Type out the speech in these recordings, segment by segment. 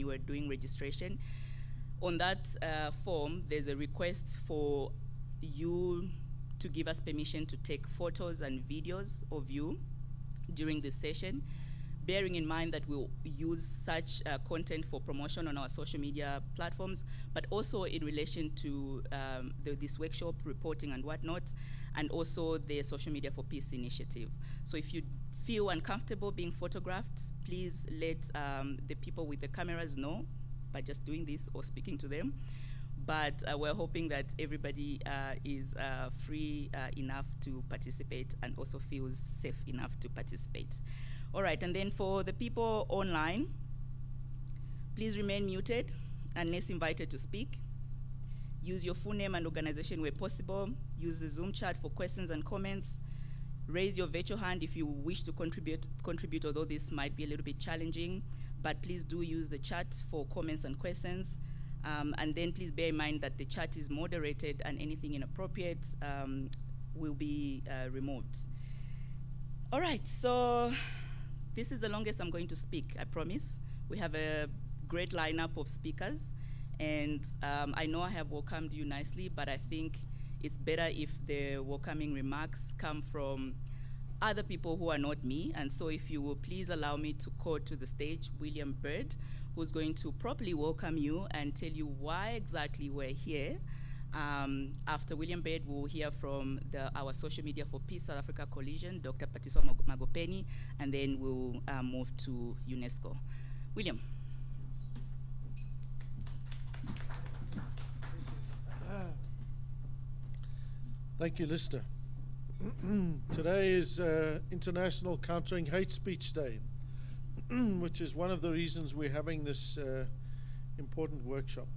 you were doing registration. On that form, there's a request for you to give us permission to take photos and videos of you during this session, bearing in mind that we'll use such content for promotion on our social media platforms, but also in relation to this workshop reporting and whatnot, and also the Social Media for Peace initiative. So if you feel uncomfortable being photographed, please let the people with the cameras know by just doing this or speaking to them. But we're hoping that everybody is free enough to participate and also feels safe enough to participate. All right, and then for the people online, please remain muted unless invited to speak. Use your full name and organization where possible. Use the Zoom chat for questions and comments. Raise your virtual hand if you wish to contribute, although this might be a little bit challenging, but please do use the chat for comments and questions. And then please bear in mind that the chat is moderated and anything inappropriate will be removed. All right, so this is the longest I'm going to speak, I promise. We have a great lineup of speakers, and I know I have welcomed you nicely, but I think it's better if the welcoming remarks come from other people who are not me. And so if you will please allow me to call to the stage William Bird, who's going to properly welcome you and tell you why exactly we're here. After William Bird, we'll hear from our Social Media for Peace South Africa Coalition, Dr. Patiswa Magopeni, and then we'll move to UNESCO. William. Thank you, Lister. Today is International Countering Hate Speech Day, which is one of the reasons we're having this important workshop.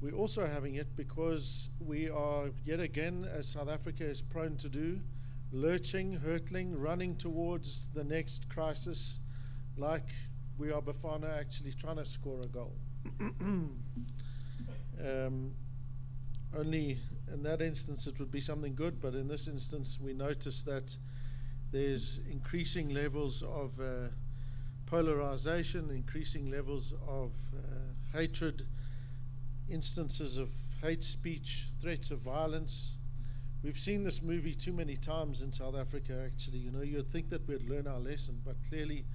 We're also having it because we are, yet again, as South Africa is prone to do, lurching, hurtling, running towards the next crisis, like we are Bafana actually trying to score a goal. Only in that instance it would be something good, but in this instance we notice that there's increasing levels of polarization, increasing levels of hatred, instances of hate speech, threats of violence. We've seen this movie too many times in South Africa, actually. You know, you'd think that we'd learn our lesson, but clearly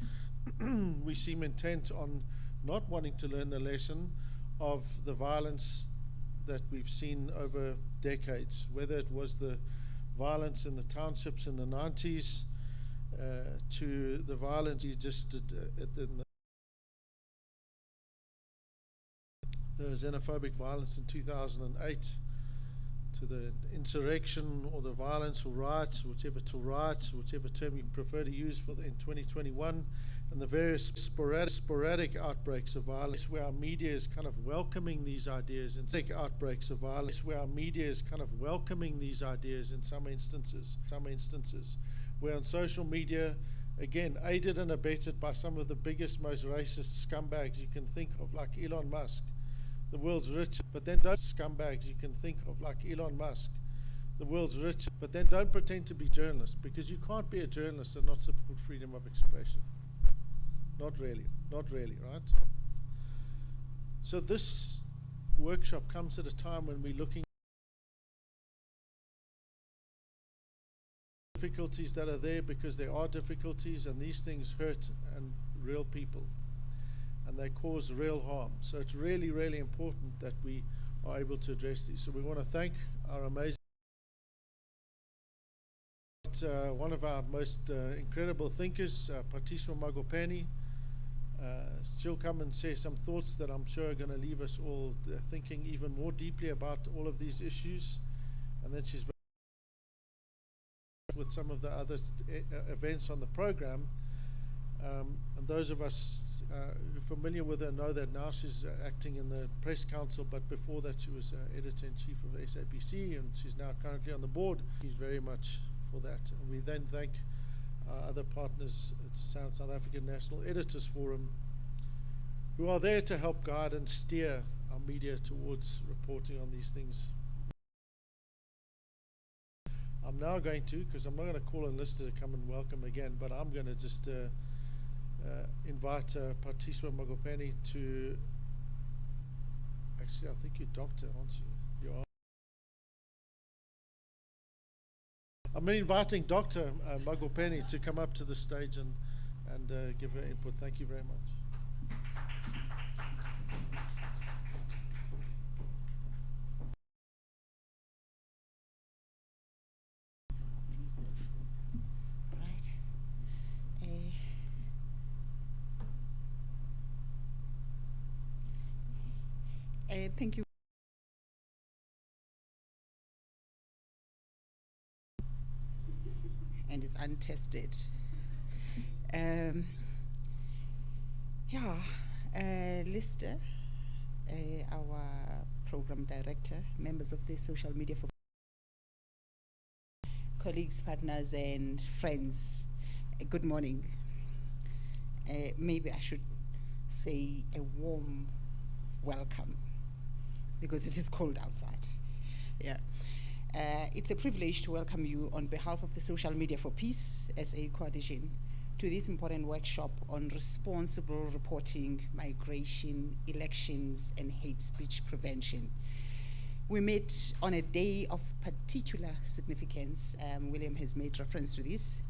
we seem intent on not wanting to learn the lesson of the violence that we've seen over decades, whether it was the violence in the townships in the 90s to the violence you just did in the xenophobic violence in 2008, to the insurrection or the violence or riots, whichever term you prefer to use for in 2021, and the various sporadic outbreaks of violence where our media is kind of welcoming these ideas, and outbreaks of violence where our media is kind of welcoming these ideas in some instances, where on social media, again, aided and abetted by some of the biggest, most racist scumbags you can think of, like Elon Musk, the world's richest, but then don't scumbags you can think of, like Elon Musk, the world's richest, but then don't pretend to be journalists, because you can't be a journalist and not support freedom of expression. Not really, right? So this workshop comes at a time when we're looking at difficulties that are there, because there are difficulties, and these things hurt and real people, and they cause real harm. So it's really, really important that we are able to address these. So we want to thank our amazing one of our most incredible thinkers, Patiswa Magopeni. She'll come and say some thoughts that I'm sure are going to leave us all thinking even more deeply about all of these issues. And then she's with some of the other events on the program. And those of us who are familiar with her know that now she's acting in the press council, but before that she was editor-in-chief of SABC, and she's now currently on the board. She's very much for that. And we then thank our other partners at South African National Editors Forum, who are there to help guide and steer our media towards reporting on these things. I'm now going to, because I'm not going to call on Lister to come and welcome again, but I'm going to just invite Patiswa Magopeni to, actually I think you're doctor, aren't you? You are. I'm inviting Dr. Magopeni to come up to the stage and give her input. Thank you very much. Thank you. And it's untested. Lister, our program director, members of the social media for colleagues, partners, and friends, good morning. Maybe I should say a warm welcome, because it is cold outside. Yeah. It's a privilege to welcome you on behalf of the Social Media for Peace SA Coalition to this important workshop on responsible reporting, migration, elections, and hate speech prevention. We met on a day of particular significance. William has made reference to this,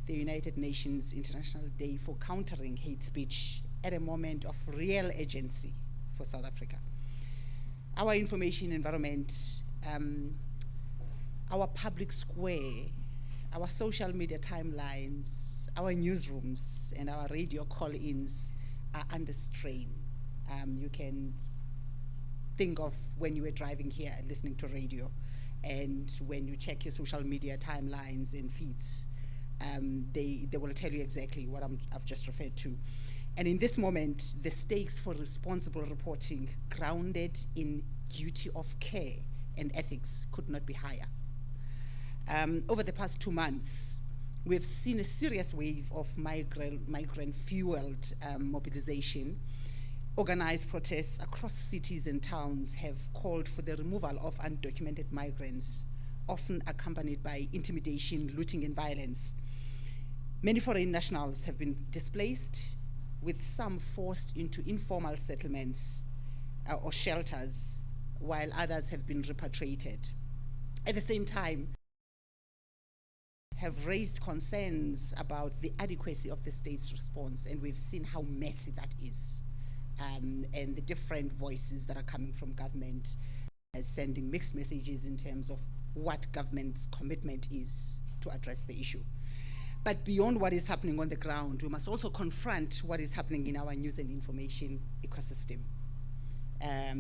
the United Nations International Day for Countering Hate Speech, at a moment of real urgency for South Africa. Our information environment, our public square, our social media timelines, our newsrooms, and our radio call-ins are under strain. You can think of when you were driving here and listening to radio, and when you check your social media timelines and feeds, they will tell you exactly what I've just referred to. And in this moment, the stakes for responsible reporting, grounded in duty of care and ethics, could not be higher. Over the past 2 months, we've seen a serious wave of migrant-fueled mobilization. Organized protests across cities and towns have called for the removal of undocumented migrants, often accompanied by intimidation, looting, and violence. Many foreign nationals have been displaced, with some forced into informal settlements or shelters, while others have been repatriated. At the same time, have raised concerns about the adequacy of the state's response, and we've seen how messy that is, and the different voices that are coming from government sending mixed messages in terms of what government's commitment is to address the issue. But beyond what is happening on the ground, we must also confront what is happening in our news and information ecosystem.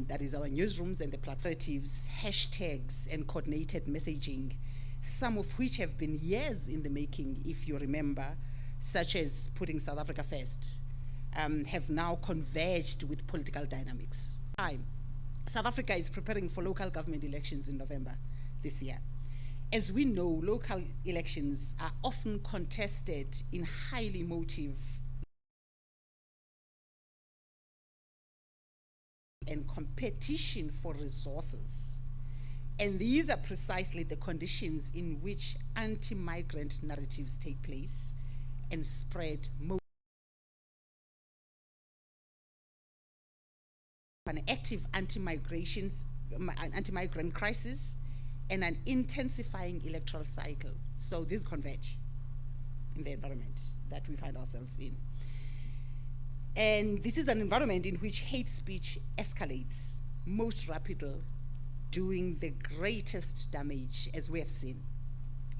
That is our newsrooms and the platforms, hashtags, and coordinated messaging, some of which have been years in the making, if you remember, such as putting South Africa first, have now converged with political dynamics. South Africa is preparing for local government elections in November this year. As we know, local elections are often contested in highly emotive and competition for resources. And these are precisely the conditions in which anti-migrant narratives take place and spread an active anti-migrant crisis and an intensifying electoral cycle. So these converge in the environment that we find ourselves in. And this is an environment in which hate speech escalates most rapidly, doing the greatest damage, as we have seen.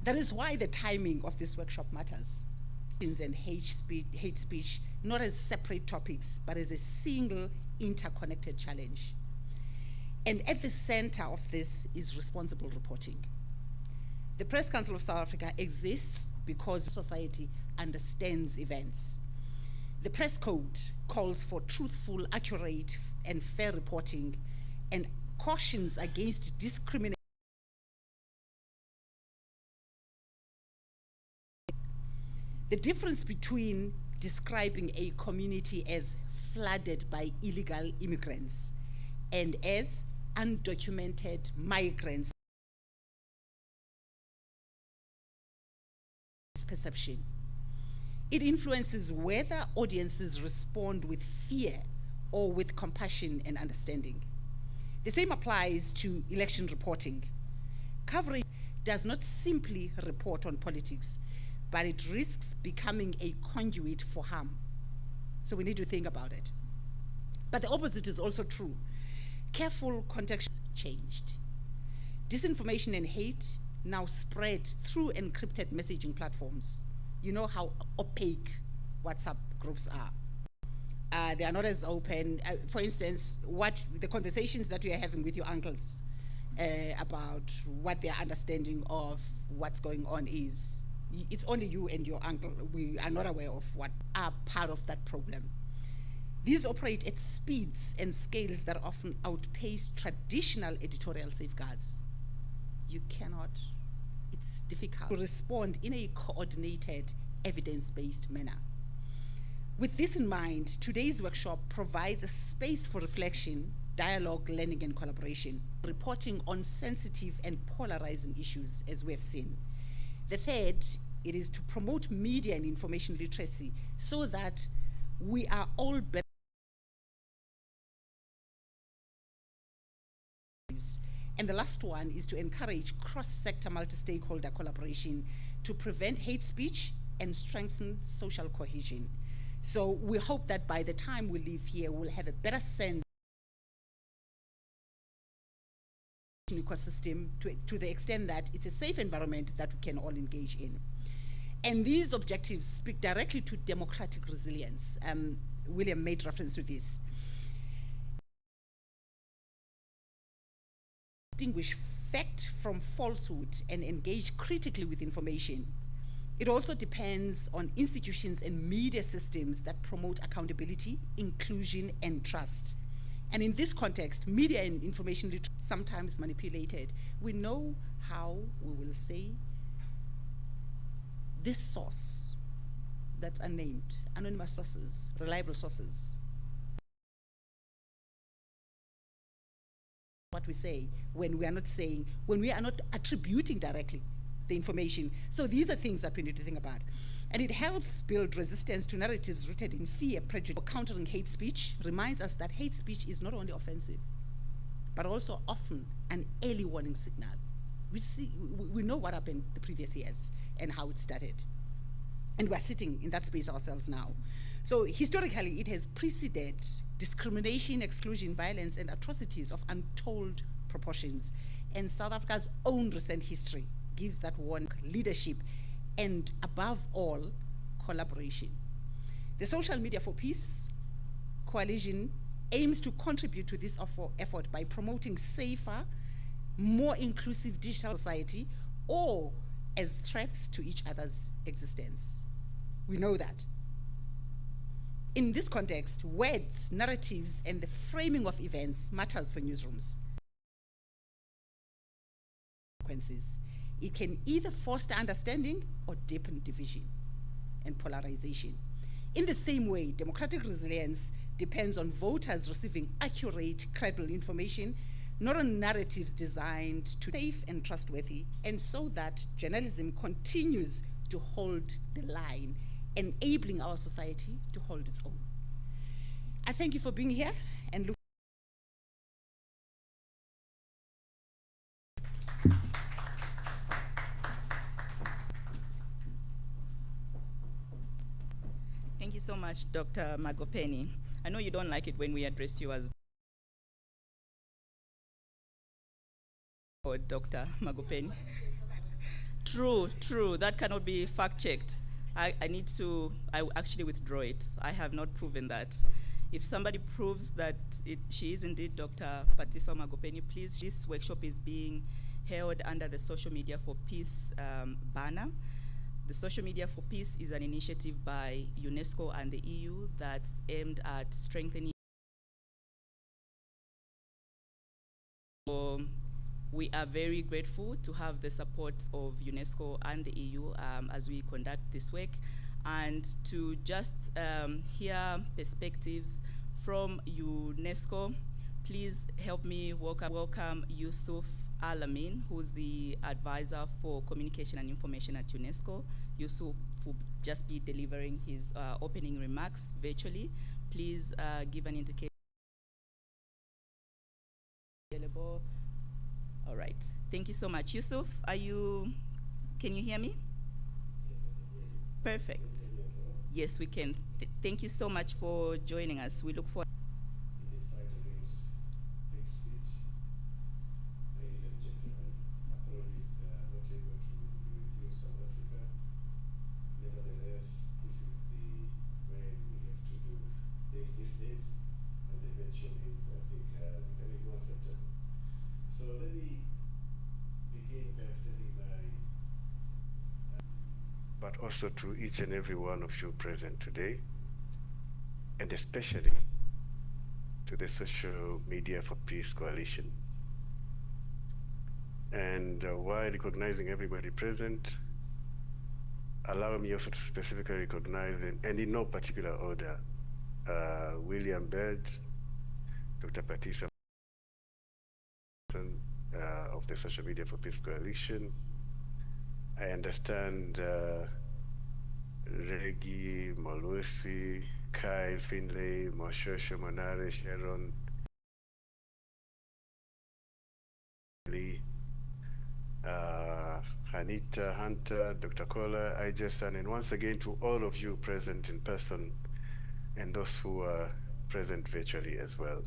That is why the timing of this workshop matters. And hate speech, not as separate topics, but as a single interconnected challenge. And at the center of this is responsible reporting. The Press Council of South Africa exists because society understands events. The press code calls for truthful, accurate, and fair reporting, and cautions against discrimination. The difference between describing a community as flooded by illegal immigrants and as undocumented migrants perception. It influences whether audiences respond with fear or with compassion and understanding. The same applies to election reporting. Coverage does not simply report on politics, but it risks becoming a conduit for harm. So we need to think about it. But the opposite is also true. Careful context changed. Disinformation and hate now spread through encrypted messaging platforms. You know how opaque WhatsApp groups are. They are not as open. For instance, what the conversations that you are having with your uncles about what their understanding of what's going on is, it's only you and your uncle. We are not aware of what are part of that problem. These operate at speeds and scales that often outpace traditional editorial safeguards. You cannot, it's difficult to respond in a coordinated, evidence-based manner. With this in mind, today's workshop provides a space for reflection, dialogue, learning, and collaboration, reporting on sensitive and polarizing issues, as we have seen. The third, it is to promote media and information literacy so that we are all better. And the last one is to encourage cross-sector multi-stakeholder collaboration to prevent hate speech and strengthen social cohesion. So we hope that by the time we leave here, we'll have a better sense of the ecosystem to the extent that it's a safe environment that we can all engage in. And these objectives speak directly to democratic resilience. William made reference to this. Distinguish fact from falsehood and engage critically with information. It also depends on institutions and media systems that promote accountability, inclusion, and trust. And in this context, media and information literacy sometimes manipulated. We know how we will say this source that's unnamed, anonymous sources, reliable sources. What we say when we are not saying, when we are not attributing directly the information. So these are things that we need to think about. And it helps build resistance to narratives rooted in fear, prejudice. Countering hate speech reminds us that hate speech is not only offensive, but also often an early warning signal. We know what happened the previous years and how it started. And we're sitting in that space ourselves now. So historically, it has preceded discrimination, exclusion, violence, and atrocities of untold proportions. And South Africa's own recent history gives that one leadership and, above all, collaboration. The Social Media for Peace Coalition aims to contribute to this effort by promoting safer, more inclusive digital society, or as threats to each other's existence. We know that. In this context, words, narratives, and the framing of events matters for newsrooms. It can either foster understanding or deepen division and polarization. In the same way, democratic resilience depends on voters receiving accurate, credible information, not on narratives designed to be safe and trustworthy, and so that journalism continues to hold the line, enabling our society to hold its own. I thank you for being here and look. Thank you so much, Dr. Magopeni. I know you don't like it when we address you as or Dr. Magopeni. True, that cannot be fact-checked. I actually withdraw it. I have not proven that. If somebody proves that she is indeed Dr. Patiso Magopeni, please, this workshop is being held under the Social Media for Peace banner. The Social Media for Peace is an initiative by UNESCO and the EU that's aimed at strengthening. We are very grateful to have the support of UNESCO and the EU as we conduct this work, and to just hear perspectives from UNESCO. Please help me welcome Yusuf Alamin, who's the advisor for communication and information at UNESCO. Yusuf, will just be delivering his opening remarks virtually. Please give an indication. Available. All right. Thank you so much. Yusuf, can you hear me? Perfect. Yes, we can. Thank you so much for joining us. We look forward. In the fight against hate speech, ladies and gentlemen, apologies not able to review South Africa. Nevertheless, this is the way we have to do days these days, and the eventual means, I think, becoming more acceptable. So let me begin by sending my but also to each and every one of you present today, and especially to the Social Media for Peace Coalition. And while recognizing everybody present, allow me also to specifically recognize, and in no particular order, William Bird, Dr. Patisa of the Social Media for Peace Coalition. I understand Regi, Molusi, Kyle, Finlay, Moshosho, Monare, Sharon, Lee, Hanita, Hunter, Dr. Kola, Ijason, and once again to all of you present in person and those who are present virtually as well.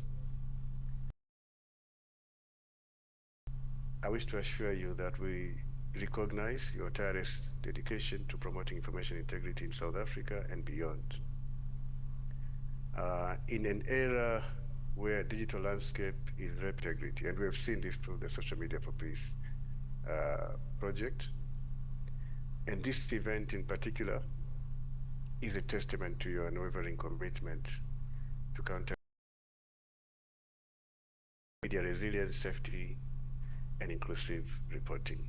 I wish to assure you that we recognize your tireless dedication to promoting information integrity in South Africa and beyond. In an era where digital landscape is integrity, and we have seen this through the Social Media for Peace project, and this event in particular is a testament to your unwavering commitment to counter media resilience, safety, and inclusive reporting.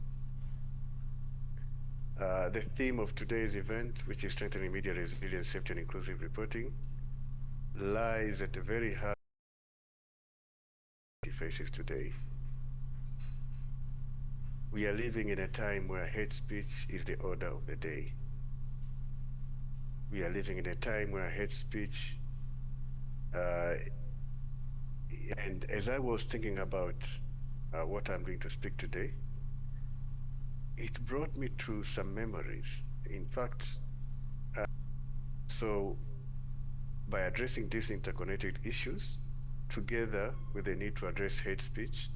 The theme of today's event, which is strengthening media resilience, safety, and inclusive reporting, lies at the very heart of faces today. We are living in a time where hate speech is the order of the day. We are living in a time where hate speech, and as I was thinking about what I'm going to speak today, it brought me to some memories. In fact, so by addressing these interconnected issues, together with the need to address hate speech,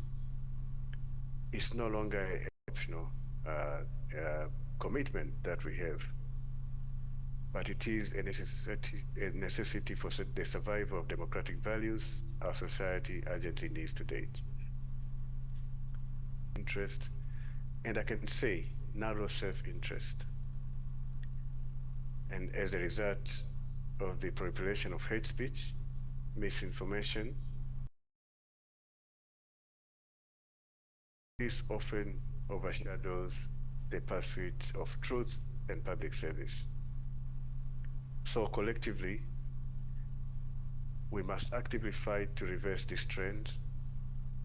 it's no longer an optional commitment that we have, but it is a necessity for the survival of democratic values our society urgently needs to date. Interest, and I can say narrow self-interest. And as a result of the proliferation of hate speech, misinformation, this often overshadows the pursuit of truth and public service. So collectively, we must actively fight to reverse this trend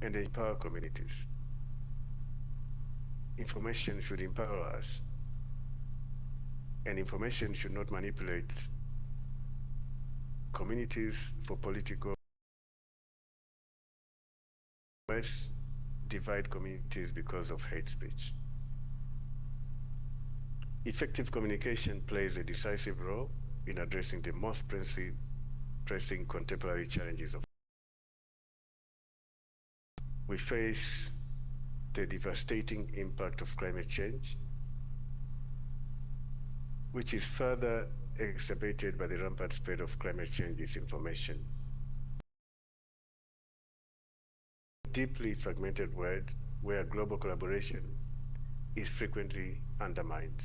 and empower communities. Information should empower us, and information should not manipulate communities for political purposes, divide communities because of hate speech. Effective communication plays a decisive role in addressing the most pressing contemporary challenges of. We face the devastating impact of climate change, which is further exacerbated by the rampant spread of climate change disinformation. Deeply fragmented world where global collaboration is frequently undermined.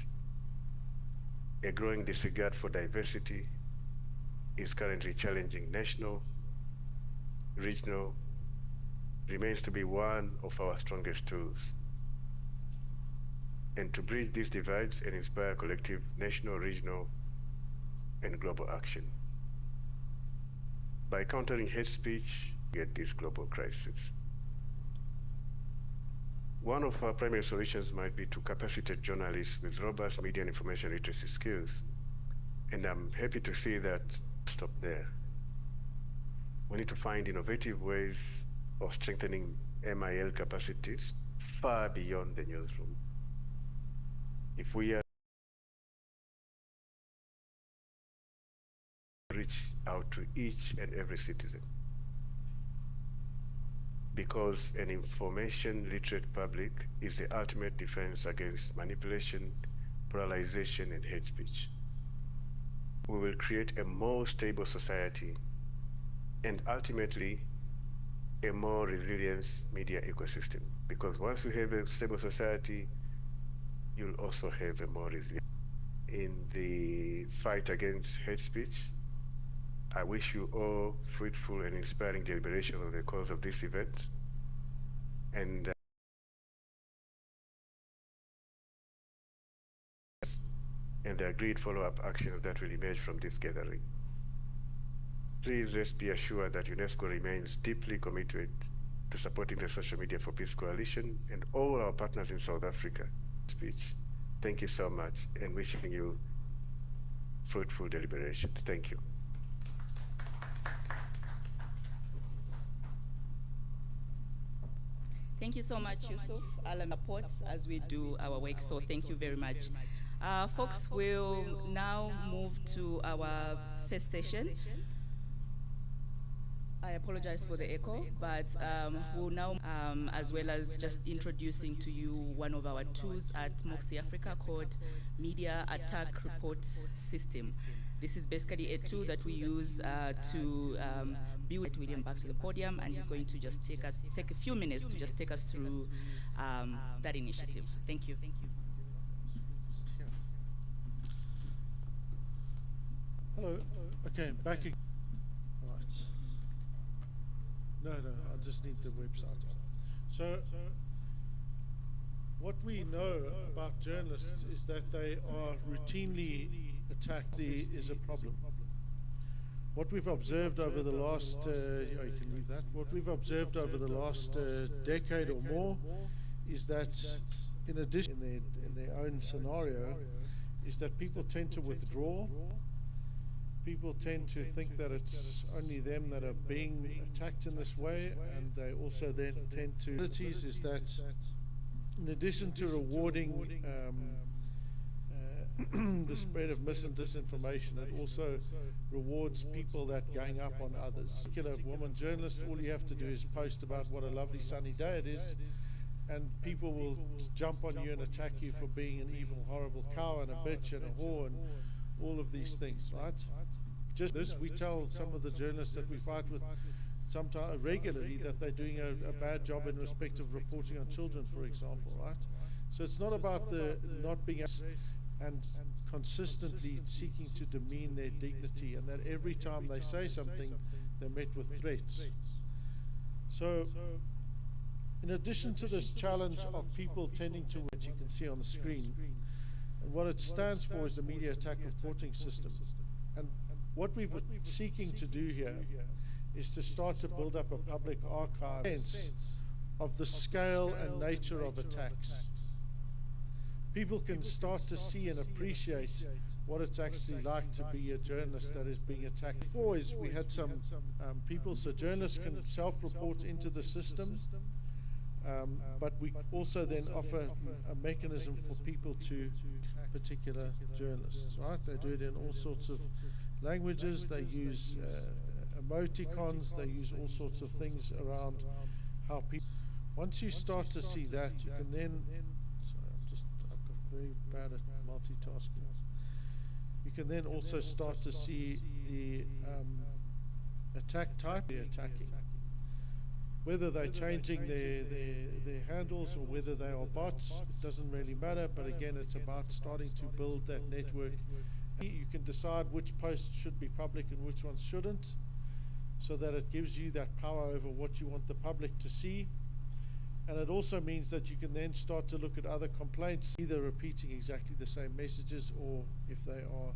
A growing disregard for diversity is currently challenging national, regional, remains to be one of our strongest tools. And to bridge these divides and inspire collective national, regional, and global action. By countering hate speech, we get this global crisis. One of our primary solutions might be to capacitate journalists with robust media and information literacy skills. And I'm happy to see that stop there. We need to find innovative ways of strengthening MIL capacities far beyond the newsroom. If we are reach out to each and every citizen, because an information literate public is the ultimate defense against manipulation, polarization, and hate speech. We will create a more stable society and ultimately a more resilient media ecosystem. Because once you have a stable society, you'll also have a more resilient. In the fight against hate speech, I wish you all fruitful and inspiring deliberation of the cause of this event. And the agreed follow-up actions that will emerge from this gathering. Please let's be assured that UNESCO remains deeply committed to supporting the Social Media for Peace Coalition and all our partners in South Africa. Speech. Thank you so much, and wishing you fruitful deliberations. Thank you. Thank you so much, Yusuf. I'll support as we do our work, so thank you very much. Folks, will now move to our first session. I apologize for the echo, but we'll now, as well as just introducing to you one of our tools at Moxie Africa called Media Attack Report System. This is basically a tool that we use to build William back to the podium, and he's going to just take a few minutes to just take us through that initiative. Thank you. Hello. Okay, back again. Right. No, I just need the website on. So, what we know about journalists is that they are routinely attacked is a problem. What we've observed over the last, you can leave that. What we've observed over the last decade or more is that, in addition, in their own scenario, is that people tend to withdraw. People tend to think that it's only them that are being attacked in this way, and they also then tend to. Is that, in addition to rewarding the spread of mis and disinformation, it also rewards people that gang up on others. Particular woman journalist, all you have to do is post about what a lovely sunny day it is, and people will jump on you and attack you for being an evil, horrible cow and a bitch and a whore and all of these things, right? Just this, we tell some of the journalists that we fight with sometimes regularly that they're doing a bad job in respect of reporting on children, for example, right? So it's not about the not being and consistently seeking to demean their dignity, and that every time they say something, they're met with threats. So, in addition to this challenge of people tending to what you can see on the screen, and what it stands for is the Media Attack Reporting System. And what we've been seeking to do here is to start to build up a public archive of the scale and nature of attacks. People can start to see and appreciate what it's actually like to be a journalist that is being attacked. Before is we had some people, so journalists can self-report into the system, but we also then offer a mechanism for people to particular journalists, right? They do it in all sorts of languages. They use emoticons. They use all sorts of things around how people. Once you start to see that, you can then. I've got very bad at multitasking. You can then also start to see the attack type they're attacking. Whether they're changing their handles or whether they are bots, it doesn't really matter, but again, it's about starting to build that network. You can decide which posts should be public and which ones shouldn't, so that it gives you that power over what you want the public to see. And it also means that you can then start to look at other complaints, either repeating exactly the same messages or if they are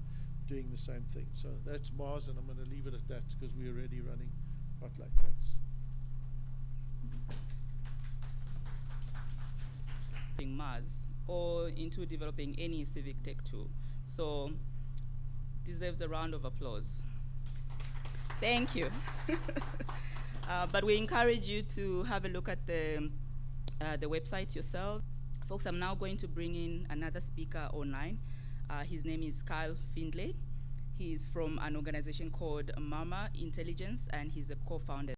doing the same thing. So that's Mars, and I'm going to leave it at that because we're already running quite late. Thanks. Mars or into developing any civic tech tool. So deserves a round of applause. Thank you. But we encourage you to have a look at the website yourself. Folks, I'm now going to bring in another speaker online. His name is Kyle Findlay. He's from an organization called Mama Intelligence, and he's a co-founder.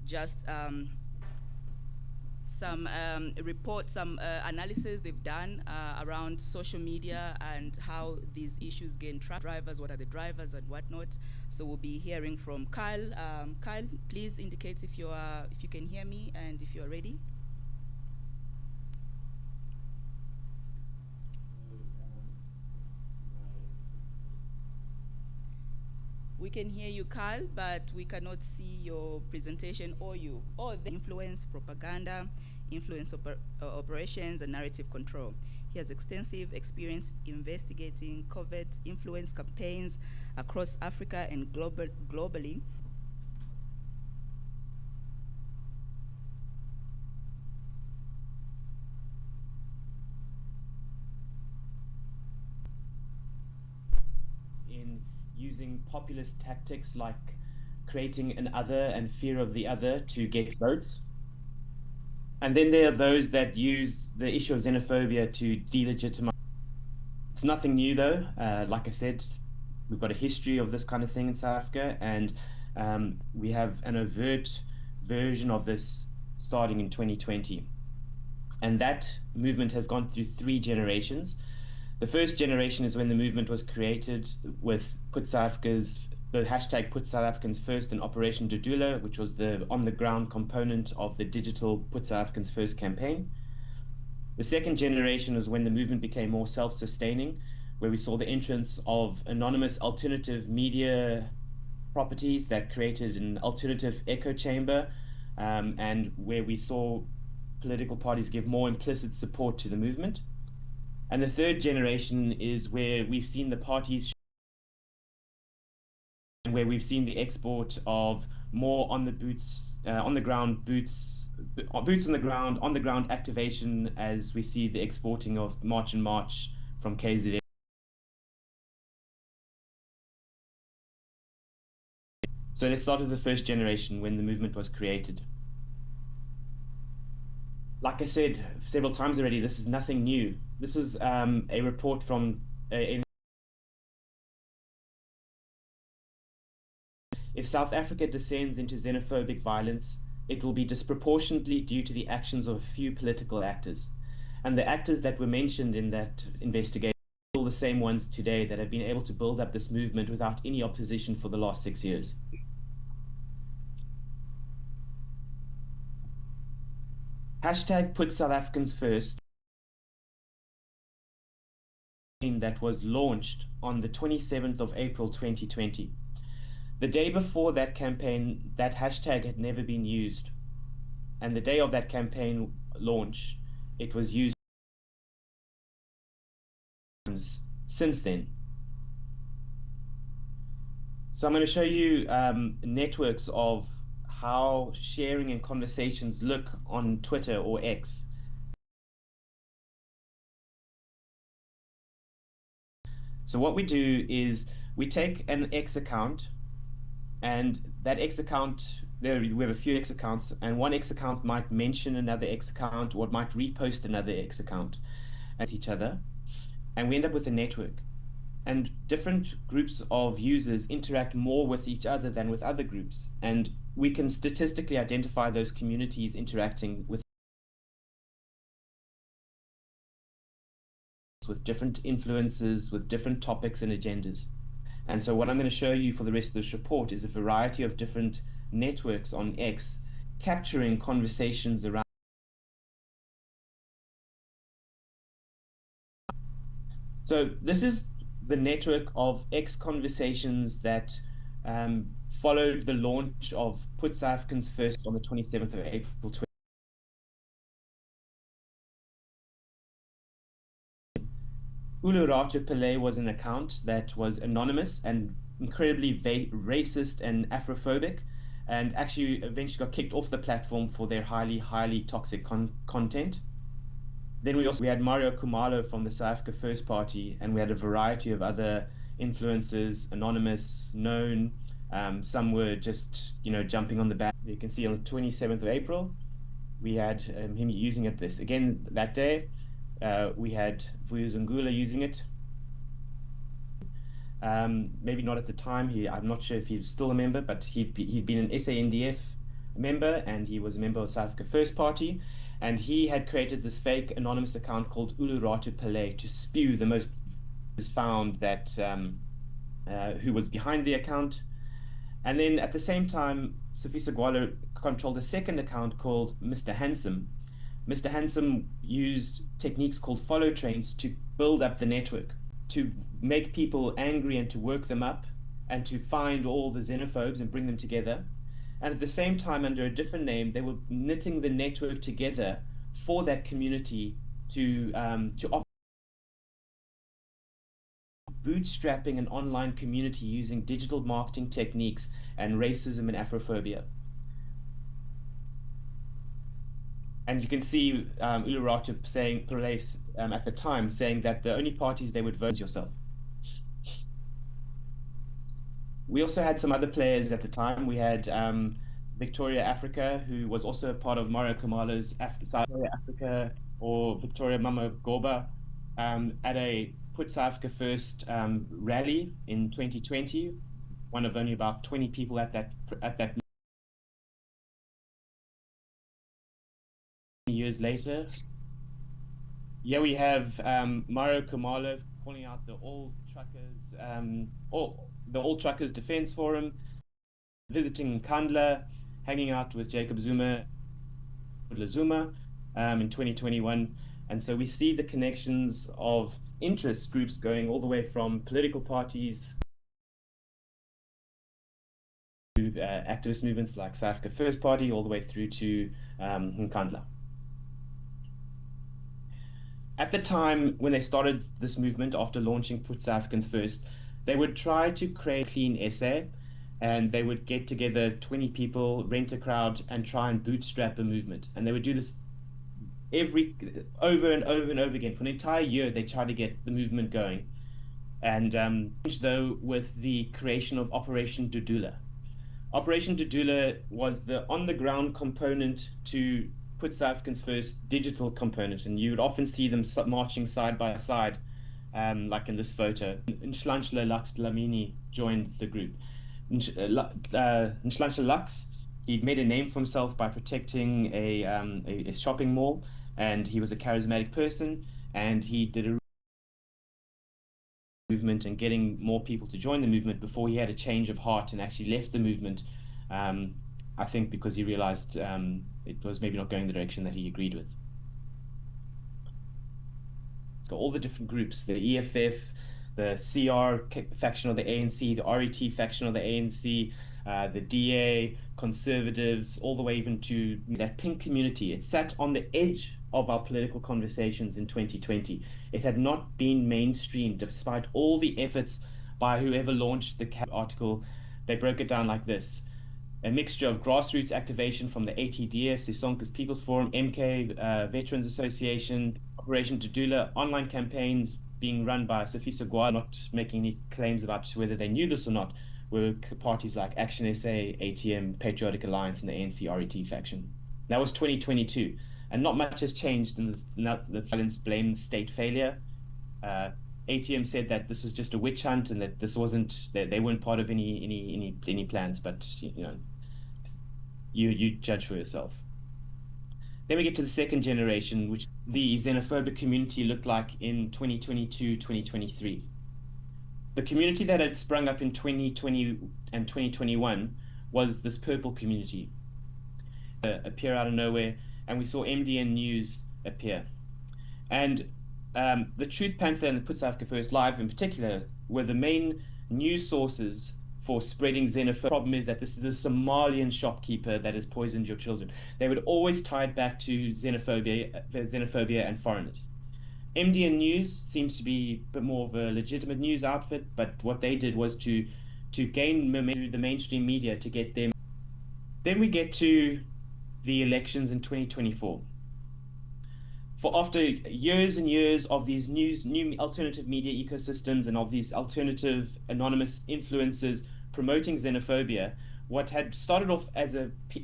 Just some reports, some analysis they've done around social media and how these issues gain drivers, what are the drivers and whatnot. So we'll be hearing from Kyle. Kyle, please indicate if you can hear me and if you're ready. We can hear you, Kyle, but we cannot see your presentation or you. Or the influence, propaganda, influence operations, and narrative control. He has extensive experience investigating covert influence campaigns across Africa and globally. In using populist tactics like creating an other and fear of the other to get votes. And then there are those that use the issue of xenophobia to delegitimize. It's nothing new though. Like I said, we've got a history of this kind of thing in South Africa, and we have an overt version of this starting in 2020. And that movement has gone through 3 generations. The first generation is when the movement was created with the hashtag Put South Africans First and Operation Dudula, which was the on-the-ground component of the digital Put South Africans First campaign. The second generation was when the movement became more self-sustaining, where we saw the entrance of anonymous alternative media properties that created an alternative echo chamber, and where we saw political parties give more implicit support to the movement. And the third generation is where we've seen the parties, where we've seen the export of more on the ground activation, as we see the exporting of March and March from KZN. So let's start with the first generation, when the movement was created. Like I said several times already, this is nothing new. This is a report from if South Africa descends into xenophobic violence, it will be disproportionately due to the actions of a few political actors. And the actors that were mentioned in that investigation are all the same ones today that have been able to build up this movement without any opposition for the last 6 years. Hashtag Put South Africans First, that was launched on the 27th of April 2020. The day before that campaign, that hashtag had never been used. And the day of that campaign launch, it was used since then. So I'm going to show you networks of how sharing and conversations look on Twitter or X. So what we do is we take an X account, and that X account, we have a few X accounts, and one X account might mention another X account, or it might repost another X account at each other, and we end up with a network. And different groups of users interact more with each other than with other groups, and we can statistically identify those communities interacting with different influences, with different topics and agendas. And so what I'm going to show you for the rest of this report is a variety of different networks on X capturing conversations around. So this is the network of X conversations that followed the launch of Put South Africans First on the 27th of April 2020. Uluracha Pillay was an account that was anonymous and incredibly racist and Afrophobic, and actually eventually got kicked off the platform for their highly toxic content. Then we had Mario Kumalo from the South Africa First Party, and we had a variety of other influencers, anonymous, known. Some were just, jumping on the back. You can see on the 27th of April, we had him using it again that day. We had Vuyuzungula using it. Maybe not at the time. I'm not sure if he's still a member, but he'd been an SANDF member, and he was a member of South Africa First Party. And he had created this fake anonymous account called Uluratu Pele to spew the most found that who was behind the account. And then at the same time, Sofisa Gwala controlled a second account called Mr. Handsome. Mr. Handsome used techniques called follow trains to build up the network, to make people angry and to work them up, and to find all the xenophobes and bring them together. And at the same time, under a different name, they were knitting the network together for that community to bootstrapping an online community using digital marketing techniques and racism and Afrophobia. And you can see Uluratu saying, at the time, saying that the only parties they would vote is yourself. We also had some other players at the time. We had Victoria Africa, who was also a part of Mario Kumalo's Victoria Africa, or Victoria Mama Goba, at a Put South Africa First rally in 2020. One of only about 20 people at that years later. Here we have Mario Kumalo calling out the All Truckers Defense Forum, visiting Nkandla, hanging out with Jacob Zuma in 2021. And so we see the connections of interest groups going all the way from political parties to activist movements like South Africa First Party, all the way through to Nkandla. At the time when they started this movement, after launching Put South Africans First, they would try to create a clean essay, and they would get together 20 people, rent a crowd, and try and bootstrap a movement. And they would do this over and over again. For an entire year, they tried to get the movement going. And though, with the creation of Operation Dudula. Operation Dudula was the on-the-ground component to Put South Africans First digital component, and you would often see them marching side by side, like in this photo. Nhlanhla Lux Dlamini joined the group. Nhlanhla Lux, he'd made a name for himself by protecting a shopping mall, and he was a charismatic person, and he did a movement and getting more people to join the movement before he had a change of heart and actually left the movement. I think because he realized it was maybe not going the direction that he agreed with. So all the different groups, the EFF, the CR faction of the ANC, the RET faction of the ANC, the DA, conservatives, all the way even to that pink community. It sat on the edge of our political conversations in 2020. It had not been mainstreamed despite all the efforts by whoever launched the article. They broke it down like this: a mixture of grassroots activation from the ATDF, Sisonke's People's Forum, MK, Veterans Association, Operation Dudula, online campaigns being run by Sofisa Gwala, not making any claims about whether they knew this or not, were parties like Action SA, ATM, Patriotic Alliance, and the ANC RET faction. That was 2022, and not much has changed in the violence blamed state failure. ATM said that this was just a witch hunt and that this wasn't, that they weren't part of any plans, but you judge for yourself. Then we get to the second generation, which the xenophobic community looked like in 2022, 2023. The community that had sprung up in 2020 and 2021 was this purple community appear out of nowhere, and we saw MDN News appear. And the Truth Panther and the Put South Africa First Live in particular were the main news sources for spreading xenophobia. The problem is that this is a Somalian shopkeeper that has poisoned your children. They would always tie it back to xenophobia and foreigners. MDN News seems to be a bit more of a legitimate news outfit, but what they did was to gain momentum through the mainstream media to get them. Then we get to the elections in 2024. For after years and years of these new alternative media ecosystems and of these alternative anonymous influencers promoting xenophobia, what had started off as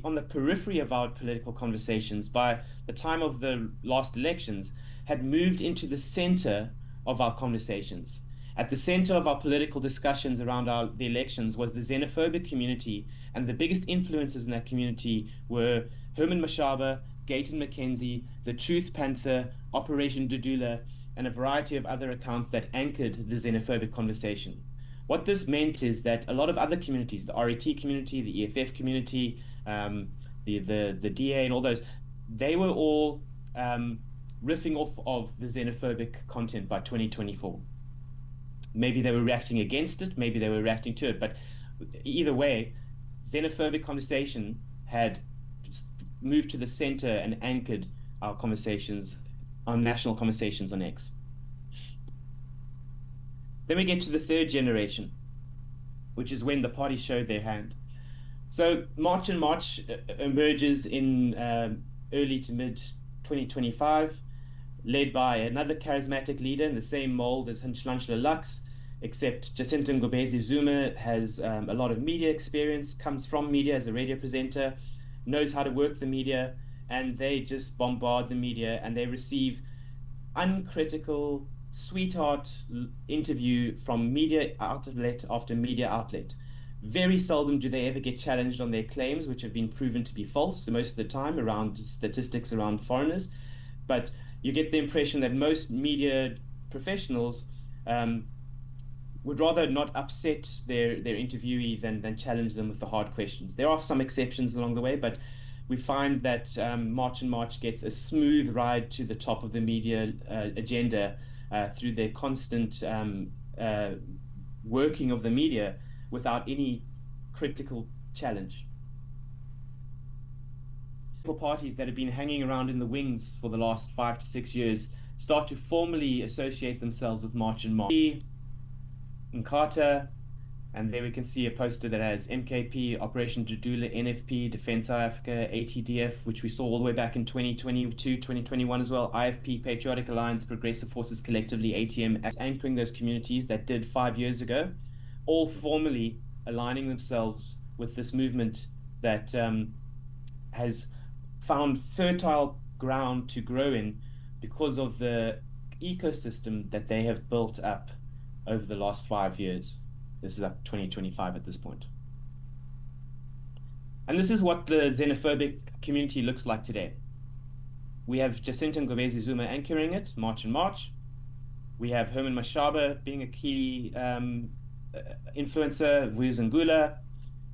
on the periphery of our political conversations by the time of the last elections had moved into the center of our conversations. At the center of our political discussions around the elections was the xenophobic community, and the biggest influences in that community were Herman Mashaba, Gayton McKenzie, the Truth Panther, Operation Dudula, and a variety of other accounts that anchored the xenophobic conversation. What this meant is that a lot of other communities, the RET community, the EFF community, the DA and all those, they were all riffing off of the xenophobic content by 2024. Maybe they were reacting against it, maybe they were reacting to it, but either way, xenophobic conversation had moved to the center and anchored our conversations, our national conversations on X. Then we get to the third generation, which is when the party showed their hand. So March and March emerges in early to mid 2025, led by another charismatic leader in the same mold as Nhlanhla Lux, except Jacinta Ngobezi Zuma has a lot of media experience, comes from media as a radio presenter, knows how to work the media, and they just bombard the media and they receive uncritical sweetheart interview from media outlet after media outlet. Very seldom do they ever get challenged on their claims, which have been proven to be false most of the time around statistics around foreigners. But you get the impression that most media professionals would rather not upset their interviewee than challenge them with the hard questions. There are some exceptions along the way, but we find that March and March gets a smooth ride to the top of the media agenda through their constant working of the media without any critical challenge. Parties that have been hanging around in the wings for the last 5 to 6 years start to formally associate themselves with March and March. Nkata, and there we can see a poster that has MKP, Operation Dudula, NFP, Defence South Africa, ATDF, which we saw all the way back in 2022, 2021 as well, IFP, Patriotic Alliance, Progressive Forces Collectively, ATM, anchoring those communities that did 5 years ago, all formally aligning themselves with this movement that has found fertile ground to grow in because of the ecosystem that they have built up over the last 5 years. This is up 2025 at this point. And this is what the xenophobic community looks like today. We have Jacinta Ngobezi Zuma anchoring it, March and March. We have Herman Mashaba being a key influencer, Vuyuzangula.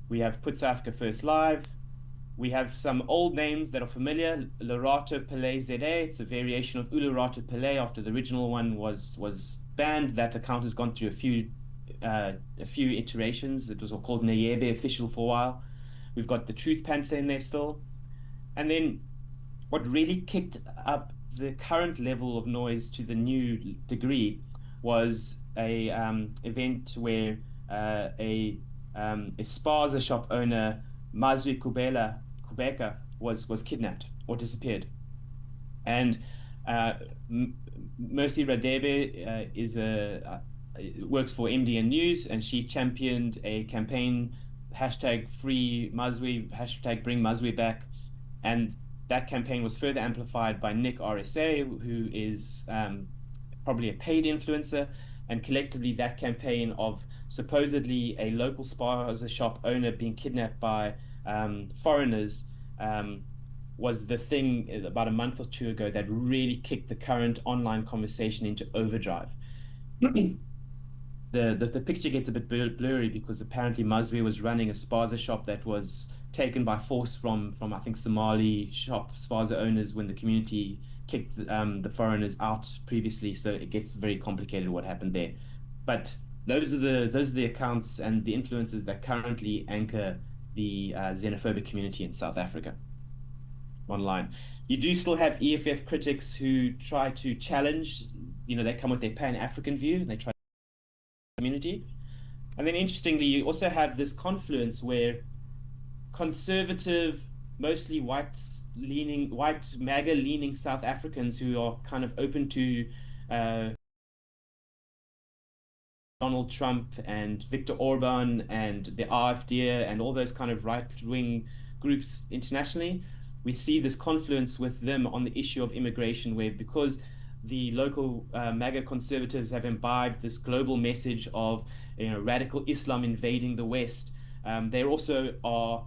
We have Put South Africa First Live. We have some old names that are familiar. Lerato Pillay ZA. It's a variation of Ulerato Pillay after the original one was banned. That account has gone through a few iterations. It was all called Nayebe official for a while. We've got the Truth Panther in there still. And then what really kicked up the current level of noise to the new degree was a event where a spaza shop owner, Mazwi Kubeka, was kidnapped or disappeared. And Mercy Radebe works for MDN News, and she championed a campaign, #FreeMazwi, #Bring Mazwi Back, and that campaign was further amplified by Nick RSA, who is probably a paid influencer, and collectively that campaign of supposedly a local spaza shop owner being kidnapped by foreigners was the thing about a month or two ago that really kicked the current online conversation into overdrive. The picture gets a bit blurry because apparently Mazwi was running a spaza shop that was taken by force from I think Somali shop spaza owners when the community kicked the foreigners out previously. So it gets very complicated what happened there. But those are the accounts and the influences that currently anchor the xenophobic community in South Africa online. You do still have EFF critics who try to challenge, they come with their Pan-African view and they try to community. And then interestingly, you also have this confluence where conservative, mostly white MAGA-leaning South Africans who are kind of open to Donald Trump and Viktor Orban and the AfD and all those kind of right-wing groups internationally. We see this confluence with them on the issue of immigration, where because the local MAGA conservatives have imbibed this global message of radical Islam invading the West, they also are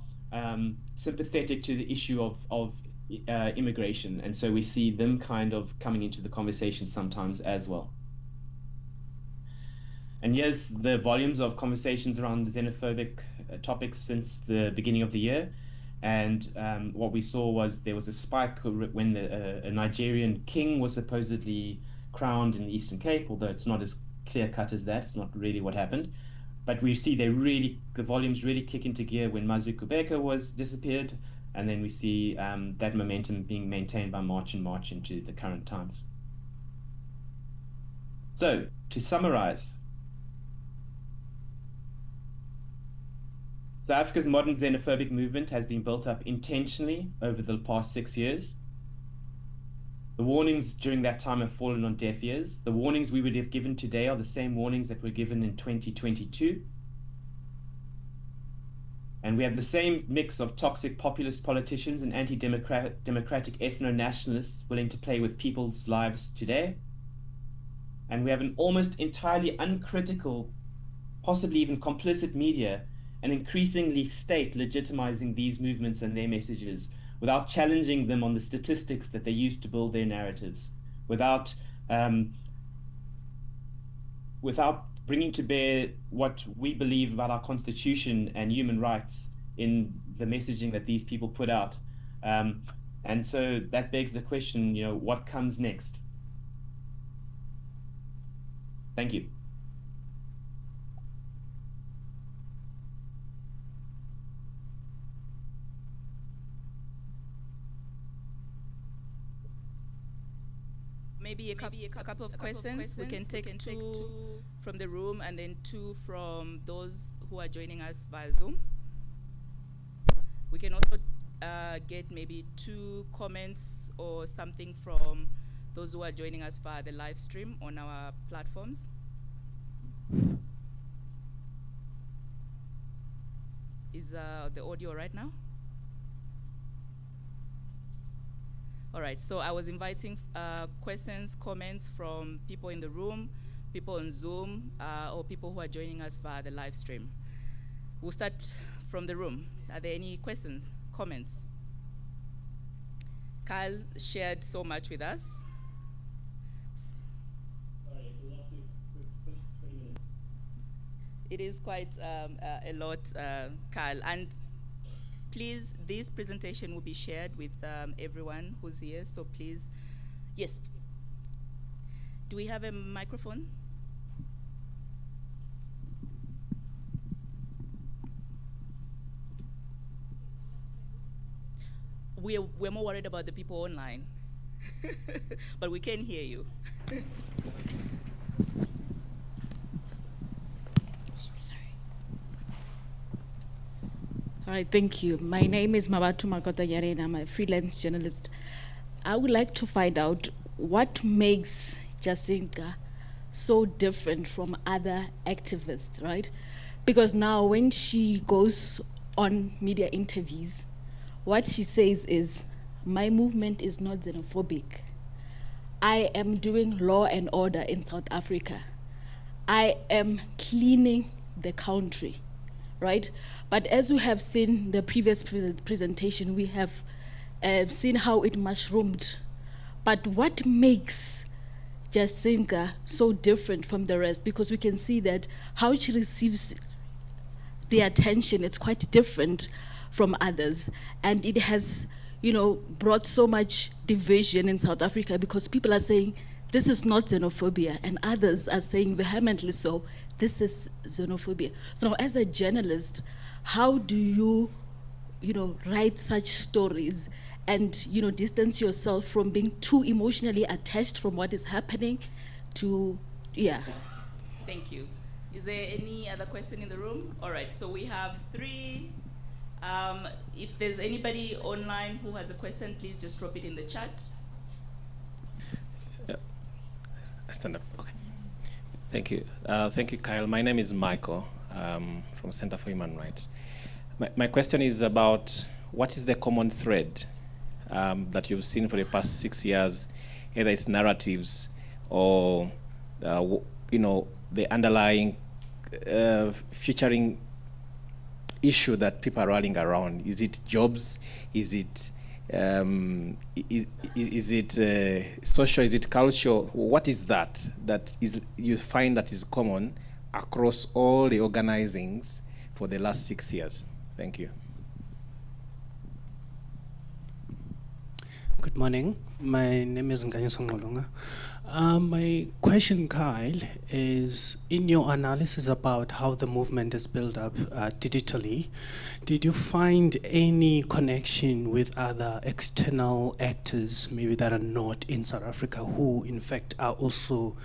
sympathetic to the issue of immigration, and so we see them kind of coming into the conversation sometimes as well. And yes, the volumes of conversations around xenophobic topics since the beginning of the year. And what we saw was there was a spike when a Nigerian king was supposedly crowned in the Eastern Cape, although it's not as clear-cut as that. It's not really what happened. But we see the volumes really kick into gear when Mazwi Kubeka was disappeared. And then we see that momentum being maintained by March and March into the current times. So, to summarize, South Africa's modern xenophobic movement has been built up intentionally over the past 6 years. The warnings during that time have fallen on deaf ears. The warnings we would have given today are the same warnings that were given in 2022. And we have the same mix of toxic populist politicians and anti-democratic ethno-nationalists willing to play with people's lives today. And we have an almost entirely uncritical, possibly even complicit media, and increasingly state legitimizing these movements and their messages without challenging them on the statistics that they use to build their narratives, without bringing to bear what we believe about our constitution and human rights in the messaging that these people put out. And so that begs the question, what comes next? Thank you. Maybe a couple of questions. We can take two from the room and then two from those who are joining us via Zoom. We can also get maybe 2 comments or something from those who are joining us via the live stream on our platforms. Is the audio right now? All right, so I was inviting questions, comments from people in the room, people on Zoom, or people who are joining us via the live stream. We'll start from the room. Are there any questions, comments? Kyle shared so much with us. Sorry, it's a lot to 20 minutes. It is quite a lot, Kyle. And please, this presentation will be shared with everyone who's here, so please, yes. Do we have a microphone? We're more worried about the people online, but we can hear you. All right, thank you. My name is Mabatu Makota Yarena. I'm a freelance journalist. I would like to find out what makes Jacinta so different from other activists, right? Because now when she goes on media interviews, what she says is, my movement is not xenophobic. I am doing law and order in South Africa. I am cleaning the country, right? But as we have seen the previous presentation, we have seen how it mushroomed. But what makes Jacinta so different from the rest? Because we can see that how she receives the attention, it's quite different from others. And it has, brought so much division in South Africa because people are saying, this is not xenophobia, and others are saying vehemently so, this is xenophobia. So now, as a journalist, how do you, write such stories and, distance yourself from being too emotionally attached from what is happening to, yeah. Thank you. Is there any other question in the room? All right, so we have 3 If there's anybody online who has a question, please just drop it in the chat. I stand up. Okay. Thank you. Thank you, Kyle. My name is Michael from Center for Human Rights. My question is about what is the common thread that you've seen for the past 6 years, either it's narratives or the underlying featuring issue that people are rallying around. Is it jobs? Is it social? Is it culture? What is that is you find that is common across all the organizings for the last 6 years? Thank you. Good morning. My name is Nganyisa Ngolunga. My question, Kyle, is in your analysis about how the movement is built up digitally, did you find any connection with other external actors, maybe that are not in South Africa, who in fact are also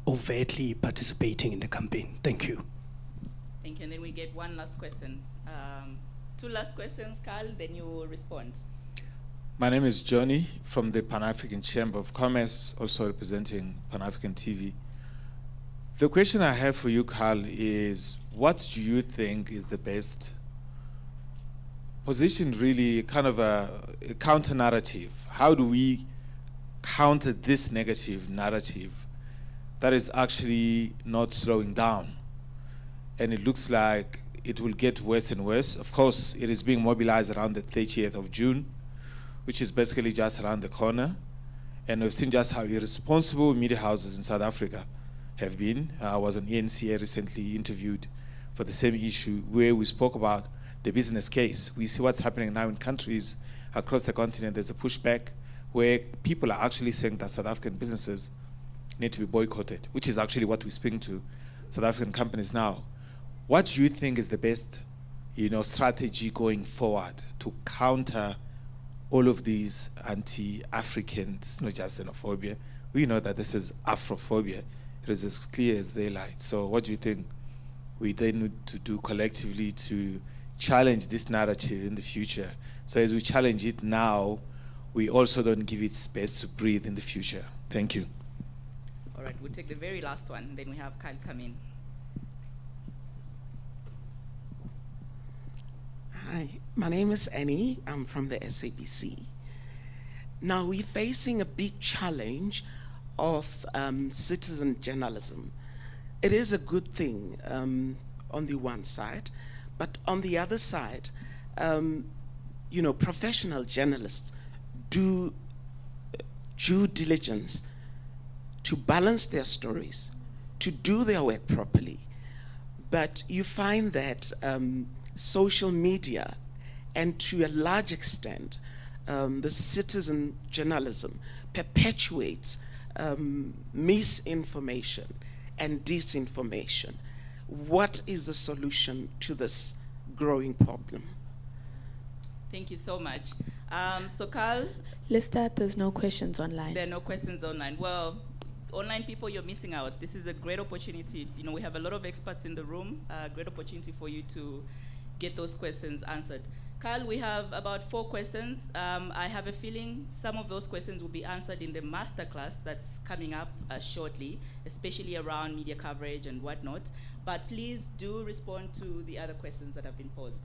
overtly participating in the campaign? Thank you. Thank you. And then we get one last question. Two last questions, Carl, then you will respond. My name is Johnny from the Pan-African Chamber of Commerce, also representing Pan-African TV. The question I have for you, Carl, is what do you think is the best position, really kind of a counter-narrative? How do we counter this negative narrative that is actually not slowing down? And it looks like it will get worse and worse. Of course, it is being mobilized around the 30th of June, which is basically just around the corner. And we've seen just how irresponsible media houses in South Africa have been. I was on ENCA recently interviewed for the same issue where we spoke about the business case. We see what's happening now in countries across the continent. There's a pushback where people are actually saying that South African businesses need to be boycotted, which is actually what we're speaking to South African companies now. What do you think is the best, strategy going forward to counter all of these anti-Africans, not just xenophobia? We know that this is Afrophobia. It is as clear as daylight. So what do you think we then need to do collectively to challenge this narrative in the future? So as we challenge it now, we also don't give it space to breathe in the future. Thank you. All right, we'll take the very last one, then we have Kyle come in. Hi, my name is Annie. I'm from the SABC. Now, we're facing a big challenge of citizen journalism. It is a good thing on the one side, but on the other side, professional journalists do due diligence to balance their stories, to do their work properly. But you find that social media, and to a large extent, the citizen journalism perpetuates misinformation and disinformation. What is the solution to this growing problem? Thank you so much. So Carl? Lista, there's no questions online. There are no questions online. Well, online people, you're missing out. This is a great opportunity. We have a lot of experts in the room. Great opportunity for you to get those questions answered. Carl, we have about 4 questions. I have a feeling some of those questions will be answered in the masterclass that's coming up shortly, especially around media coverage and whatnot. But please do respond to the other questions that have been posed.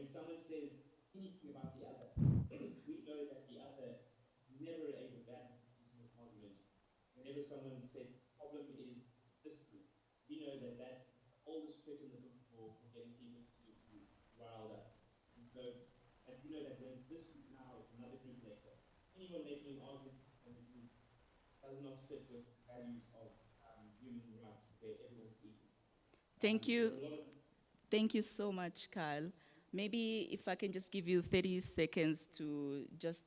when someone says anything about the other, we know that the other is never a bad argument. Whenever someone said, problem is this group, we know that that's the oldest trick in the book for getting people to rile up. And so, and we know that when it's this group now, it's another group later. Anyone making an argument on the group does not fit with values of human rights, where everyone's equal. Thank you. Thank you so much, Kyle. Maybe if I can just give you 30 seconds to just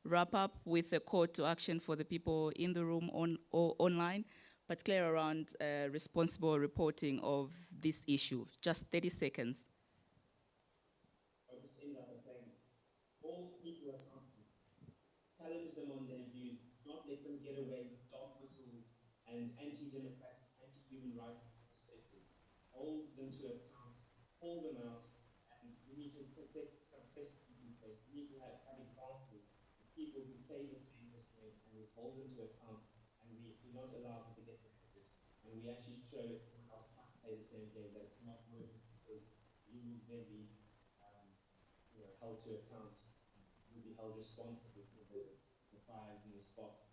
wrap up with a call to action for the people in the room or online, particularly around responsible reporting of this issue. Just 30 seconds. I'll just end up by saying, all people are confident. Challenge them on their views. Not let them get away with dog whistles and anti-democratic, anti-human rights perspectives. Hold them to account, hold them out, and we need to set some precedent in place. We need to have examples of people who play the game this way, and we hold them to account, and we do not allow them to get away with it. And we actually show how to play the same game, that it's not working, because you will then be held to account, you'll be held responsible for the fires in the spot.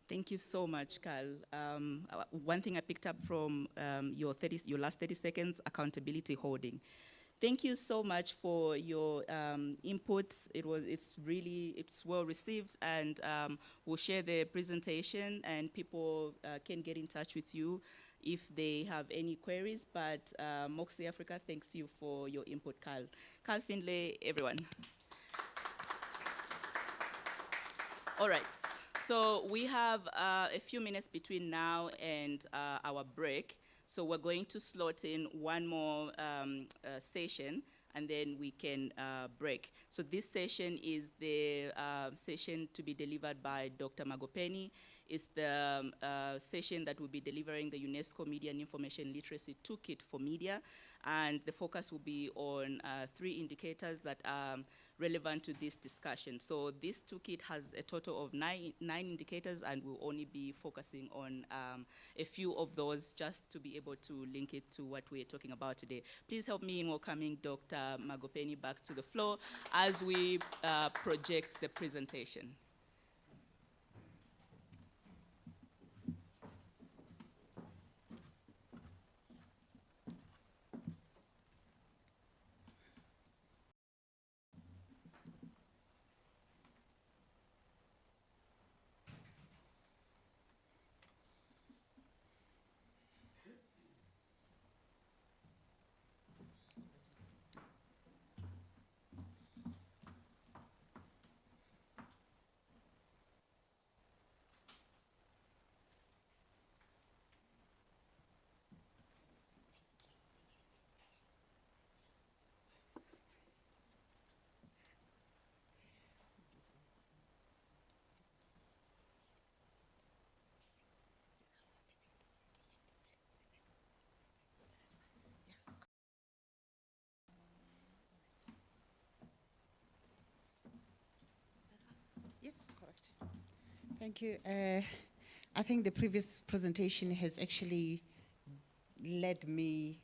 Thank you so much, Kyle. One thing I picked up from your last 30 seconds, accountability holding. Thank you so much for your inputs. It's well received, and we'll share the presentation, and people can get in touch with you if they have any queries. But Moxie Africa thanks you for your input, Kyle. Kyle Findlay, everyone. All right. So we have a few minutes between now and our break. So we're going to slot in one more session, and then we can break. So this session is the session to be delivered by Dr. Magopeni. It's the session that will be delivering the UNESCO Media and Information Literacy Toolkit for Media. And the focus will be on 3 indicators that are relevant to this discussion. So this toolkit has a total of nine indicators, and we'll only be focusing on a few of those just to be able to link it to what we're talking about today. Please help me in welcoming Dr. Magopeni back to the floor as we project the presentation. Yes, correct. Thank you. I think the previous presentation has actually led me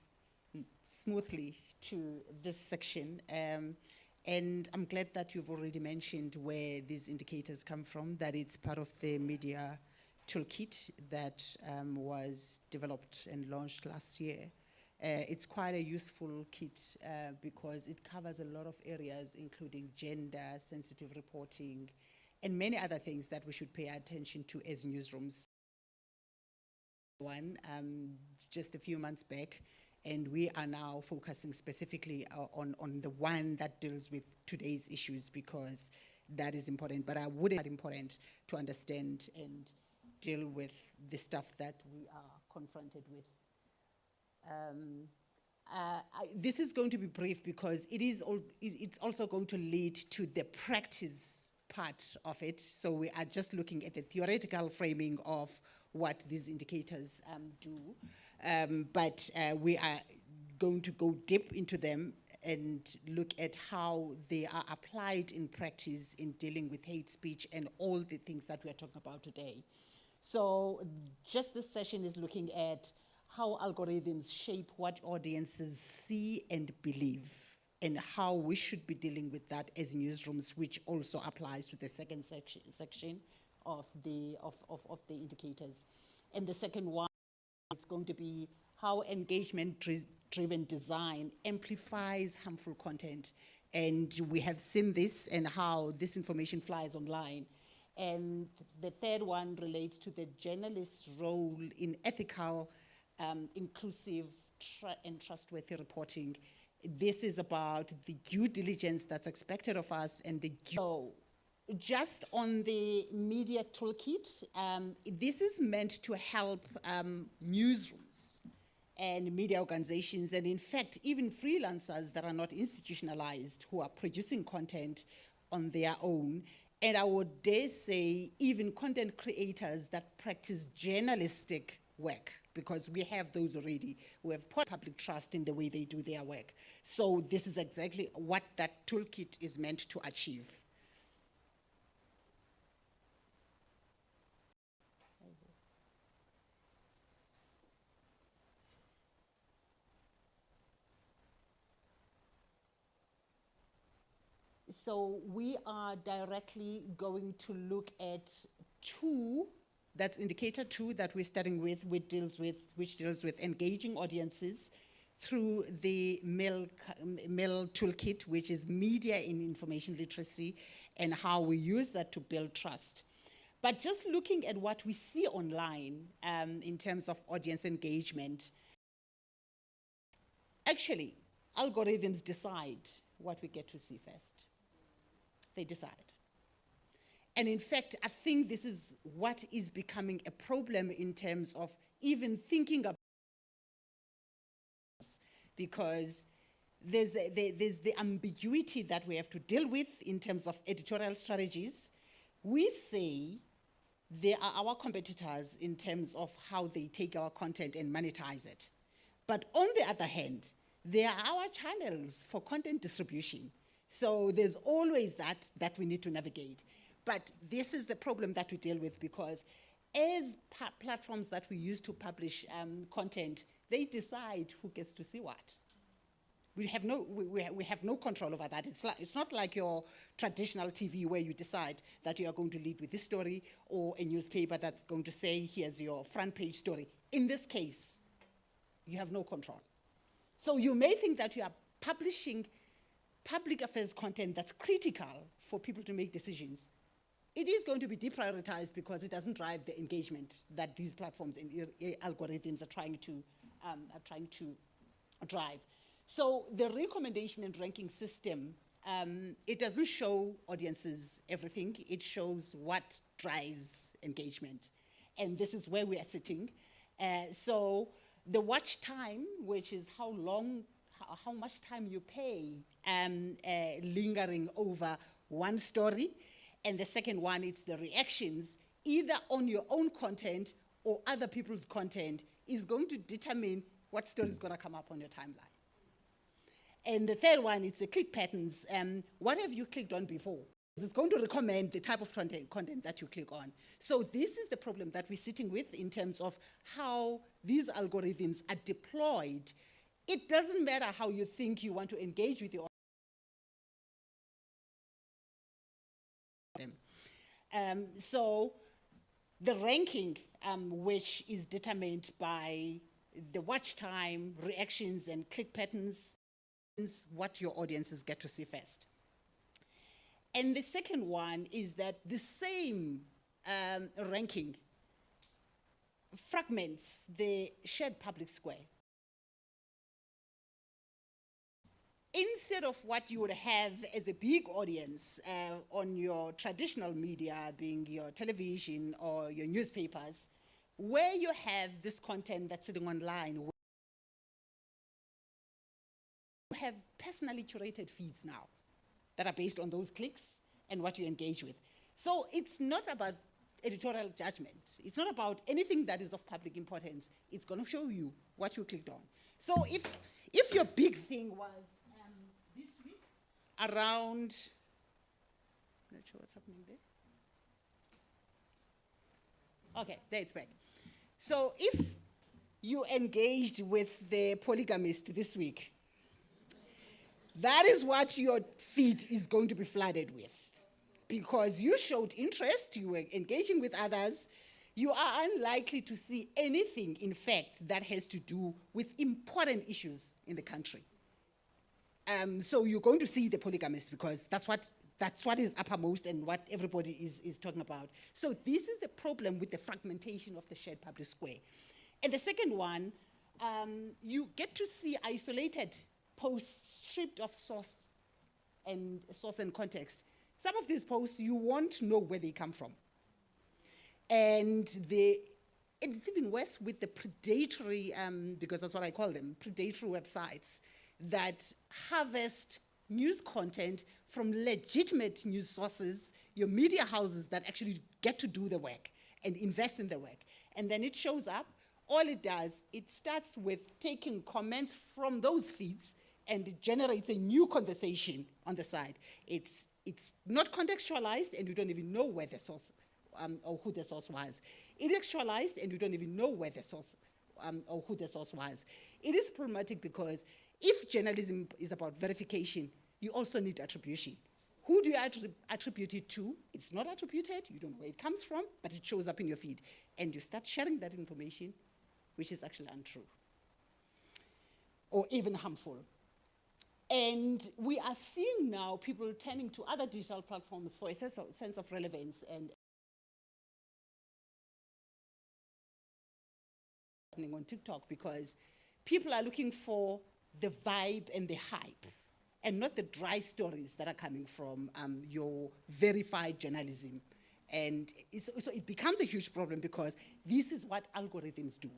smoothly to this section. And I'm glad that you've already mentioned where these indicators come from, that it's part of the media toolkit that was developed and launched last year. It's quite a useful kit because it covers a lot of areas, including gender, sensitive reporting, and many other things that we should pay attention to as newsrooms. One just a few months back, and we are now focusing specifically on the one that deals with today's issues, because that is important. But I wouldn't be important to understand and deal with the stuff that we are confronted with. This is going to be brief because it's also going to lead to the practice part of it. So we are just looking at the theoretical framing of what these indicators do. But we are going to go deep into them and look at how they are applied in practice in dealing with hate speech and all the things that we are talking about today. So just this session is looking at how algorithms shape what audiences see and believe. and how we should be dealing with that as newsrooms, which also applies to the second section of the indicators. And the second one, it's going to be how engagement-driven design amplifies harmful content. And we have seen this and how this information flies online. And the third one relates to the journalist's role in ethical, inclusive, and trustworthy reporting. This is about the due diligence that's expected of us and the so just on the media toolkit, this is meant to help newsrooms and media organizations, and in fact, even freelancers that are not institutionalized who are producing content on their own. And I would dare say even content creators that practice journalistic work, because we have those already. We have public trust in the way they do their work. So this is exactly what that toolkit is meant to achieve. So we are directly going to look at two, that's indicator 2 that we're starting with, which deals with engaging audiences through the MEL toolkit, which is media in information literacy, and how we use that to build trust. But just looking at what we see online in terms of audience engagement, actually, algorithms decide what we get to see first. They decide. And in fact, I think this is what is becoming a problem in terms of even thinking about, because there's the ambiguity that we have to deal with in terms of editorial strategies. We say they are our competitors in terms of how they take our content and monetize it. But on the other hand, they are our channels for content distribution. So there's always that we need to navigate. But this is the problem that we deal with, because as platforms that we use to publish content, they decide who gets to see what. We have no control over that. It's not like your traditional TV where you decide that you are going to lead with this story, or a newspaper that's going to say, here's your front page story. In this case, you have no control. So you may think that you are publishing public affairs content that's critical for people to make decisions. It is going to be deprioritized because it doesn't drive the engagement that these platforms and algorithms are trying to drive. So the recommendation and ranking system, it doesn't show audiences everything. It shows what drives engagement. And this is where we are sitting. So the watch time, which is how much time you pay lingering over one story. And the second one, it's the reactions, either on your own content or other people's content, is going to determine what story is going to come up on your timeline. And the third one, it's the click patterns. What have you clicked on before? It's going to recommend the type of content that you click on. So this is the problem that we're sitting with in terms of how these algorithms are deployed. It doesn't matter how you think you want to engage with your so the ranking, which is determined by the watch time, reactions, and click patterns, is what your audiences get to see first. And the second one is that the same ranking fragments the shared public square. Instead of what you would have as a big audience on your traditional media, being your television or your newspapers, where you have this content that's sitting online, you have personally curated feeds now that are based on those clicks and what you engage with. So it's not about editorial judgment. It's not about anything that is of public importance. It's going to show you what you clicked on. So if your big thing was this week around, I'm not sure what's happening there. Okay, there it's back. So if you engaged with the polygamist this week, That is what your feed is going to be flooded with. Because you showed interest, you were engaging with others, you are unlikely to see anything, in fact, that has to do with important issues in the country. So you're going to see the polygamist because that's what is uppermost and what everybody is talking about. So this is the problem with the fragmentation of the shared public square. And the second one, you get to see isolated posts stripped of source and context. Some of these posts, you won't know where they come from. And it's even worse with the predatory, because that's what I call them, predatory websites that harvest news content from legitimate news sources, your media houses that actually get to do the work and invest in the work. And then it shows up. All it does, it starts with taking comments from those feeds and it generates a new conversation on the side. It's not contextualized and you don't even know where the source or who the source was. It is actualized and you don't even know where the source or who the source was. It is problematic because if journalism is about verification, you also need attribution. Who do you attribute it to? It's not attributed, you don't know where it comes from, but it shows up in your feed. And you start sharing that information, which is actually untrue or even harmful. And we are seeing now people turning to other digital platforms for a sense of relevance and happening on TikTok because people are looking for the vibe and the hype and not the dry stories that are coming from your verified journalism. And so it becomes a huge problem because this is what algorithms do.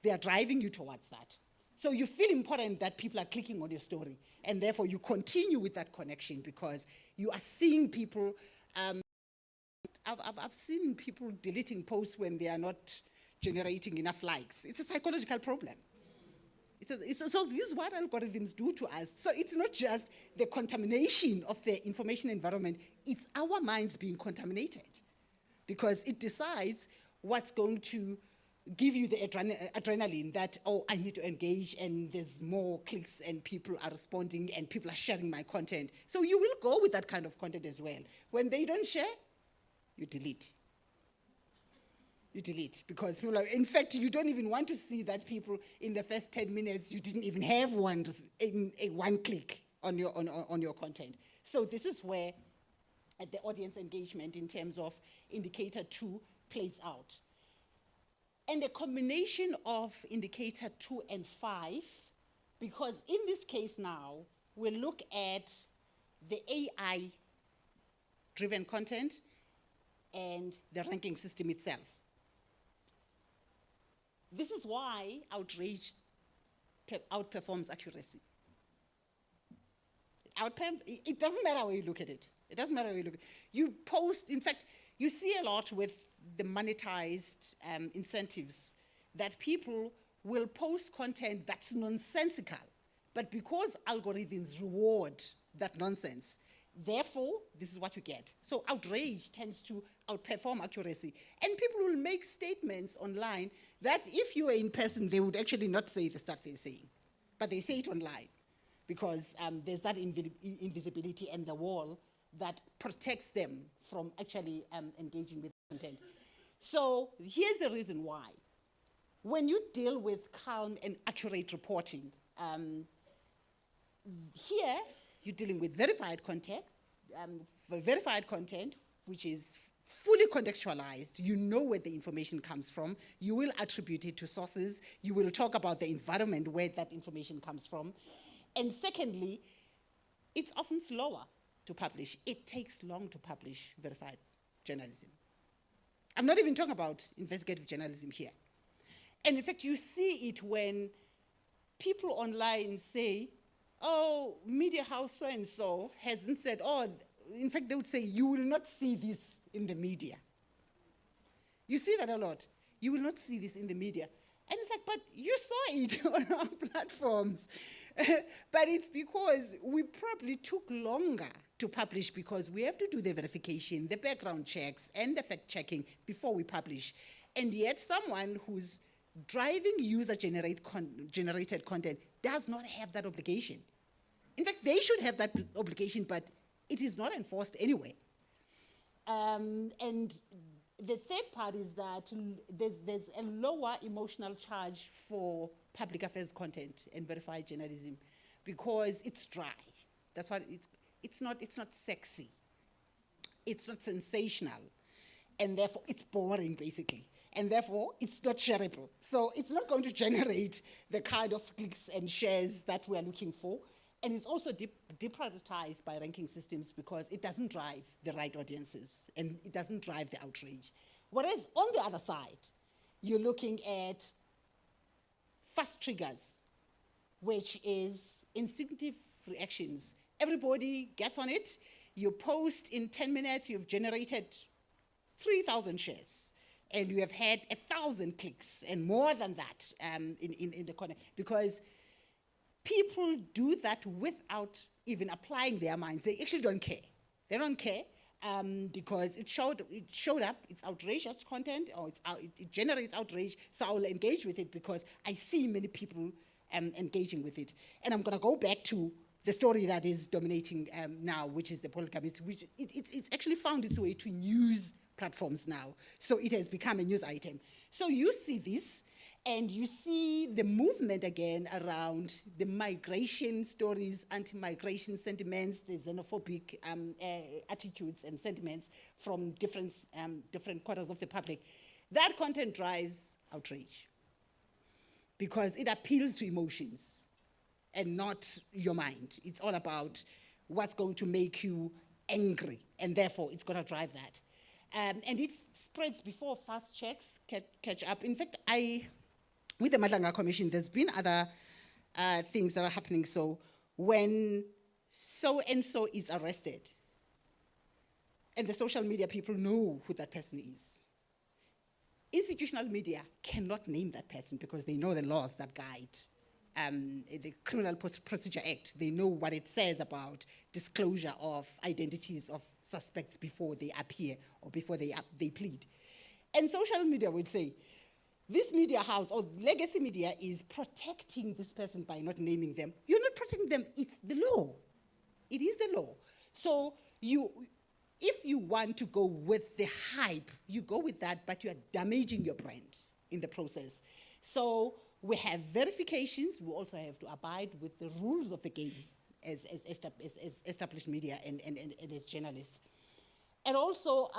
They are driving you towards that. So you feel important that people are clicking on your story, and therefore you continue with that connection because you are seeing people. I've seen people deleting posts when they are not generating enough likes. It's a psychological problem. So this is what algorithms do to us. So it's not just the contamination of the information environment, it's our minds being contaminated because it decides what's going to give you the adrenaline that, oh, I need to engage and there's more clicks and people are responding and people are sharing my content. So you will go with that kind of content as well. When they don't share, you delete. You delete because people are, in fact, you don't even want to see that people in the first 10 minutes, you didn't even have one click on your content. So this is where the audience engagement in terms of indicator 2 plays out. And a combination of indicator 2 and 5, because in this case now, we'll look at the AI-driven content and the ranking system itself. This is why outrage outperforms accuracy. It doesn't matter where you look at it. It doesn't matter where you look at it. You post, in fact, you see a lot with the monetized incentives that people will post content that's nonsensical, but because algorithms reward that nonsense, therefore, this is what you get. So outrage tends to outperform accuracy. And people will make statements online that if you were in person, they would actually not say the stuff they're saying, but they say it online because there's that invisibility and the wall that protects them from actually engaging with content. So here's the reason why. When you deal with calm and accurate reporting, here you're dealing with verified content, which is fully contextualized. You know where the information comes from. You will attribute it to sources. You will talk about the environment where that information comes from. And secondly, it's often slower to publish. It takes long to publish verified journalism. I'm not even talking about investigative journalism here. And in fact, you see it when people online say, oh, media house so-and-so hasn't said, oh, in fact, they would say, you will not see this in the media. You see that a lot. You will not see this in the media. And it's like, but you saw it on our platforms. But it's because we probably took longer to publish because we have to do the verification, the background checks, and the fact-checking before we publish. And yet someone who's driving user-generated content does not have that obligation. In fact, they should have that obligation, but it is not enforced anyway. And the third part is that there's a lower emotional charge for public affairs content and verified journalism because it's dry. That's what it's not sexy. It's not sensational. And therefore it's boring basically. And therefore it's not shareable. So it's not going to generate the kind of clicks and shares that we're looking for. And it's also deprioritized by ranking systems because it doesn't drive the right audiences and it doesn't drive the outrage. Whereas on the other side, you're looking at fast triggers, which is instinctive reactions. Everybody gets on it. You post in 10 minutes, you've generated 3,000 shares. And you have had 1,000 clicks and more than that in the content. Because people do that without even applying their minds. They actually don't care. They don't care because it showed up, it's outrageous content, or it generates outrage, so I will engage with it because I see many people engaging with it. And I'm going to go back to the story that is dominating now, which is the polygamist, which it's actually found its way to news platforms now. So it has become a news item. So you see this, and you see the movement again around the migration stories, anti-migration sentiments, the xenophobic attitudes and sentiments from different quarters of the public. That content drives outrage because it appeals to emotions and not your mind. It's all about what's going to make you angry, and therefore it's going to drive that. And it spreads before fast checks catch up. In fact, with the Madlanga Commission, there's been other things that are happening. So when so-and-so is arrested, and the social media people know who that person is, institutional media cannot name that person because they know the laws that guide the Criminal Procedure Act. They know what it says about disclosure of identities of suspects before they appear or before they plead. And social media would say, this media house or legacy media is protecting this person by not naming them. You're not protecting them, it's the law. It is the law. So if you want to go with the hype, you go with that, but you are damaging your brand in the process. So we have verifications. We also have to abide with the rules of the game as established media and as journalists. And also,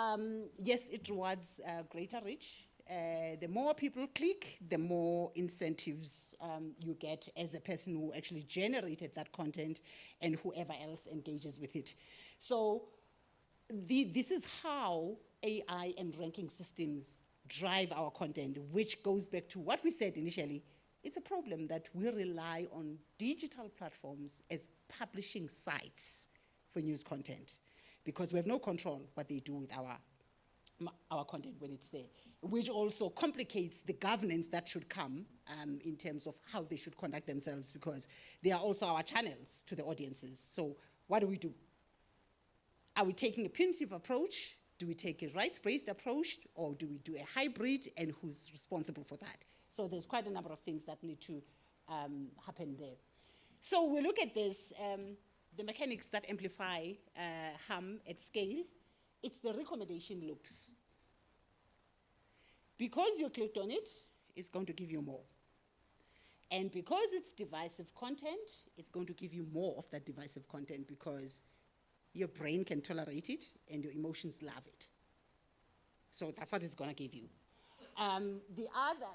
yes, it rewards greater reach. The more people click, the more incentives you get as a person who actually generated that content and whoever else engages with it. So this is how AI and ranking systems drive our content, which goes back to what we said initially. It's a problem that we rely on digital platforms as publishing sites for news content because we have no control what they do with our content when it's there, which also complicates the governance that should come in terms of how they should conduct themselves because they are also our channels to the audiences. So what do? Are we taking a punitive approach? Do we take a rights-based approach, or do we do a hybrid, and who's responsible for that? So there's quite a number of things that need to happen there. So we look at this, the mechanics that amplify harm at scale. It's the recommendation loops. Because you clicked on it, it's going to give you more. And because it's divisive content, it's going to give you more of that divisive content because your brain can tolerate it and your emotions love it. So that's what it's going to give you.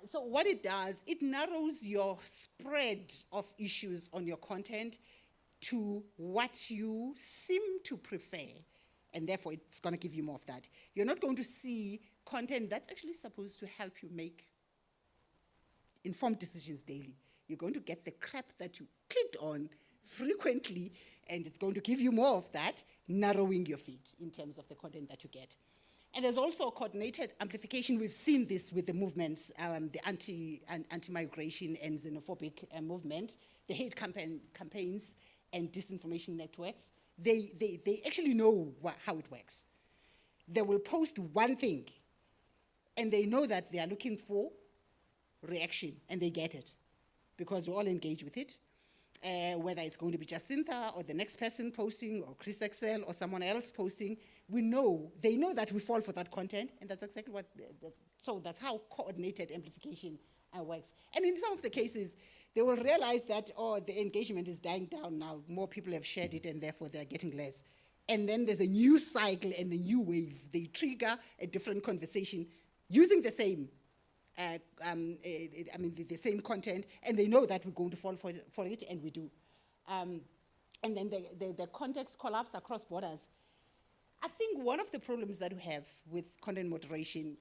So what it does, it narrows your spread of issues on your content to what you seem to prefer, and therefore it's going to give you more of that. You're not going to see content that's actually supposed to help you make informed decisions daily. You're going to get the crap that you clicked on frequently, and it's going to give you more of that, narrowing your feed in terms of the content that you get. And there's also a coordinated amplification. We've seen this with the movements, the anti-migration and xenophobic movement, the hate campaigns and disinformation networks. They actually know how it works. They will post one thing, and they know that they are looking for reaction, and they get it, because we all engage with it. whether it's going to be Jacinta or the next person posting or Chris Excel or someone else posting, they know that we fall for that content, and that's exactly what, so that's how coordinated amplification works. And in some of the cases, they will realize that, oh, the engagement is dying down now, more people have shared it and therefore they're getting less. And then there's a new cycle and a new wave. They trigger a different conversation using the same the same content, and they know that we're going to fall for it, and we do. And then the context collapse across borders. I think one of the problems that we have with content moderation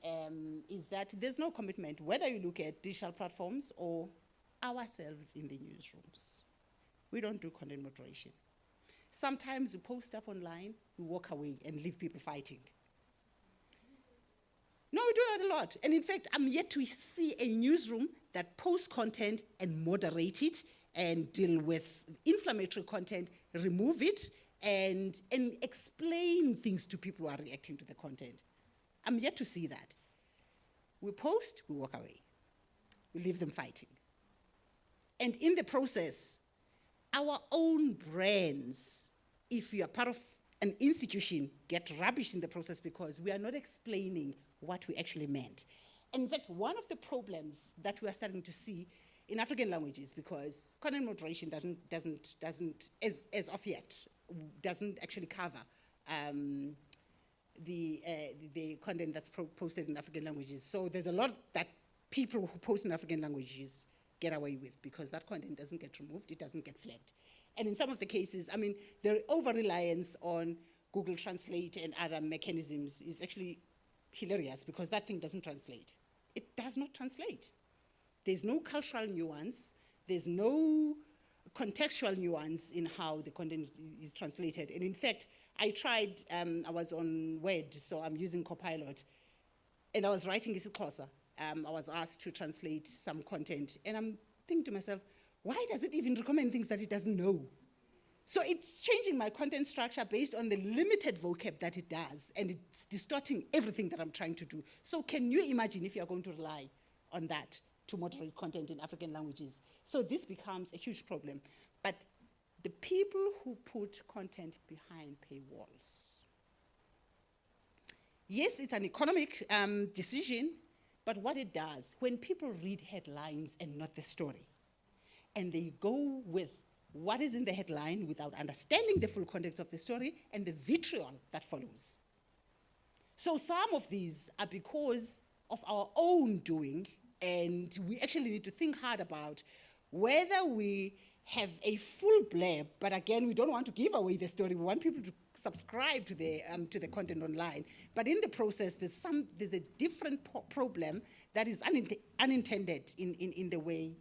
is that there's no commitment, whether you look at digital platforms or ourselves in the newsrooms. We don't do content moderation. Sometimes we post stuff online, we walk away and leave people fighting. No, we do that a lot. And in fact, I'm yet to see a newsroom that posts content and moderate it and deal with inflammatory content, remove it, and explain things to people who are reacting to the content. I'm yet to see that. We post, we walk away. We leave them fighting. And in the process, our own brands, if you are part of an institution, get rubbish in the process because we are not explaining what we actually meant. And in fact, one of the problems that we are starting to see in African languages, because content moderation doesn't as of yet, doesn't actually cover the content that's posted in African languages. So there's a lot that people who post in African languages get away with because that content doesn't get removed, it doesn't get flagged. And in some of the cases, I mean, the over-reliance on Google Translate and other mechanisms is actually hilarious because that thing doesn't translate. It does not translate. There's no cultural nuance, there's no contextual nuance in how the content is translated. And in fact, I tried, I was on Word, so I'm using Copilot, and I was writing isiXhosa. I was asked to translate some content, and I'm thinking to myself, why does it even recommend things that it doesn't know? So it's changing my content structure based on the limited vocab that it does, and it's distorting everything that I'm trying to do. So can you imagine if you're going to rely on that to moderate content in African languages? So this becomes a huge problem. But the people who put content behind paywalls, yes, it's an economic decision, but what it does, when people read headlines and not the story, and they go with what is in the headline without understanding the full context of the story and the vitriol that follows. So some of these are because of our own doing, and we actually need to think hard about whether we have a full blurb, but again, we don't want to give away the story. We want people to subscribe to the content online. But in the process, there's a different problem that is unintended in the way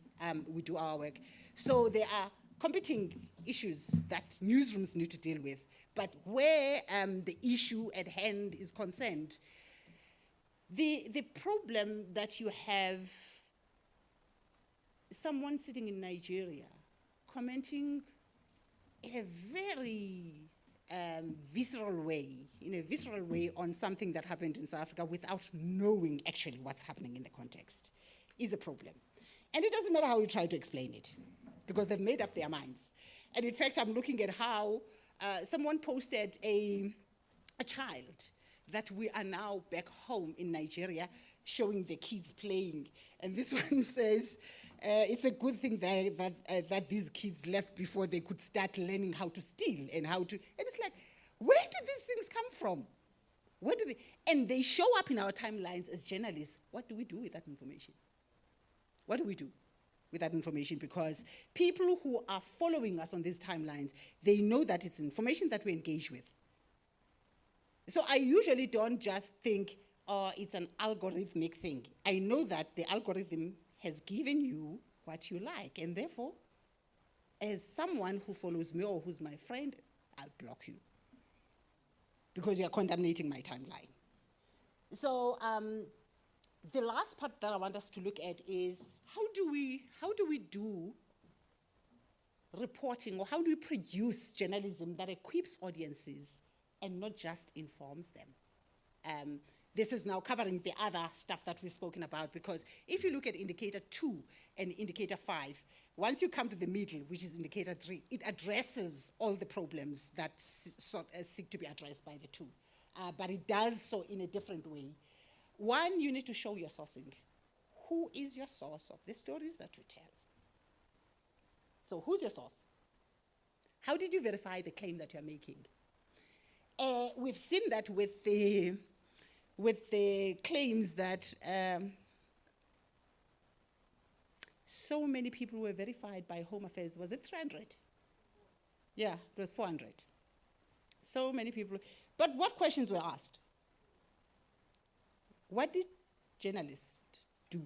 we do our work. So there are competing issues that newsrooms need to deal with. But where the issue at hand is concerned, the problem that you have someone sitting in Nigeria commenting in a very visceral way on something that happened in South Africa without knowing actually what's happening in the context is a problem. And it doesn't matter how you try to explain it, because they've made up their minds. And in fact, I'm looking at how someone posted a child that we are now back home in Nigeria showing the kids playing. And this one says, it's a good thing that these kids left before they could start learning how to steal and how to, and it's like, where do these things come from? Where do they, and they show up in our timelines as journalists. What do we do with that information? What do we do with that information? Because people who are following us on these timelines, they know that it's information that we engage with. So I usually don't just think, oh, it's an algorithmic thing. I know that the algorithm has given you what you like, and therefore, as someone who follows me or who's my friend, I'll block you because you're contaminating my timeline. So the last part that I want us to look at is how do we do reporting, or how do we produce journalism that equips audiences and not just informs them? This is now covering the other stuff that we've spoken about, because if you look at indicator 2 and indicator 5, Once you come to the middle, which is indicator 3, it addresses all the problems that seek to be addressed by the two. But it does so in a different way. One, you need to show your sourcing. Who is your source of the stories that you tell? So who's your source? How did you verify the claim that you're making? We've seen that with the claims that so many people were verified by Home Affairs. Was it 300? Yeah, it was 400. So many people. But what questions were asked? What did journalists do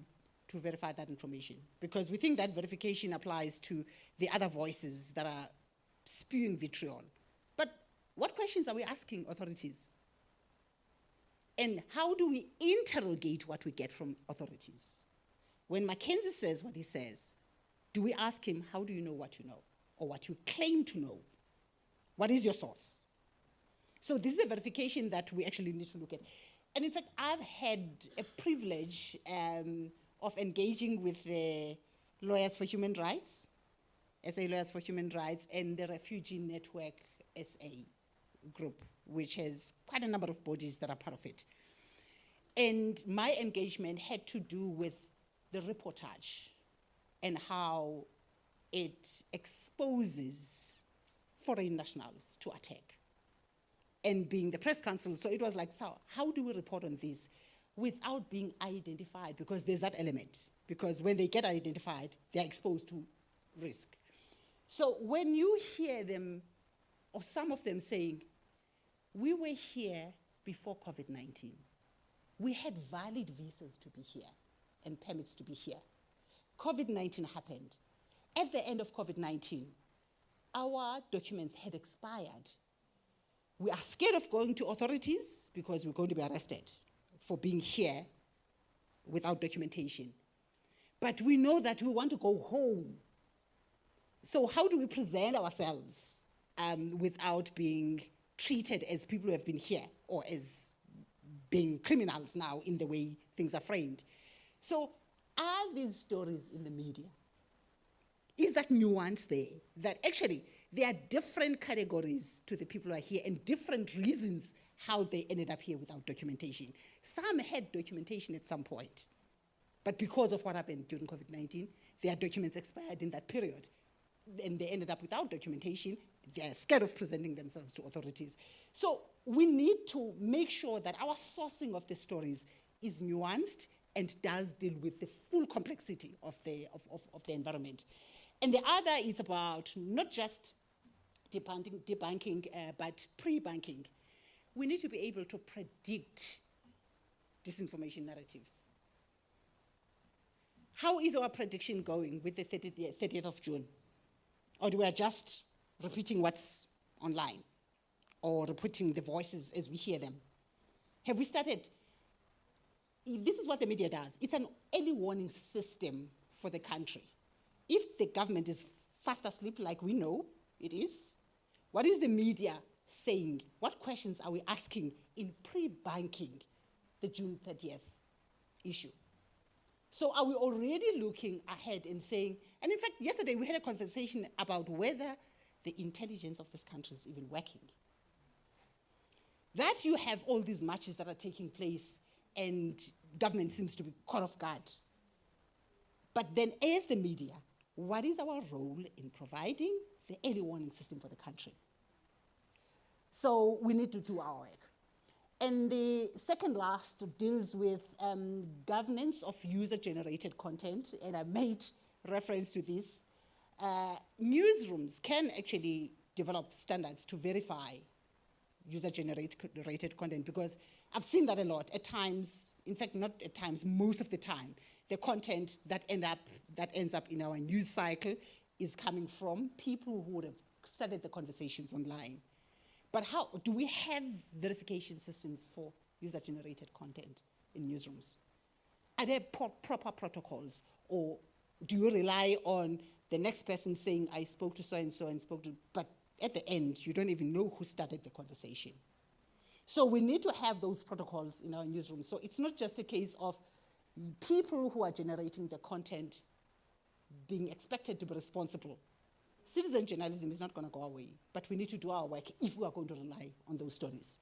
to verify that information? Because we think that verification applies to the other voices that are spewing vitriol. But what questions are we asking authorities? And how do we interrogate what we get from authorities? When Mackenzie says what he says, do we ask him, how do you know what you know? Or what you claim to know? What is your source? So this is a verification that we actually need to look at. And in fact, I've had a privilege of engaging with the Lawyers for Human Rights, SA Lawyers for Human Rights, and the Refugee Network SA group, which has quite a number of bodies that are part of it. And my engagement had to do with the reportage and how it exposes foreign nationals to attack. And being the press council, so it was like, so how do we report on this without being identified? Because there's that element. Because when they get identified, they're exposed to risk. So when you hear them, or some of them saying, we were here before COVID-19. We had valid visas to be here and permits to be here. COVID-19 happened. At the end of COVID-19, our documents had expired. We are scared of going to authorities because we're going to be arrested for being here without documentation. But we know that we want to go home. So how do we present ourselves without being treated as people who have been here or as being criminals now in the way things are framed? So are these stories in the media? Is that nuance there? That actually there are different categories to the people who are here and different reasons how they ended up here without documentation. Some had documentation at some point, but because of what happened during COVID-19, their documents expired in that period. And they ended up without documentation. They're scared of presenting themselves to authorities. So we need to make sure that our sourcing of the stories is nuanced and does deal with the full complexity of the environment. And the other is about not just debunking, but pre-banking. We need to be able to predict disinformation narratives. How is our prediction going with the 30th of June? Or do we just repeating what's online or repeating the voices as we hear them? Have we started? This is what the media does. It's an early warning system for the country. If the government is fast asleep, like we know it is, what is the media saying? What questions are we asking in pre-banking the June 30th issue? So are we already looking ahead and saying, and in fact, yesterday we had a conversation about whether the intelligence of this country is even working. That you have all these marches that are taking place and government seems to be caught off guard. But then as the media, what is our role in providing the early warning system for the country? So we need to do our work. And the second last deals with governance of user-generated content, and I made reference to this. Newsrooms can actually develop standards to verify user-generated content, because I've seen that a lot. At times, in fact, not at times, most of the time, the content that ends up in our news cycle is coming from people who would have started the conversations online. But how do we have verification systems for user-generated content in newsrooms? Are there proper protocols, or do you rely on the next person saying, I spoke to so-and-so and spoke to, but at the end, you don't even know who started the conversation. So we need to have those protocols in our newsrooms. So it's not just a case of people who are generating the content being expected to be responsible. Citizen journalism is not going to go away, but we need to do our work if we are going to rely on those stories.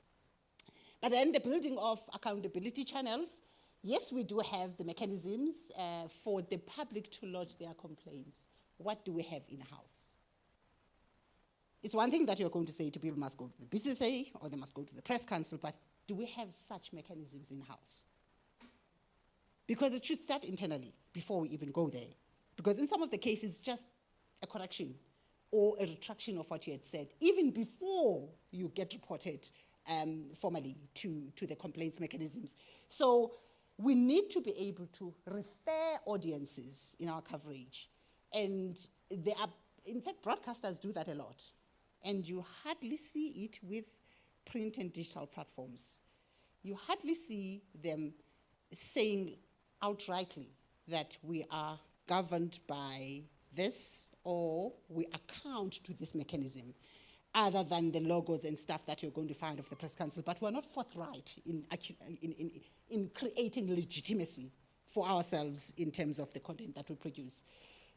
But then the building of accountability channels, yes, we do have the mechanisms for the public to lodge their complaints. What do we have in-house? It's one thing that you're going to say to people must go to the BCSA or they must go to the Press Council, but do we have such mechanisms in-house? Because it should start internally before we even go there. Because in some of the cases, just a correction or a retraction of what you had said, even before you get reported formally to the complaints mechanisms. So we need to be able to refer audiences in our coverage. And there are, in fact, broadcasters do that a lot. And you hardly see it with print and digital platforms. You hardly see them saying outrightly that we are governed by this or we account to this mechanism, other than the logos and stuff that you're going to find of the Press Council. But we're not forthright in creating legitimacy for ourselves in terms of the content that we produce.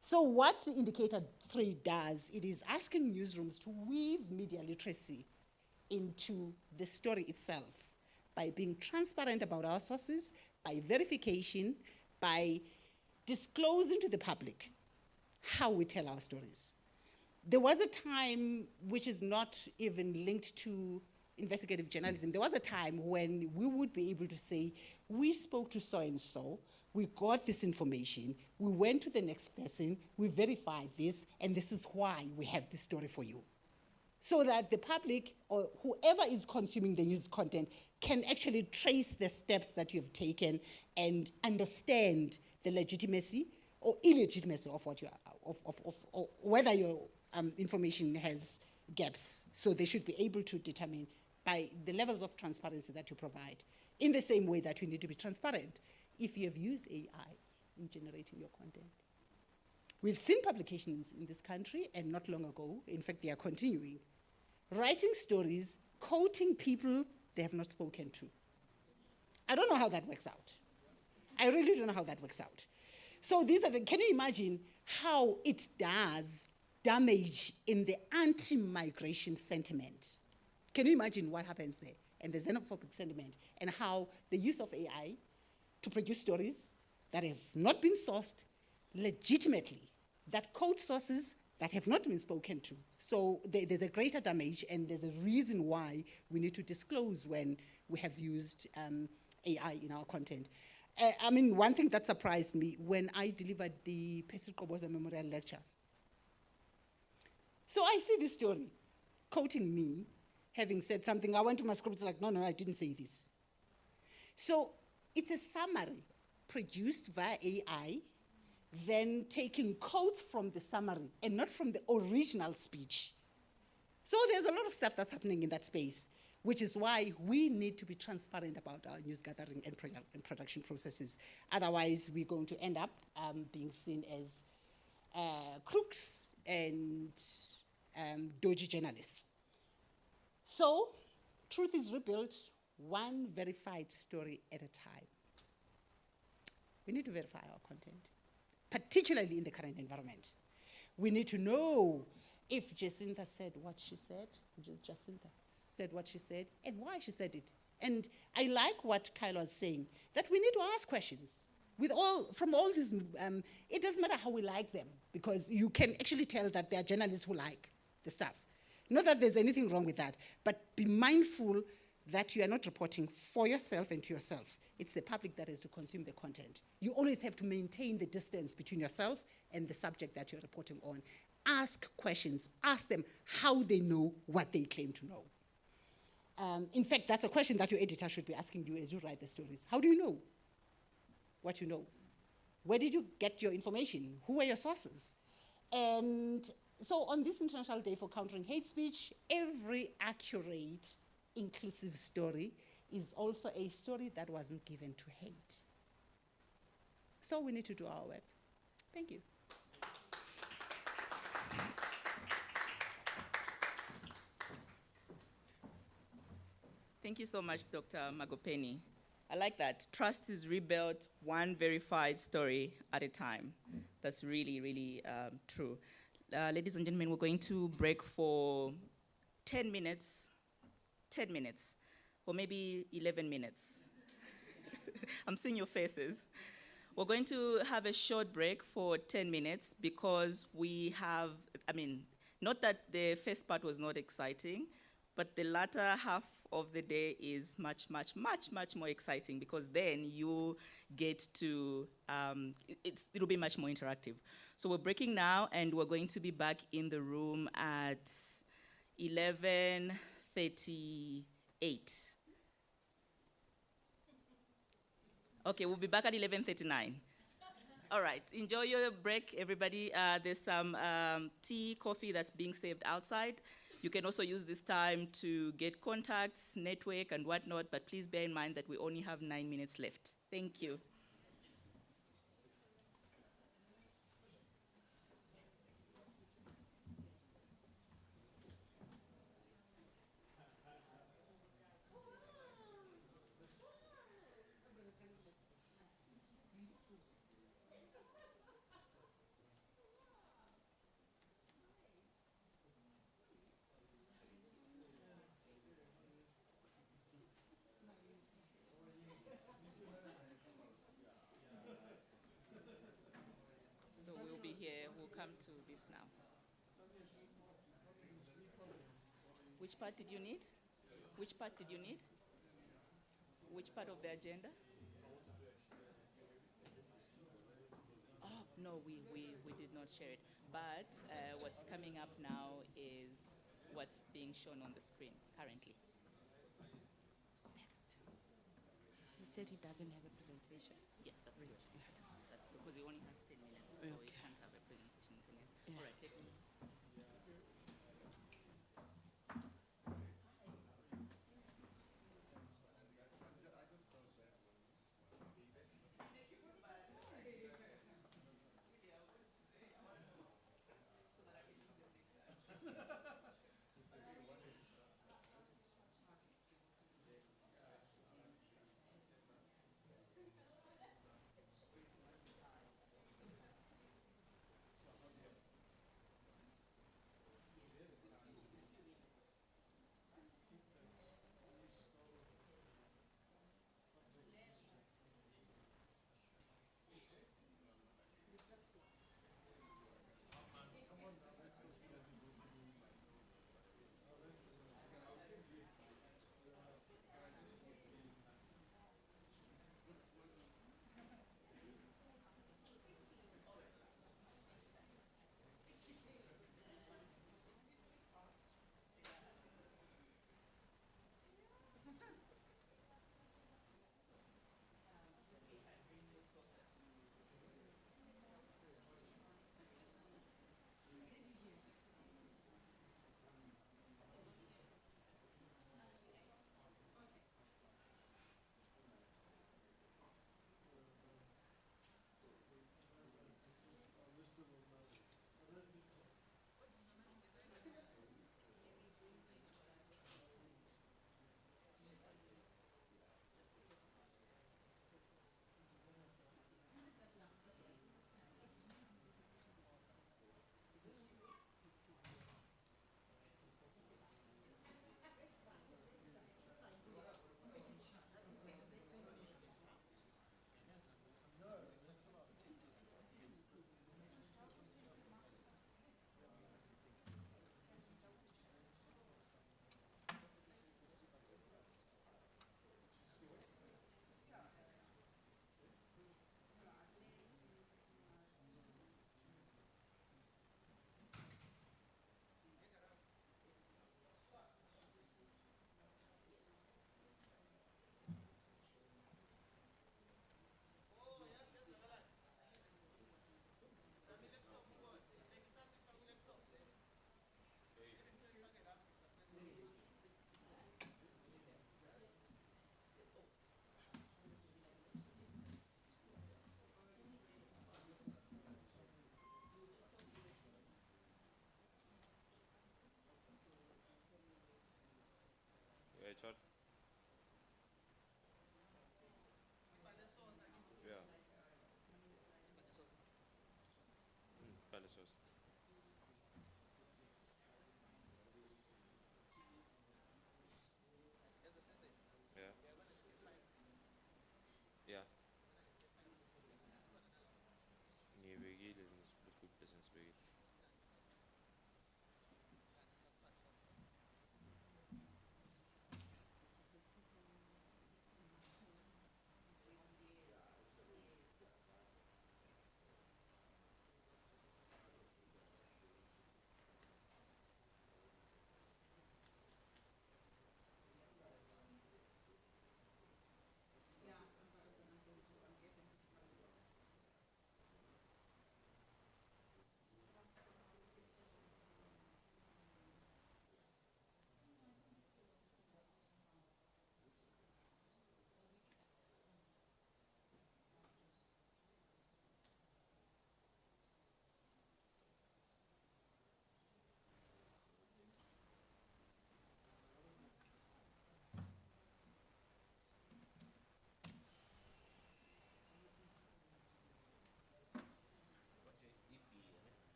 So what Indicator 3 does, it is asking newsrooms to weave media literacy into the story itself by being transparent about our sources, by verification, by disclosing to the public how we tell our stories. There was a time, which is not even linked to investigative journalism, there was a time when we would be able to say, we spoke to so-and-so, we got this information, we went to the next person, we verified this, and this is why we have this story for you. So that the public, or whoever is consuming the news content, can actually trace the steps that you've taken and understand the legitimacy or illegitimacy of what you are, or whether your information has gaps. So they should be able to determine by the levels of transparency that you provide, in the same way that you need to be transparent if you have used AI in generating your content. We've seen publications in this country, and not long ago, in fact, they are continuing, writing stories, quoting people they have not spoken to. I don't know how that works out. I really don't know how that works out. So these are the, can you imagine how it does damage in the anti-migration sentiment? Can you imagine what happens there? And the xenophobic sentiment, and how the use of AI to produce stories that have not been sourced legitimately, that quote sources that have not been spoken to. So there's a greater damage, and there's a reason why we need to disclose when we have used AI in our content. I mean, one thing that surprised me when I delivered the Percy Qoboza Memorial Lecture. So I see this story quoting me, having said something. I went to my script, it's like, no, I didn't say this. So it's a summary produced via AI, then taking quotes from the summary and not from the original speech. So there's a lot of stuff that's happening in that space, which is why we need to be transparent about our news gathering and production processes. Otherwise, we're going to end up being seen as crooks and dodgy journalists. So, truth is rebuilt one verified story at a time. We need to verify our content, particularly in the current environment. We need to know if Jacinta said what she said, Jacinta said what she said, and why she said it. And I like what Kyle was saying, that we need to ask questions. From all these, it doesn't matter how we like them, because you can actually tell that there are journalists who like the stuff. Not that there's anything wrong with that, but be mindful that you are not reporting for yourself and to yourself. It's the public that has to consume the content. You always have to maintain the distance between yourself and the subject that you're reporting on. Ask questions. Ask them how they know what they claim to know. In fact, that's a question that your editor should be asking you as you write the stories. How do you know what you know? Where did you get your information? Who are your sources? And so on this International Day for Countering Hate Speech, every accurate, inclusive story is also a story that wasn't given to hate. So we need to do our work. Thank you. Thank you so much, Dr. Magopeni. I like that. Trust is rebuilt one verified story at a time. That's really, really true. Ladies and gentlemen, we're going to break for 10 minutes, or maybe 11 minutes. I'm seeing your faces. We're going to have a short break for 10 minutes because we have, not that the first part was not exciting, but the latter half of the day is much, much, much, much more exciting because then you get to, it'll be much more interactive. So we're breaking now and we're going to be back in the room at 11:38. Okay, we'll be back at 11:39. All right, enjoy your break, everybody. There's some tea, coffee that's being served outside. You can also use this time to get contacts, network, and whatnot, but please bear in mind that we only have 9 minutes left. Thank you. So we'll be here, we'll come to this now. Which part did you need? Which part did you need? Which part of the agenda? Oh, no, we did not share it. But what's coming up now is what's being shown on the screen currently. Who's next? He said he doesn't have a presentation. Yeah, that's good. That's good, because he only has 10 minutes, so he Okay. can't have a presentation in 10 minutes. Yeah. All right, let me.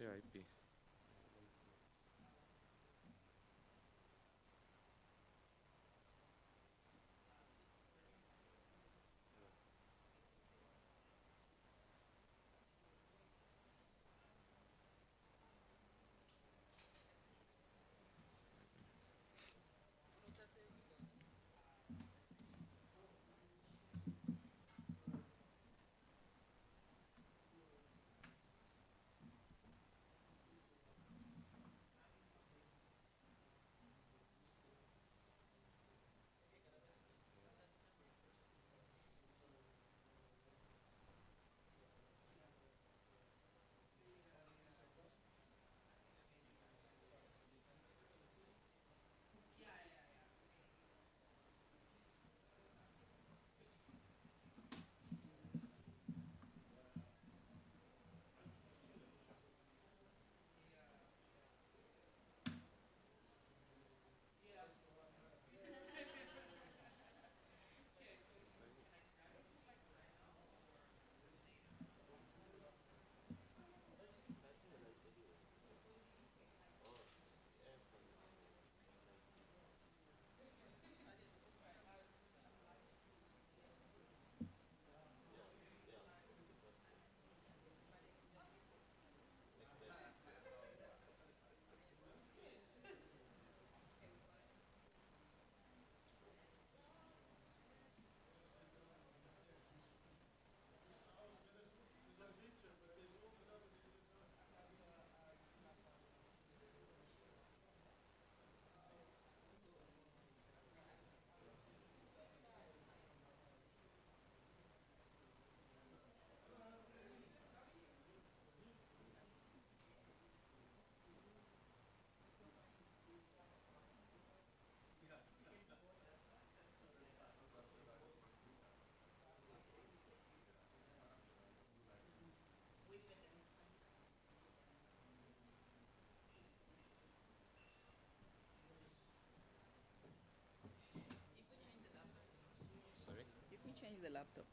AIP. Sorry? If we change the laptop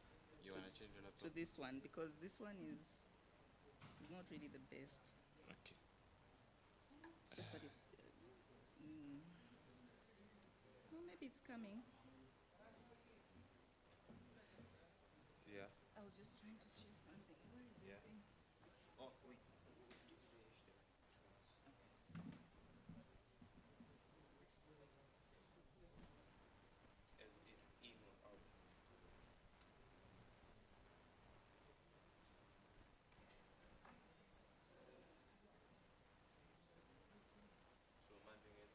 You to, want to change your to laptop? this one, because this one is not really the best. Okay. It's just that it's, well, maybe it's coming. Yeah. I was just trying to share something. Where is Yeah. the thing? Oh, wait. As in or out. So, man, thing is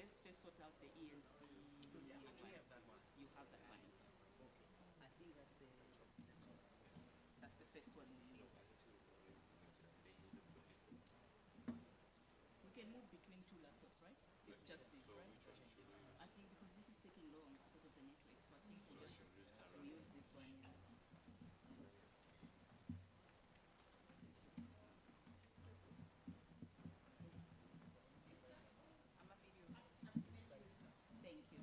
let's first sort out the ENC. Yeah, I do have that one. You have that one. Okay. I think that's the first one we use. We can move between two laptops, right? It's just this, right? I think because this is taking long because of the network, so I think we just use this one. Yeah. Thank you.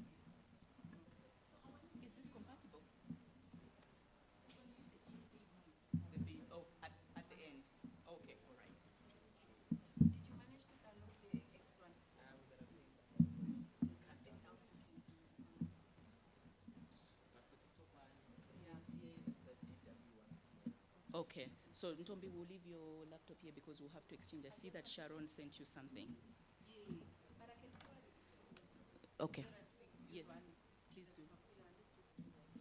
Is this compatible? At the end. Okay, all right. Did you manage to download the X one? Something else we can do. Okay, so Ntombi, we'll leave your laptop here because we'll have to exchange. I see that Sharon sent you something. Yes, but I can forward it to Okay. so that we Yes, use one. please do. Yeah, let's just do that.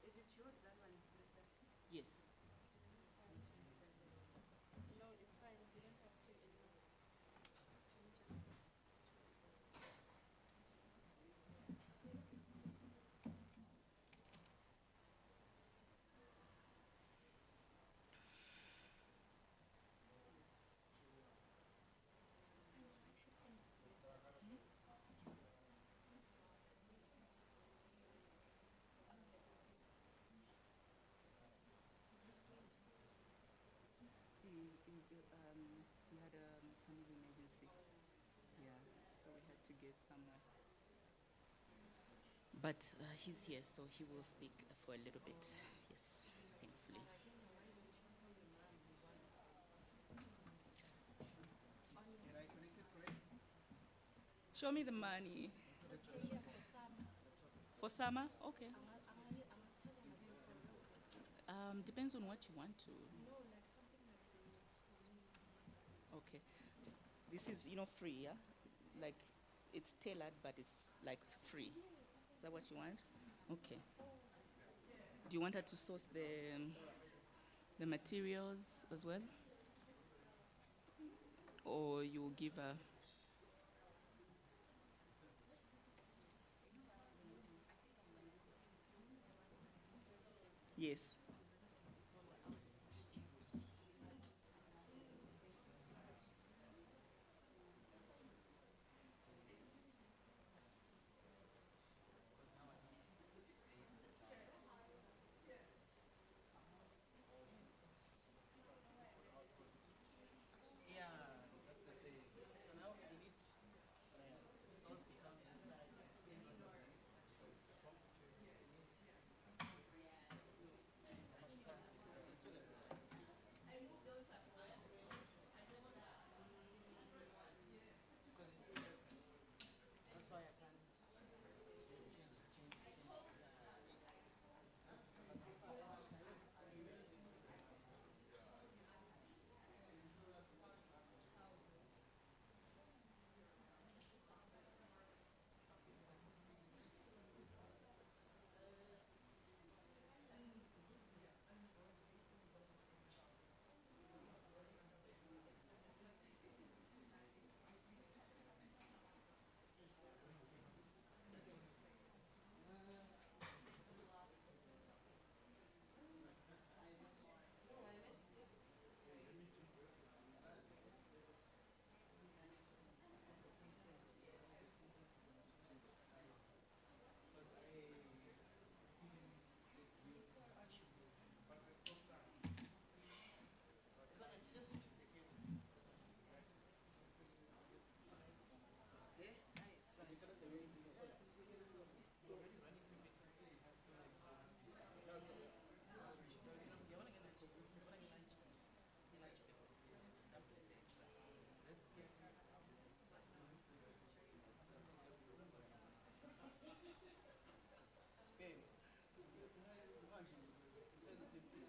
Is it yours, that one, Krista? Yes. No, it's fine. You don't have to anymore. Can you just go to We had a family emergency. Yeah, so we had to get somewhere. But he's here, so he will speak for a little bit. Yes, thankfully. Show me the money. Okay, yes, for summer. For summer? Okay. I must tell him for real. Depends on what you want to. No, like something like this for me. Okay. This is, free, yeah? Like, it's tailored, but it's like free. Is that what you want? Okay. Do you want her to source the materials as well? Or you will give her? Yes. Yeah, that's the thing. So now we need source to come inside and explain to them. Because you see, that's why I can't change.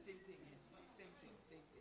Same thing, yes. Same thing. Yeah. Same thing.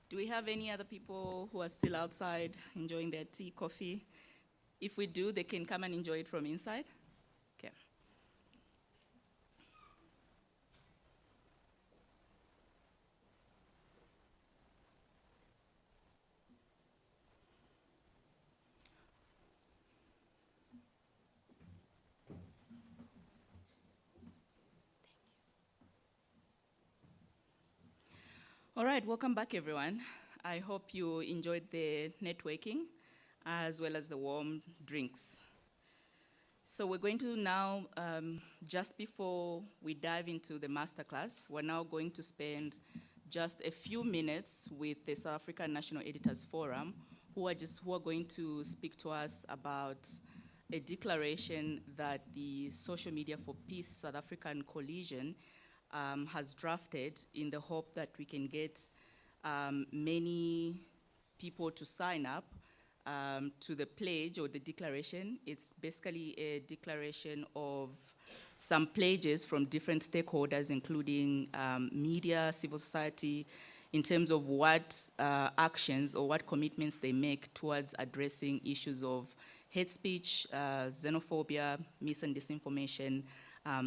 Do we have any other people who are still outside enjoying their tea, coffee? If we do, they can come and enjoy it from inside. Okay. All right, welcome back, everyone. I hope you enjoyed the networking as well as the warm drinks. So we're going to now, just before we dive into the masterclass, we're now going to spend just a few minutes with the South African National Editors Forum, who are going to speak to us about a declaration that the Social Media for Peace South African Coalition has drafted in the hope that we can get many people to sign up to the pledge or the declaration. It's basically a declaration of some pledges from different stakeholders, including media, civil society, in terms of what actions or what commitments they make towards addressing issues of hate speech, xenophobia, mis and disinformation,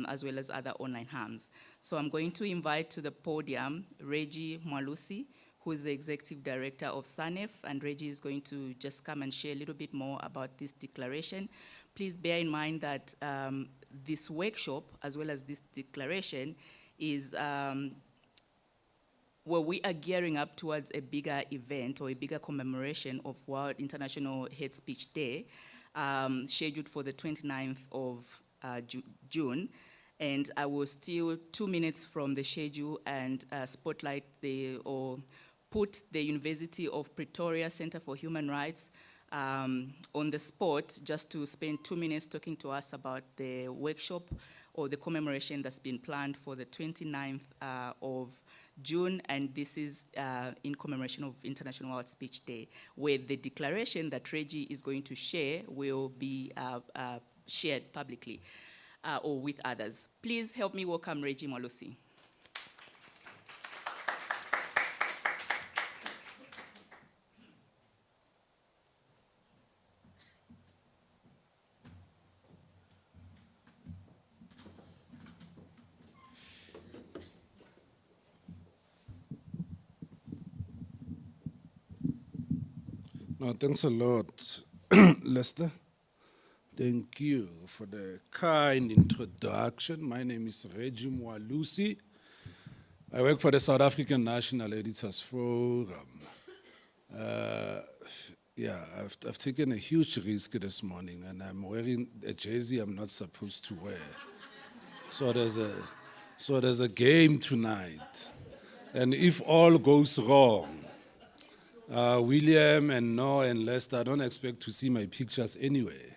as well as other online harms. So I'm going to invite to the podium Reggie Mwalusi, who is the Executive Director of SANEF, and Reggie is going to just come and share a little bit more about this declaration. Please bear in mind that this workshop, as well as this declaration, is where we are gearing up towards a bigger event or a bigger commemoration of World International Hate Speech Day, scheduled for the 29th of June. And I will steal 2 minutes from the schedule and spotlight or put the University of Pretoria Center for Human Rights on the spot, just to spend 2 minutes talking to us about the workshop or the commemoration that's been planned for the 29th of June, and this is in commemoration of International World Speech Day, where the declaration that Reggie is going to share will be shared publicly or with others. Please help me welcome Reggie Mwalusi. No, thanks a lot, Lester. Thank you for the kind introduction. My name is Reggie Mwalusi. I work for the South African National Editors Forum. I've taken a huge risk this morning, and I'm wearing a jersey I'm not supposed to wear. So there's a game tonight, and if all goes wrong, William and Noah and Lester, I don't expect to see my pictures anyway,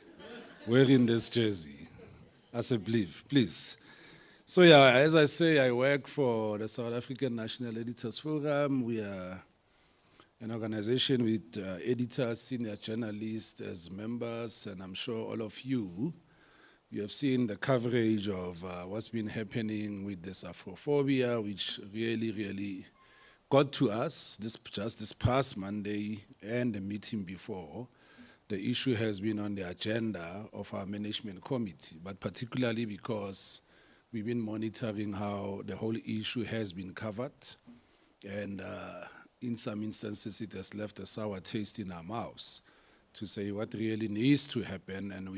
wearing this jersey. As a belief, please. So yeah, as I say, I work for the South African National Editors Forum. We are an organization with editors, senior journalists as members, and I'm sure all of you have seen the coverage of what's been happening with this Afrophobia, which really got to us just this past Monday and the meeting before. The issue has been on the agenda of our management committee, but particularly because we've been monitoring how the whole issue has been covered, and in some instances it has left a sour taste in our mouths to say what really needs to happen, and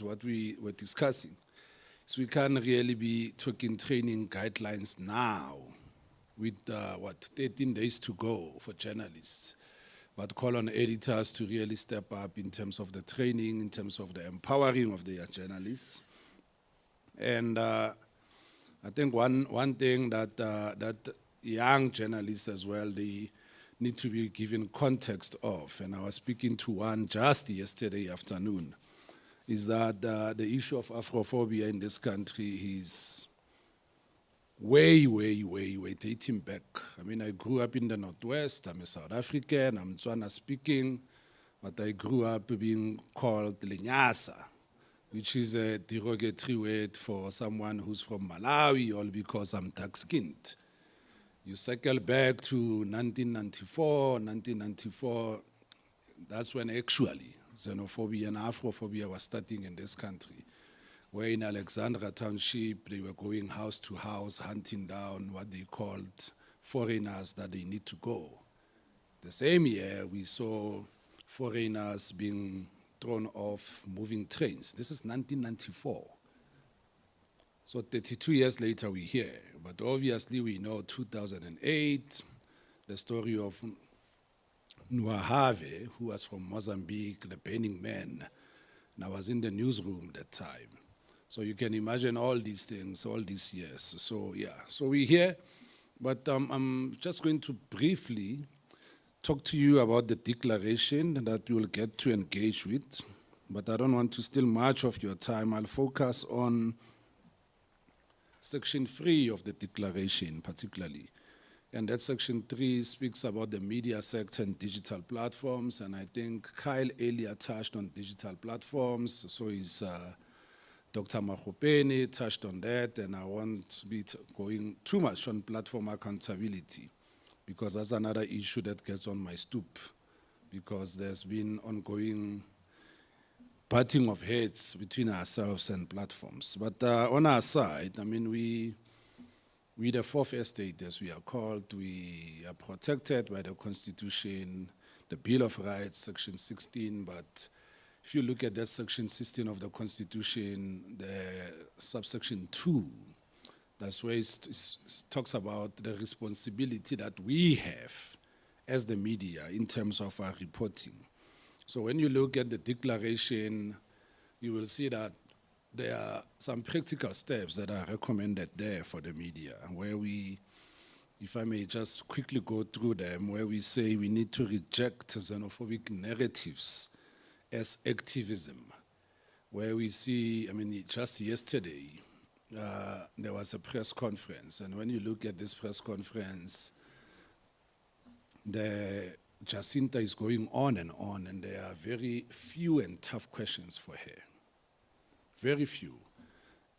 what we were discussing is we can't really be talking training guidelines now with 13 days to go for journalists, but call on editors to really step up in terms of the training, in terms of the empowering of their journalists. And I think one thing that young journalists as well, they need to be given context of, and I was speaking to one just yesterday afternoon, is that the issue of Afrophobia in this country is way dating back. I mean, I grew up in the Northwest. I'm a South African. I'm Tswana speaking, but I grew up being called Lenyasa, which is a derogatory word for someone who's from Malawi, all because I'm dark-skinned. You cycle back to 1994, that's when actually xenophobia and Afrophobia was starting in this country, where in Alexandra Township, they were going house to house, hunting down what they called foreigners that they need to go. The same year, we saw foreigners being thrown off moving trains. This is 1994. So 32 years later, we're here. But obviously, we know 2008, the story of Nuahave, who was from Mozambique, the Burning Man, and I was in the newsroom that time. So you can imagine all these things, all these years. So yeah, so we're here, but I'm just going to briefly talk to you about the declaration that you'll get to engage with, but I don't want to steal much of your time. I'll focus on Section 3 of the declaration particularly. And that Section 3 speaks about the media sector and digital platforms, and I think Kyle earlier touched on digital platforms, so is Dr. Mahopeni touched on that, and I won't be going too much on platform accountability, because that's another issue that gets on my stoop, because there's been ongoing butting of heads between ourselves and platforms. But on our side, I mean, we the fourth estate, as we are called, we are protected by the Constitution, the Bill of Rights, Section 16, but if you look at that Section 16 of the Constitution, the subsection 2, that's where it talks about the responsibility that we have as the media in terms of our reporting. So when you look at the declaration, you will see that there are some practical steps that are recommended there for the media, where we, if I may just quickly go through them, where we say we need to reject xenophobic narratives as activism, where we see, I mean, just yesterday, there was a press conference, and when you look at this press conference, Jacinta is going on, and there are very few and tough questions for her. Very few.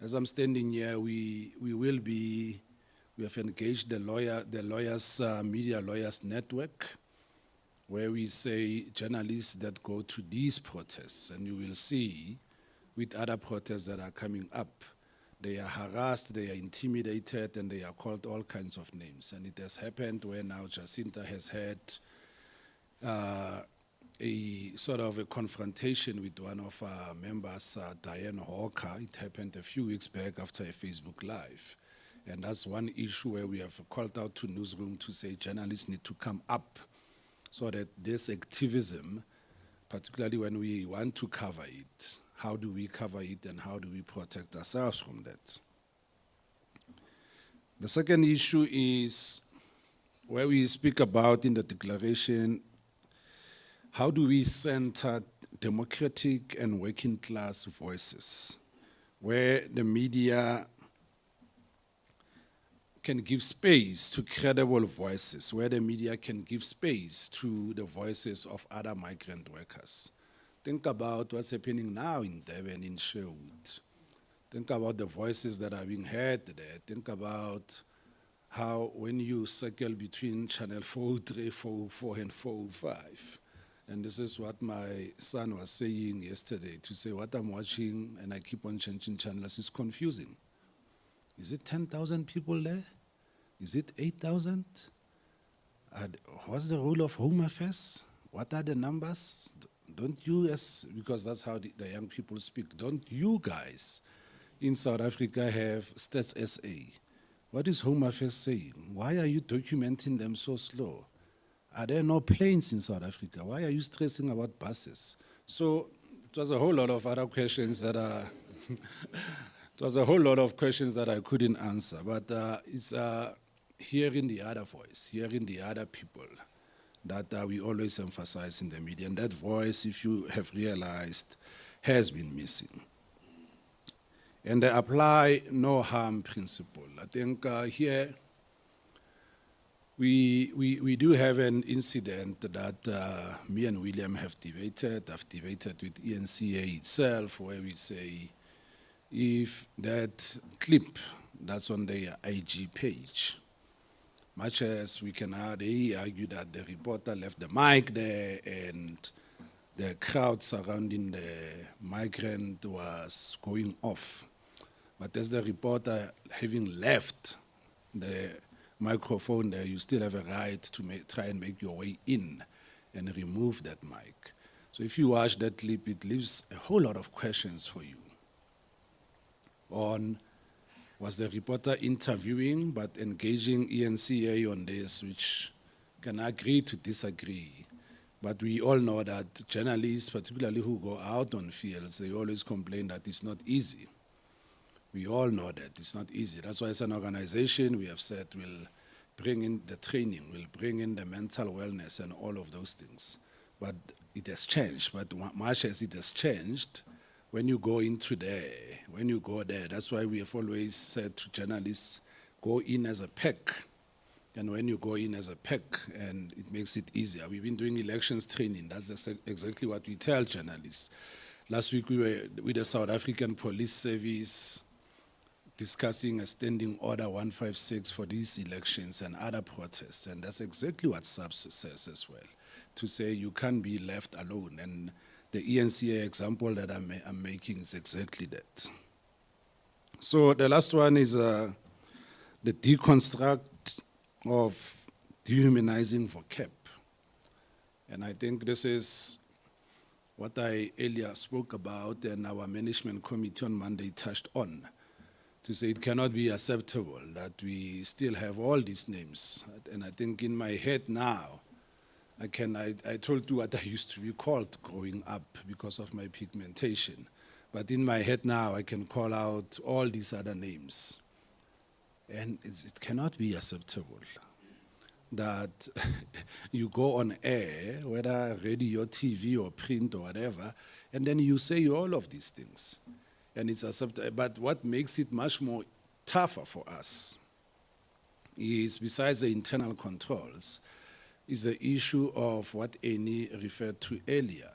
As I'm standing here, we have engaged the media lawyers network, where we say journalists that go to these protests, and you will see with other protests that are coming up, they are harassed, they are intimidated, and they are called all kinds of names. And it has happened where now Jacinta has had a sort of a confrontation with one of our members, Diane Hawker. It happened a few weeks back after a Facebook Live. And that's one issue where we have called out to newsroom to say journalists need to come up so that this activism, particularly when we want to cover it, how do we cover it and how do we protect ourselves from that? The second issue is where we speak about in the declaration, how do we center democratic and working class voices, where the media can give space to credible voices, where the media can give space to the voices of other migrant workers. Think about what's happening now in Durban, in Sherwood. Think about the voices that are being heard there. Think about how when you cycle between channel 403, 404, and 405, and this is what my son was saying yesterday, to say what I'm watching and I keep on changing channels is confusing. Is it 10,000 people there? Is it 8,000? What's the role of Home Affairs? What are the numbers? Don't you, because that's how the young people speak, don't you guys in South Africa have Stats SA? What is Home Affairs saying? Why are you documenting them so slow? Are there no planes in South Africa? Why are you stressing about buses? So it was a whole lot of other questions that are, it was a whole lot of questions that I couldn't answer, but it's hearing the other voice, hearing the other people that we always emphasize in the media. And that voice, if you have realized, has been missing. And the apply no harm principle. I think here we do have an incident that me and William have debated. I've debated with ENCA itself, where we say if that clip that's on their IG page, much as we can they argue that the reporter left the mic there and the crowd surrounding the migrant was going off. But as the reporter having left the microphone there, you still have a right to try and make your way in and remove that mic. So if you watch that clip, it leaves a whole lot of questions for you on, was the reporter interviewing but engaging ENCA on this, which can agree to disagree. But we all know that journalists, particularly who go out on fields, they always complain that it's not easy. We all know that it's not easy. That's why as an organization, we have said we'll bring in the training, we'll bring in the mental wellness and all of those things. But it has changed. But much as it has changed, when you go into there, when you go there, that's why we have always said to journalists, go in as a pack. And when you go in as a pack, and it makes it easier. We've been doing elections training. That's exactly what we tell journalists. Last week we were with the South African Police Service discussing a standing order 156 for these elections and other protests. And that's exactly what SAPS says as well, to say you can't be left alone. And the ENCA example that I'm making is exactly that. So the last one is the deconstruct of dehumanizing vocab. And I think this is what I earlier spoke about and our management committee on Monday touched on, to say it cannot be acceptable that we still have all these names. And I think in my head now, I told you what I used to be called growing up because of my pigmentation. But in my head now, I can call out all these other names. And it cannot be acceptable that you go on air, whether radio, TV, or print, or whatever, and then you say all of these things. And it's acceptable. But what makes it much more tougher for us is, besides the internal controls, is the issue of what Annie referred to earlier,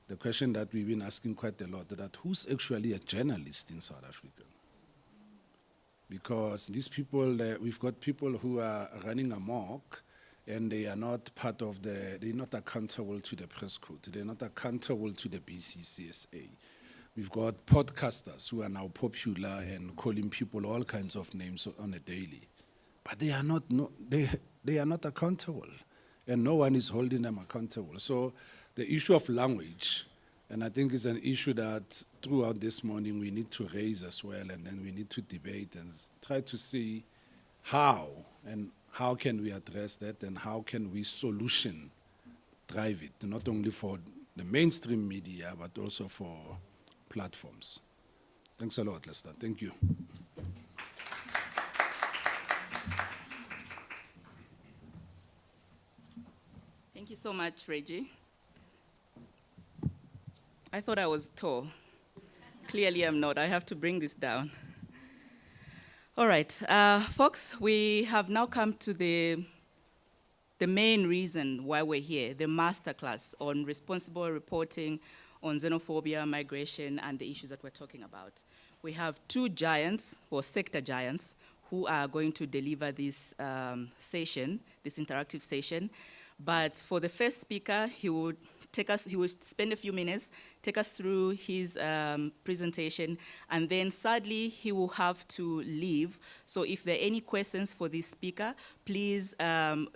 the question that we've been asking quite a lot, that who's actually a journalist in South Africa? Because these people, we've got people who are running amok, and they are not part of they're not accountable to the press code, they're not accountable to the BCCSA. We've got podcasters who are now popular and calling people all kinds of names on a daily. But they are not accountable, and no one is holding them accountable. So the issue of language, and I think it's an issue that throughout this morning we need to raise as well, and then we need to debate and try to see how can we address that, and how can we solution drive it, not only for the mainstream media, but also for platforms. Thanks a lot, Lester. Thank you. Thank you so much, Reggie. I thought I was tall. Clearly I'm not. I have to bring this down. All right, folks, we have now come to the main reason why we're here, the masterclass on responsible reporting on xenophobia, migration, and the issues that we're talking about. We have two giants, or sector giants, who are going to deliver this session, this interactive session. But for the first speaker, he will spend a few minutes, take us through his presentation, and then sadly, he will have to leave. So if there are any questions for this speaker, please,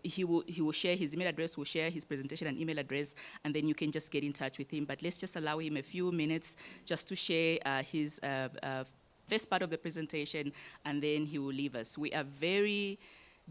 he will share his email address, will share his presentation and email address, and then you can just get in touch with him. But let's just allow him a few minutes just to share his first part of the presentation, and then he will leave us. We are very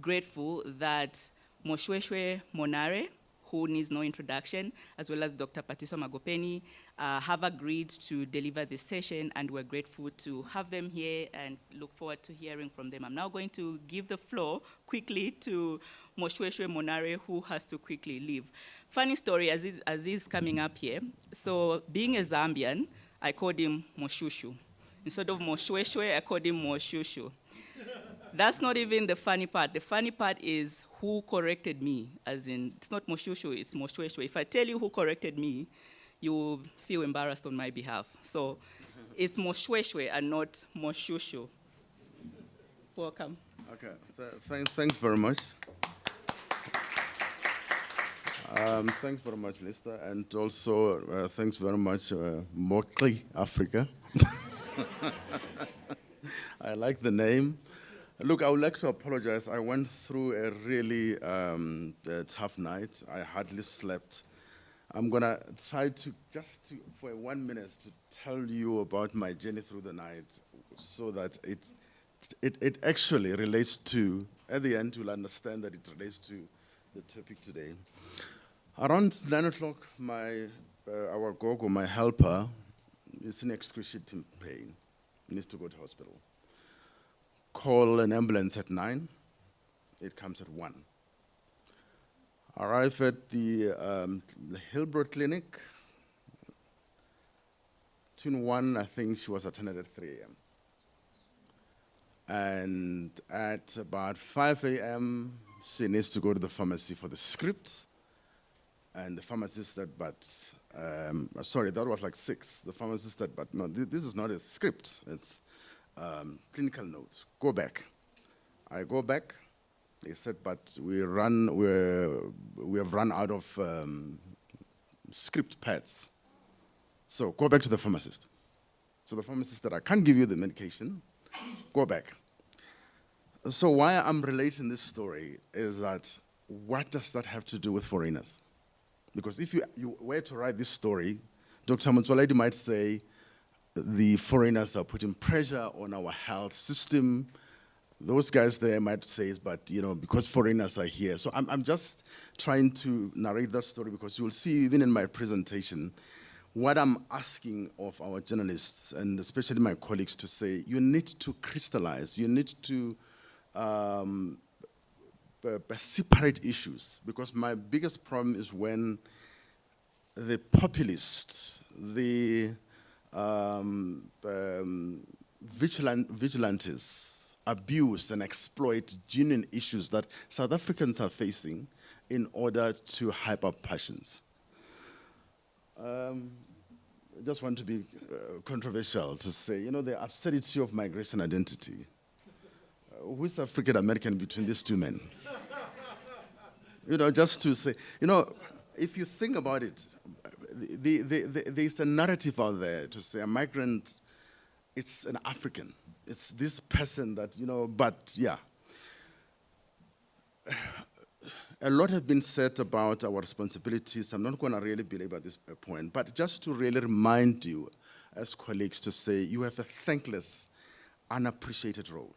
grateful that Moshweshwe Monare, who needs no introduction, as well as Dr. Patiso Magopeni, have agreed to deliver this session, and we're grateful to have them here and look forward to hearing from them. I'm now going to give the floor quickly to Moshweshwe Monare, who has to quickly leave. Funny story, as he's coming up here. So being a Zambian, I called him Moshushu. Instead of Moshweshwe, I called him Moshushu. That's not even the funny part. The funny part is who corrected me, as in, it's not Moshushu, it's Moshweshwe. If I tell you who corrected me, you will feel embarrassed on my behalf. So it's Moshweshwe and not Moshushu. Welcome. Okay, thanks very much. Thanks very much, Lista, and also thanks very much, Mokli Africa. I like the name. Look, I would like to apologize. I went through a really tough night. I hardly slept. I'm gonna try to for 1 minute to tell you about my journey through the night, so that it actually relates to. At the end, you'll understand that it relates to the topic today. Around 9 o'clock, our gogo, my helper, is in excruciating pain. Needs to go to hospital. Call an ambulance at 9. It comes at 1. Arrive at the Hillbrook Clinic. Between 1, I think she was attended at 3 a.m. And at about 5 a.m., she needs to go to the pharmacy for the script. And the pharmacist said, sorry, that was like 6. The pharmacist said, but no, this is not a script. It's clinical notes. Go back. I go back. They said, but we have run out of script pads. So go back to the pharmacist. So the pharmacist said, I can't give you the medication. Go back. So why I'm relating this story is that what does that have to do with foreigners? Because if you were to write this story, Dr. Motsoaledi might say the foreigners are putting pressure on our health system. Those guys there might say, but because foreigners are here. So I'm just trying to narrate that story because you'll see even in my presentation what I'm asking of our journalists and especially my colleagues to say, you need to crystallize, you need to separate issues, because my biggest problem is when the populists, the vigilantes abuse and exploit genuine issues that South Africans are facing in order to hype up passions. I just want to be controversial to say, the absurdity of migration identity. Who is African American between these two men? Just to say, if you think about it, there's a narrative out there to say a migrant, it's an African. It's this person that, but yeah. A lot has been said about our responsibilities. I'm not going to really belabor this point, but just to really remind you as colleagues to say you have a thankless, unappreciated role.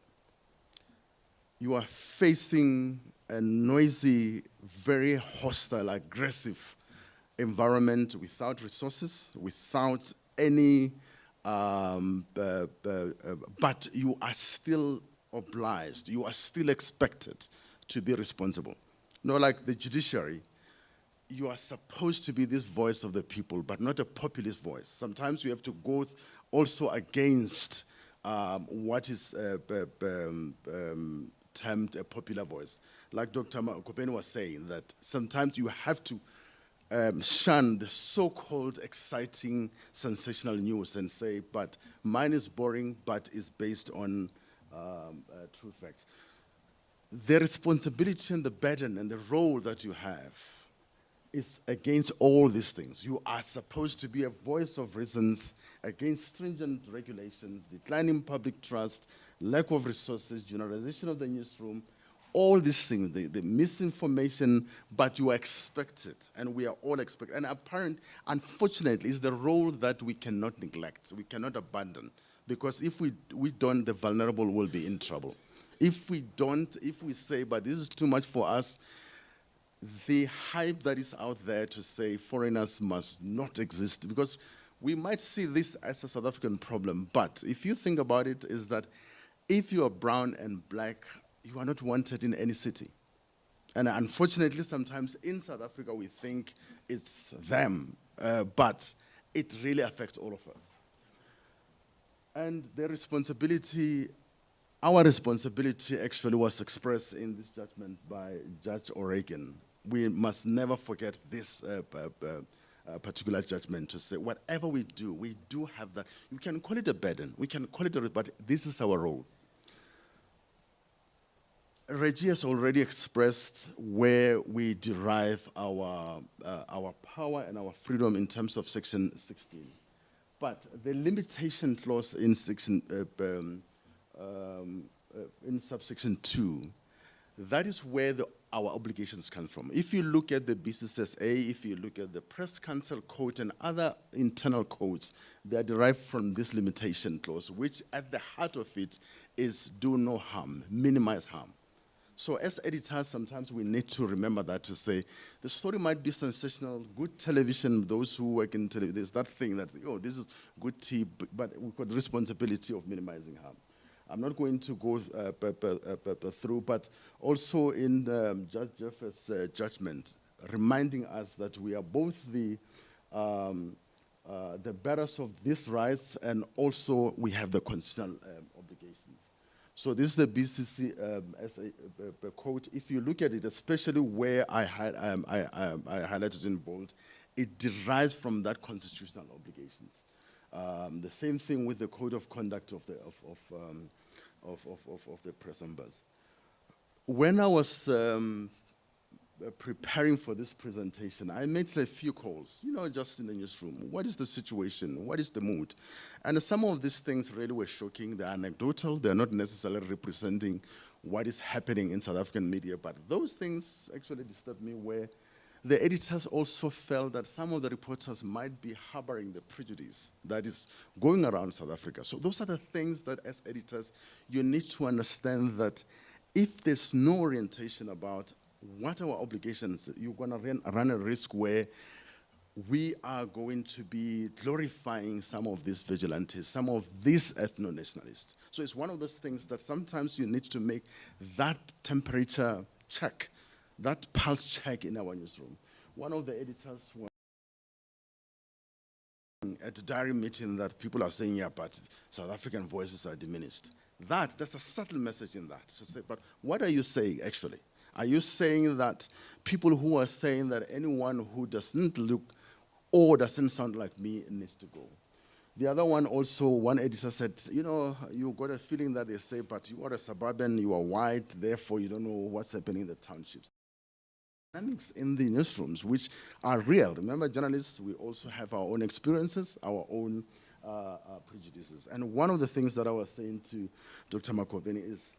You are facing a noisy, very hostile, aggressive environment without resources, without any, but you are still obliged, you are still expected to be responsible. Like the judiciary, you are supposed to be this voice of the people, but not a populist voice. Sometimes you have to go also against what is termed a popular voice. Like Dr. Kopeni was saying, that sometimes you have to shun the so-called exciting, sensational news and say, but mine is boring, but is based on true facts. The responsibility and the burden and the role that you have is against all these things. You are supposed to be a voice of reasons against stringent regulations, declining public trust, lack of resources, generalization of the newsroom, all these things, the misinformation, but you are expected, and we are all expected. And unfortunately, it's the role that we cannot neglect, we cannot abandon, because if we don't, the vulnerable will be in trouble. If we say, but this is too much for us, the hype that is out there to say foreigners must not exist, because we might see this as a South African problem, but if you think about it, is that if you are brown and black, you are not wanted in any city. And unfortunately, sometimes in South Africa, we think it's them, but it really affects all of us. And the responsibility, our responsibility actually was expressed in this judgment by Judge O'Regan. We must never forget this particular judgment to say whatever we do have that. We can call it a burden, we can call it but this is our role. Reggie has already expressed where we derive our power and our freedom in terms of Section 16. But the limitation clause in in subsection 2, that is where our obligations come from. If you look at the BCSA, if you look at the Press Council Code and other internal codes, they are derived from this limitation clause, which at the heart of it is do no harm, minimize harm. So as editors, sometimes we need to remember that, to say, the story might be sensational, good television, those who work in television, there's that thing that, oh, this is good tea, but we've got the responsibility of minimizing harm. I'm not going to go through, but also in Judge Jeffers' judgment, reminding us that we are both the bearers of these rights, and also we have the constitutional obligations. So this is the BCC as a code. If you look at it, especially where I highlighted in bold, it derives from that constitutional obligations. The same thing with the code of conduct of the press members. When I was preparing for this presentation, I made a few calls, just in the newsroom. What is the situation? What is the mood? And some of these things really were shocking. They're anecdotal. They're not necessarily representing what is happening in South African media, but those things actually disturbed me, where the editors also felt that some of the reporters might be harboring the prejudice that is going around South Africa. So those are the things that, as editors, you need to understand that if there's no orientation about what our obligations, you're going to run a risk where we are going to be glorifying some of these vigilantes, some of these ethno-nationalists. So it's one of those things that sometimes you need to make that temperature check, that pulse check in our newsroom. One of the editors at a diary meeting that people are saying, yeah, but South African voices are diminished. There's a subtle message in that. So say, but what are you saying actually? Are you saying that people who are saying that anyone who doesn't look or doesn't sound like me needs to go? The other one also, one editor said, you got a feeling that they say, but you are a suburban, you are white, therefore you don't know what's happening in the townships. Dynamics in the newsrooms, which are real. Remember, journalists, we also have our own experiences, our own prejudices. And one of the things that I was saying to Dr. Makopeni is,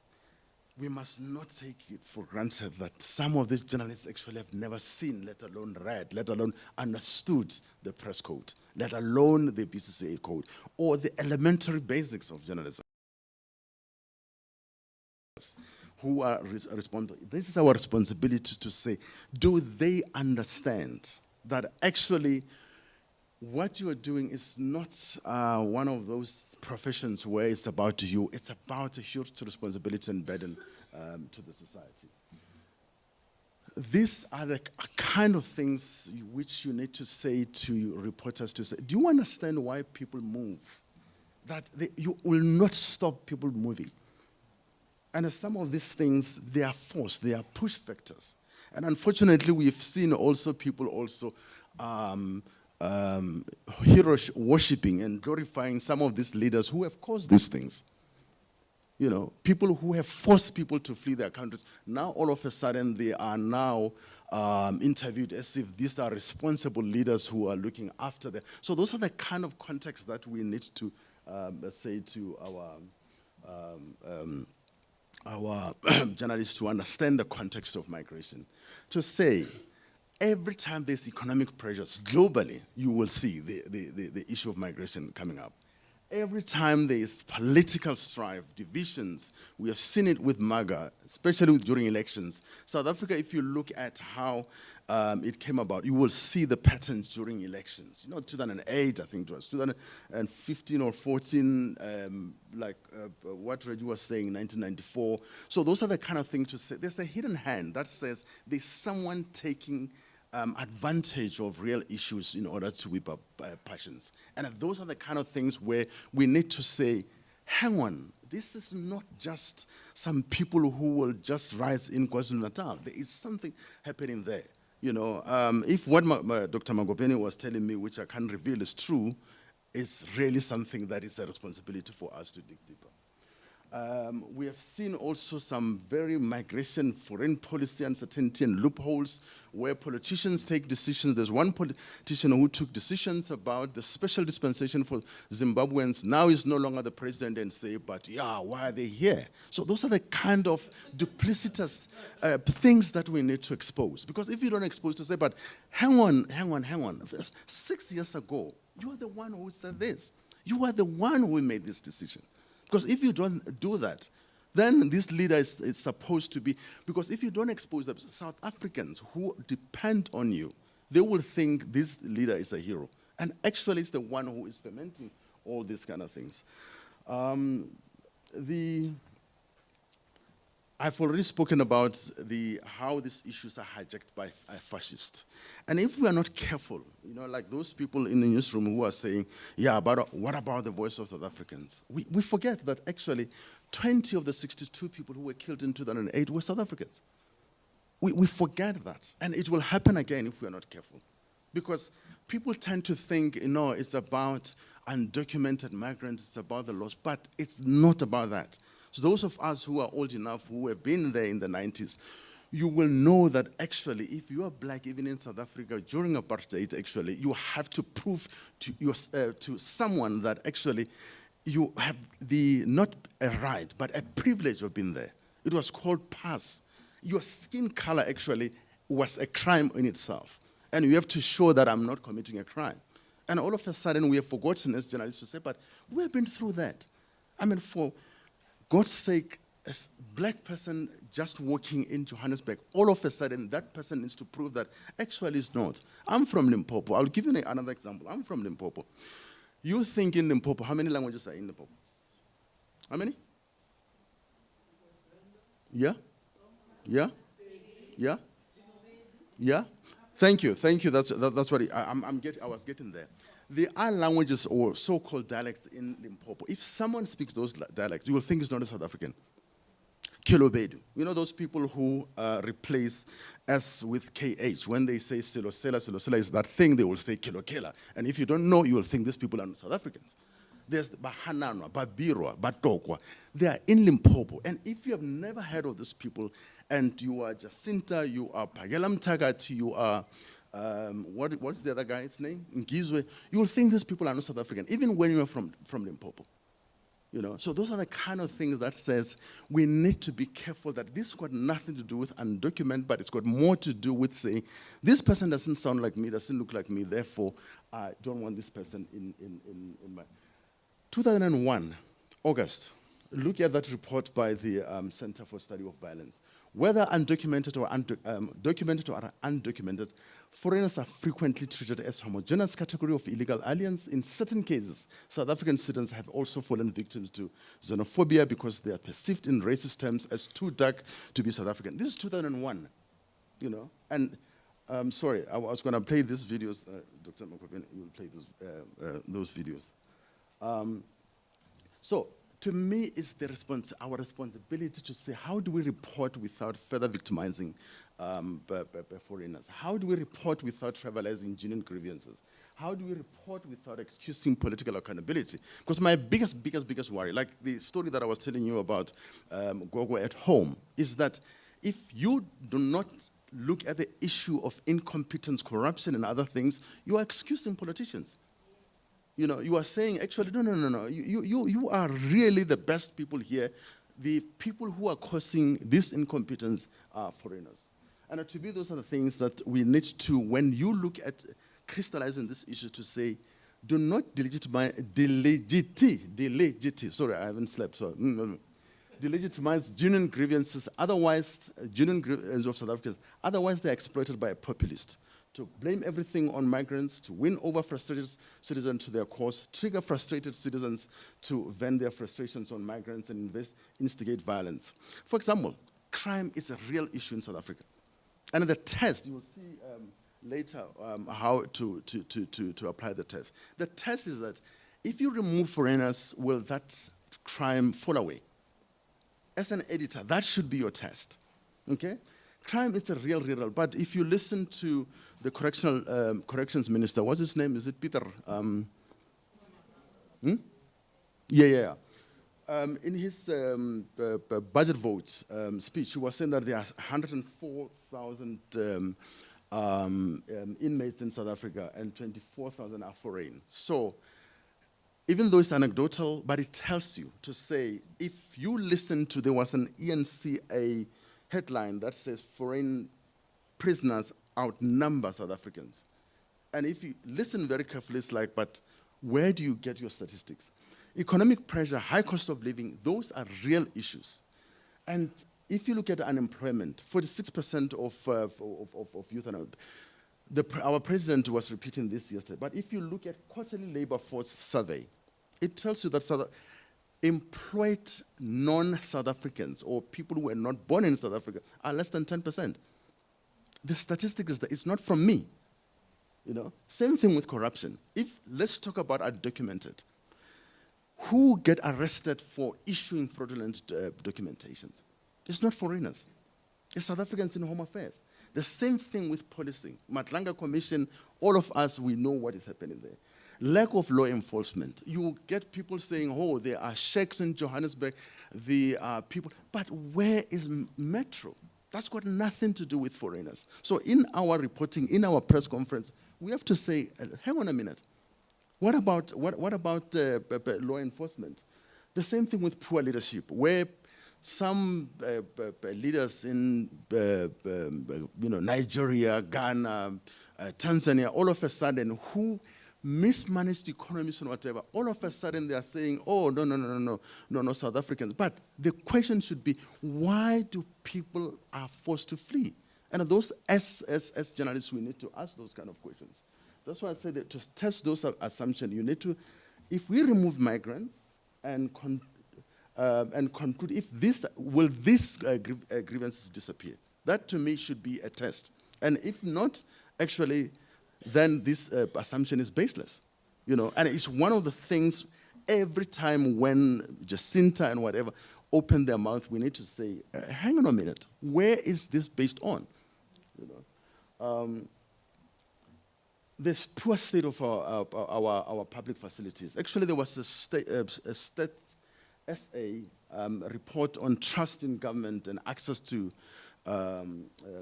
we must not take it for granted that some of these journalists actually have never seen, let alone read, let alone understood the press code, let alone the BCCA code, or the elementary basics of journalism. Who are responsible. This is our responsibility to say, do they understand that actually what you are doing is not one of those professions where it's about you, it's about a huge responsibility and burden to the society. These are the kind of things which you need to say to reporters, to say, do you understand why people move? That you will not stop people moving. And some of these things, they are forced, they are push factors. And unfortunately, we've seen also people also hero worshipping and glorifying some of these leaders who have caused these things. People who have forced people to flee their countries. Now, all of a sudden, they are now interviewed as if these are responsible leaders who are looking after them. So those are the kind of contexts that we need to say to our journalists to understand the context of migration. To say, every time there's economic pressures globally, you will see the issue of migration coming up. Every time there is political strife, divisions, we have seen it with MAGA, especially during elections. South Africa, if you look at how it came about, you will see the patterns during elections. 2008, I think it was, 2015 or 14, what Reggie was saying, 1994. So those are the kind of things to say. There's a hidden hand that says there's someone taking advantage of real issues in order to whip up passions. And those are the kind of things where we need to say, hang on, this is not just some people who will just rise in KwaZulu-Natal. There is something happening there. If what Dr. Magopeni was telling me, which I can't reveal, is true, it's really something that is a responsibility for us to dig deeper. We have seen also some very migration, foreign policy uncertainty and loopholes where politicians take decisions. There's one politician who took decisions about the special dispensation for Zimbabweans. Now he's no longer the president and say, but yeah, why are they here? So those are the kind of duplicitous things that we need to expose. Because if you don't expose to say, but hang on. 6 years ago, you are the one who said this. You are the one who made this decision. Because if you don't do that, then this leader is supposed to be, because if you don't expose the South Africans who depend on you, they will think this leader is a hero. And actually it's the one who is fermenting all these kind of things. I've already spoken about how these issues are hijacked by fascists. And if we are not careful, like those people in the newsroom who are saying, yeah, but what about the voice of South Africans? We forget that actually 20 of the 62 people who were killed in 2008 were South Africans. We forget that. And it will happen again if we are not careful. Because people tend to think, it's about undocumented migrants, it's about the loss, but it's not about that. So those of us who are old enough, who have been there in the 90s, you will know that actually, if you are black, even in South Africa, during apartheid, actually, you have to prove to someone that actually you have not a right, but a privilege of being there. It was called pass. Your skin color actually was a crime in itself. And you have to show that I'm not committing a crime. And all of a sudden, we have forgotten as journalists to say, but we have been through that. I mean, for God's sake, a black person just walking in Johannesburg, all of a sudden that person needs to prove that actually it's not. I'm from Limpopo. I'll give you another example. I'm from Limpopo. You think in Limpopo, how many languages are in Limpopo? How many? Yeah? Yeah? Yeah? Yeah? Thank you. That's what I was getting there. There are languages or so-called dialects in Limpopo. If someone speaks those dialects, you will think it's not a South African. Kilobedu. Those people who replace S with KH. When they say Silosela is that thing, they will say Kilokela. And if you don't know, you will think these people are not South Africans. There's Bahananwa, Babirwa, Batokwa. They are in Limpopo. And if you have never heard of these people, and you are Jacinta, you are Pagelam Tagat, you are what's the other guy's name? Ngizwe. You will think these people are not South African, even when you are from Limpopo. So those are the kind of things that says we need to be careful that this got nothing to do with undocumented, but it's got more to do with saying, this person doesn't sound like me, doesn't look like me, therefore I don't want this person in my... 2001, August, look at that report by the Center for Study of Violence. Whether documented or undocumented, foreigners are frequently treated as homogeneous category of illegal aliens. In certain cases, South African citizens have also fallen victims to xenophobia because they are perceived in racist terms as too dark to be South African. This is 2001, And sorry, I was going to play these videos. Dr. Mokopeni, you will play those videos. So, to me, it's our responsibility to say, how do we report without further victimizing foreigners? How do we report without trivializing genuine grievances? How do we report without excusing political accountability? Because my biggest worry, like the story that I was telling you about Gogo at home, is that if you do not look at the issue of incompetence, corruption, and other things, you are excusing politicians. You are saying, actually, no. You are really the best people here. The people who are causing this incompetence are foreigners. And to me, those are the things that we need to, when you look at crystallizing this issue, to say, do not sorry, I haven't slept, so, delegitimize genuine grievances, otherwise, genuine grievances of South Africans, otherwise they're exploited by a populist. To blame everything on migrants, to win over frustrated citizens to their cause, trigger frustrated citizens to vent their frustrations on migrants and instigate violence. For example, crime is a real issue in South Africa. And the test, you will see later how to apply the test. The test is that if you remove foreigners, will that crime fall away? As an editor, that should be your test, okay? Crime is a real, but if you listen to the corrections minister, what's his name? Is it Peter? Yeah. In his budget vote speech, he was saying that there are 104,000 inmates in South Africa and 24,000 are foreign. So, even though it's anecdotal, but it tells you to say, if you listen to, there was an ENCA headline that says foreign prisoners outnumber South Africans. And if you listen very carefully, it's like, but where do you get your statistics? Economic pressure, high cost of living, those are real issues. And if you look at unemployment, 46% of youth unemployed. Our president was repeating this yesterday, but if you look at quarterly labor force survey, it tells you that employed non-South Africans or people who were not born in South Africa are less than 10%. The statistic is that it's not from me. You know, same thing with corruption. Let's talk about undocumented. Who get arrested for issuing fraudulent documentations? It's not foreigners. It's South Africans in Home Affairs. The same thing with policing. Matlanga Commission, all of us, we know what is happening there. Lack of law enforcement. You get people saying, oh, there are sheikhs in Johannesburg, there are people, but where is Metro? That's got nothing to do with foreigners. So in our reporting, in our press conference, we have to say, hang on a minute. What about law enforcement? The same thing with poor leadership, where some leaders in Nigeria, Ghana, Tanzania, all of a sudden, who mismanaged economies and whatever, all of a sudden they are saying, oh, no, South Africans. But the question should be, why do people are forced to flee? And those, as journalists, we need to ask those kind of questions. That's why I said that to test those assumptions, you need to, if we remove migrants and conclude, will these grievances disappear? That to me should be a test. And if not, actually, then this assumption is baseless. You know, and it's one of the things every time when Jacinta and whatever open their mouth, we need to say, hang on a minute, where is this based on? You know, this poor state of our public facilities. Actually, there was a Stats SA report on trust in government and access to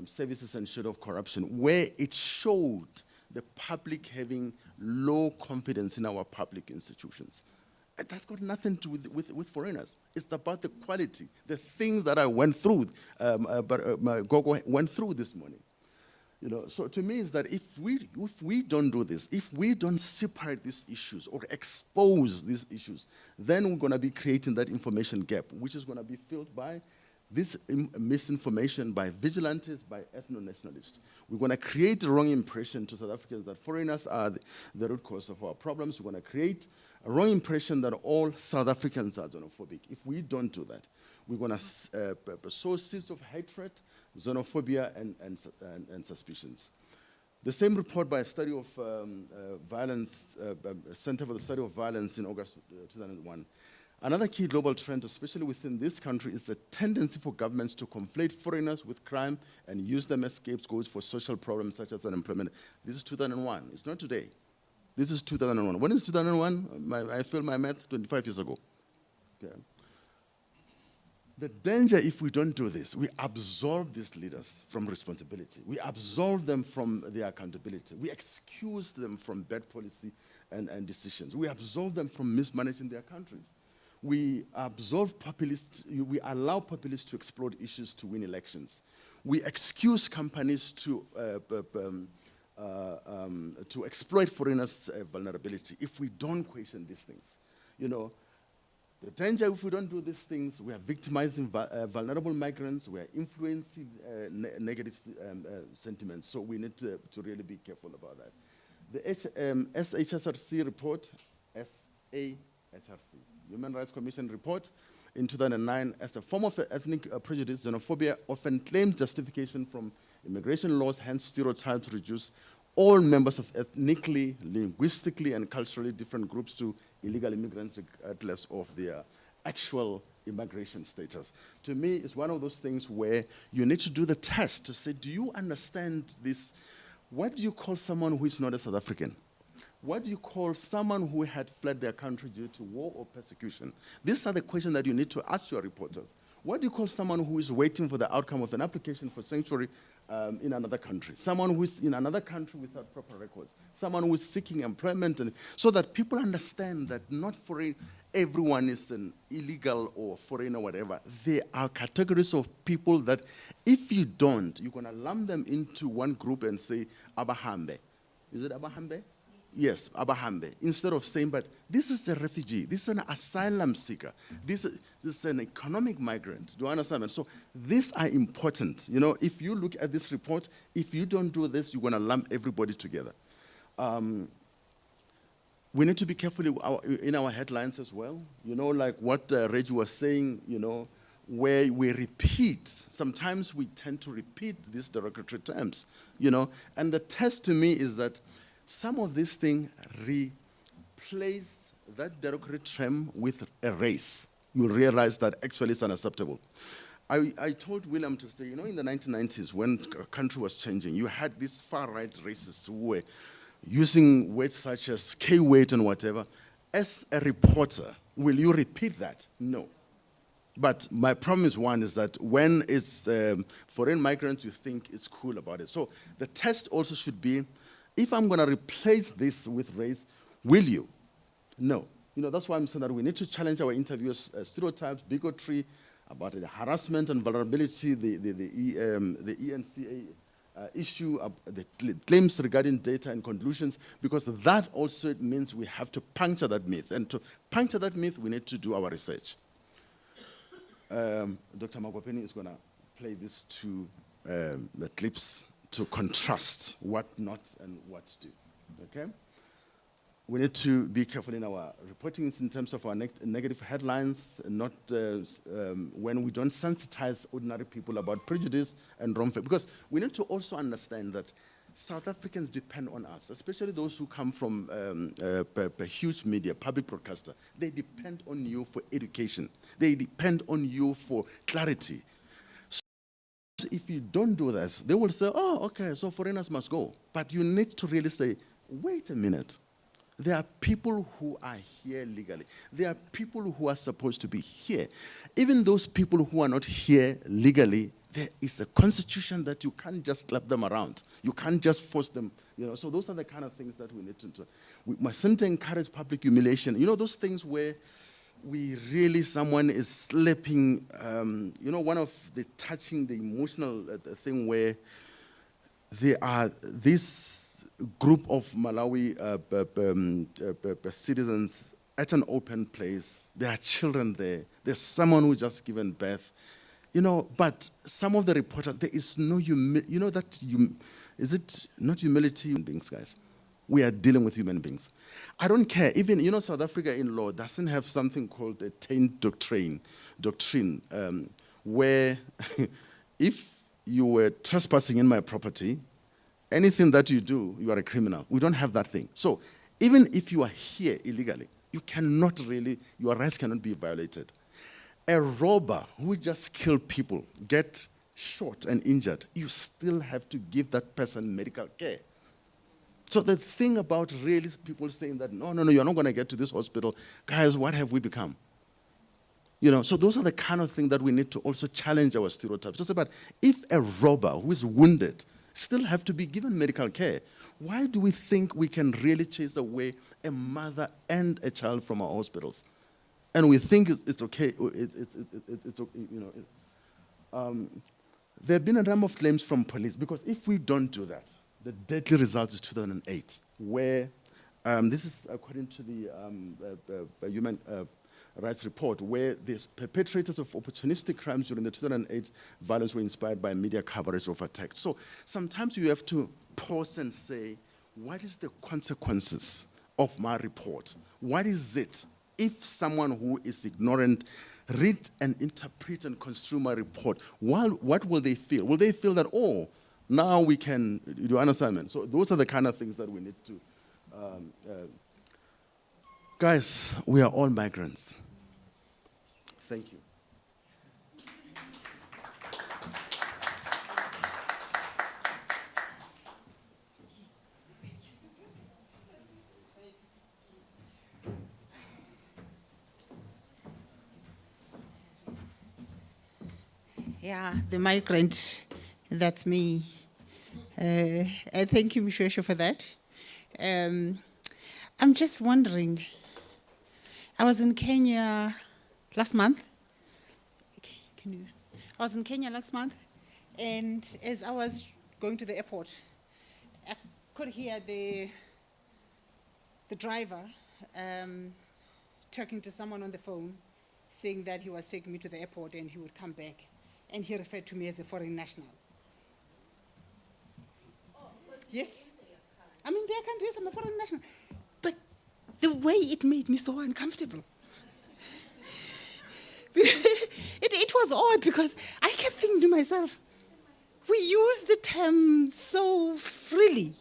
services and shadow of corruption, where it showed the public having low confidence in our public institutions. And that's got nothing to do with foreigners. It's about the quality, the things that I went through, Gogo went through this morning. You know, so to me is that if we don't do this, if we don't separate these issues or expose these issues, then we're going to be creating that information gap, which is going to be filled by this misinformation, by vigilantes, by ethno-nationalists. We're going to create the wrong impression to South Africans that foreigners are the root cause of our problems. We're going to create a wrong impression that all South Africans are xenophobic. If we don't do that, we're going to sow seeds of hatred, xenophobia, and suspicions. The same report by a study of violence, Center for the Study of Violence in August 2001. Another key global trend, especially within this country, is the tendency for governments to conflate foreigners with crime and use them as scapegoats for social problems such as unemployment. This is 2001. It's not today. This is 2001. When is 2001? I failed my math 25 years ago. Okay. The danger, if we don't do this, we absolve these leaders from responsibility. We absolve them from their accountability. We excuse them from bad policy and decisions. We absolve them from mismanaging their countries. We absolve populists, we allow populists to exploit issues to win elections. We excuse companies to exploit foreigners' vulnerability if we don't question these things. You know, the danger if we don't do these things, we are victimizing vulnerable migrants, we are influencing negative sentiments, so we need to really be careful about that. The SHRC report, SAHRC, Human Rights Commission report in 2009, as a form of ethnic prejudice, xenophobia often claims justification from immigration laws, hence stereotypes reduce all members of ethnically, linguistically, and culturally different groups to illegal immigrants regardless of their actual immigration status. To me, it's one of those things where you need to do the test to say, do you understand this? What do you call someone who is not a South African? What do you call someone who had fled their country due to war or persecution? These are the questions that you need to ask your reporters. What do you call someone who is waiting for the outcome of an application for sanctuary in another country? Someone who is in another country without proper records. Someone who is seeking employment. So that people understand that not everyone is an illegal or foreign or whatever. There are categories of people that if you don't, you're going to lump them into one group and say, Abahambe. Is it Abahambe? Yes, Abahambe. Instead of saying, but this is a refugee, this is an asylum seeker, this is an economic migrant. Do you understand? So these are important. You know, if you look at this report, if you don't do this, you're going to lump everybody together. We need to be careful in our headlines as well. You know, like what Reggie was saying, you know, where we repeat. Sometimes we tend to repeat these derogatory terms, you know. And the test to me is that some of these things replace that derogatory term with a race. You'll realize that actually it's unacceptable. I told William to say, you know, in the 1990s, when the country was changing, you had these far-right racists who were using words such as K-weight and whatever. As a reporter, will you repeat that? No. But my promise one is that when it's foreign migrants, you think it's cool about it. So the test also should be, if I'm going to replace this with race, will you? No. You know, that's why I'm saying that we need to challenge our interviewers' stereotypes, bigotry, about the harassment and vulnerability, the ENCA issue, the claims regarding data and conclusions, because that also means we have to puncture that myth. And to puncture that myth, we need to do our research. Dr. Magopeni is going to play these two clips to contrast what not and what to do, okay? We need to be careful in our reporting in terms of our negative headlines, not when we don't sensitize ordinary people about prejudice and wrongful. Because we need to also understand that South Africans depend on us, especially those who come from a huge media, public broadcaster. They depend on you for education. They depend on you for clarity. If you don't do this, they will say, oh, okay, so foreigners must go. But you need to really say, wait a minute. There are people who are here legally. There are people who are supposed to be here. Even those people who are not here legally, there is a constitution that you can't just slap them around. You can't just force them, you know. So those are the kind of things that we need to do. We mustn't encourage public humiliation. You know, those things where someone is slipping, you know, one of the touching, the emotional thing where there are this group of Malawi citizens at an open place. There are children there. There's someone who just given birth. You know, but some of the reporters, there is no, you know, is it not humility in beings, guys? We are dealing with human beings. I don't care. Even, you know, South Africa in law doesn't have something called a taint doctrine, where if you were trespassing in my property, anything that you do, you are a criminal. We don't have that thing. So even if you are here illegally, you cannot really, your rights cannot be violated. A robber who just killed people, get shot and injured, you still have to give that person medical care. So the thing about really people saying that, no, you're not going to get to this hospital, guys, what have we become? You know, so those are the kind of things that we need to also challenge our stereotypes. Just about if a robber who is wounded still have to be given medical care, why do we think we can really chase away a mother and a child from our hospitals? And we think it's okay, it's okay, you know. There have been a number of claims from police, because if we don't do that, the deadly result is 2008, where this is according to the Human Rights Report, where the perpetrators of opportunistic crimes during the 2008 violence were inspired by media coverage of attacks. So sometimes you have to pause and say, what is the consequences of my report? What is it if someone who is ignorant read and interpret and construe my report? What will they feel? Will they feel that, oh, now we can do an assignment? So those are the kind of things that we need to. Guys, we are all migrants. Thank you. Yeah, the migrant, that's me. I thank you, Mshweshwe, for that. I'm just wondering, I was in Kenya last month. I was in Kenya last month, and as I was going to the airport, I could hear the driver talking to someone on the phone, saying that he was taking me to the airport and he would come back, and he referred to me as a foreign national. Yes. I'm in their countries, I'm a foreign national. But the way it made me so uncomfortable. It was odd because I kept thinking to myself, we use the term so freely.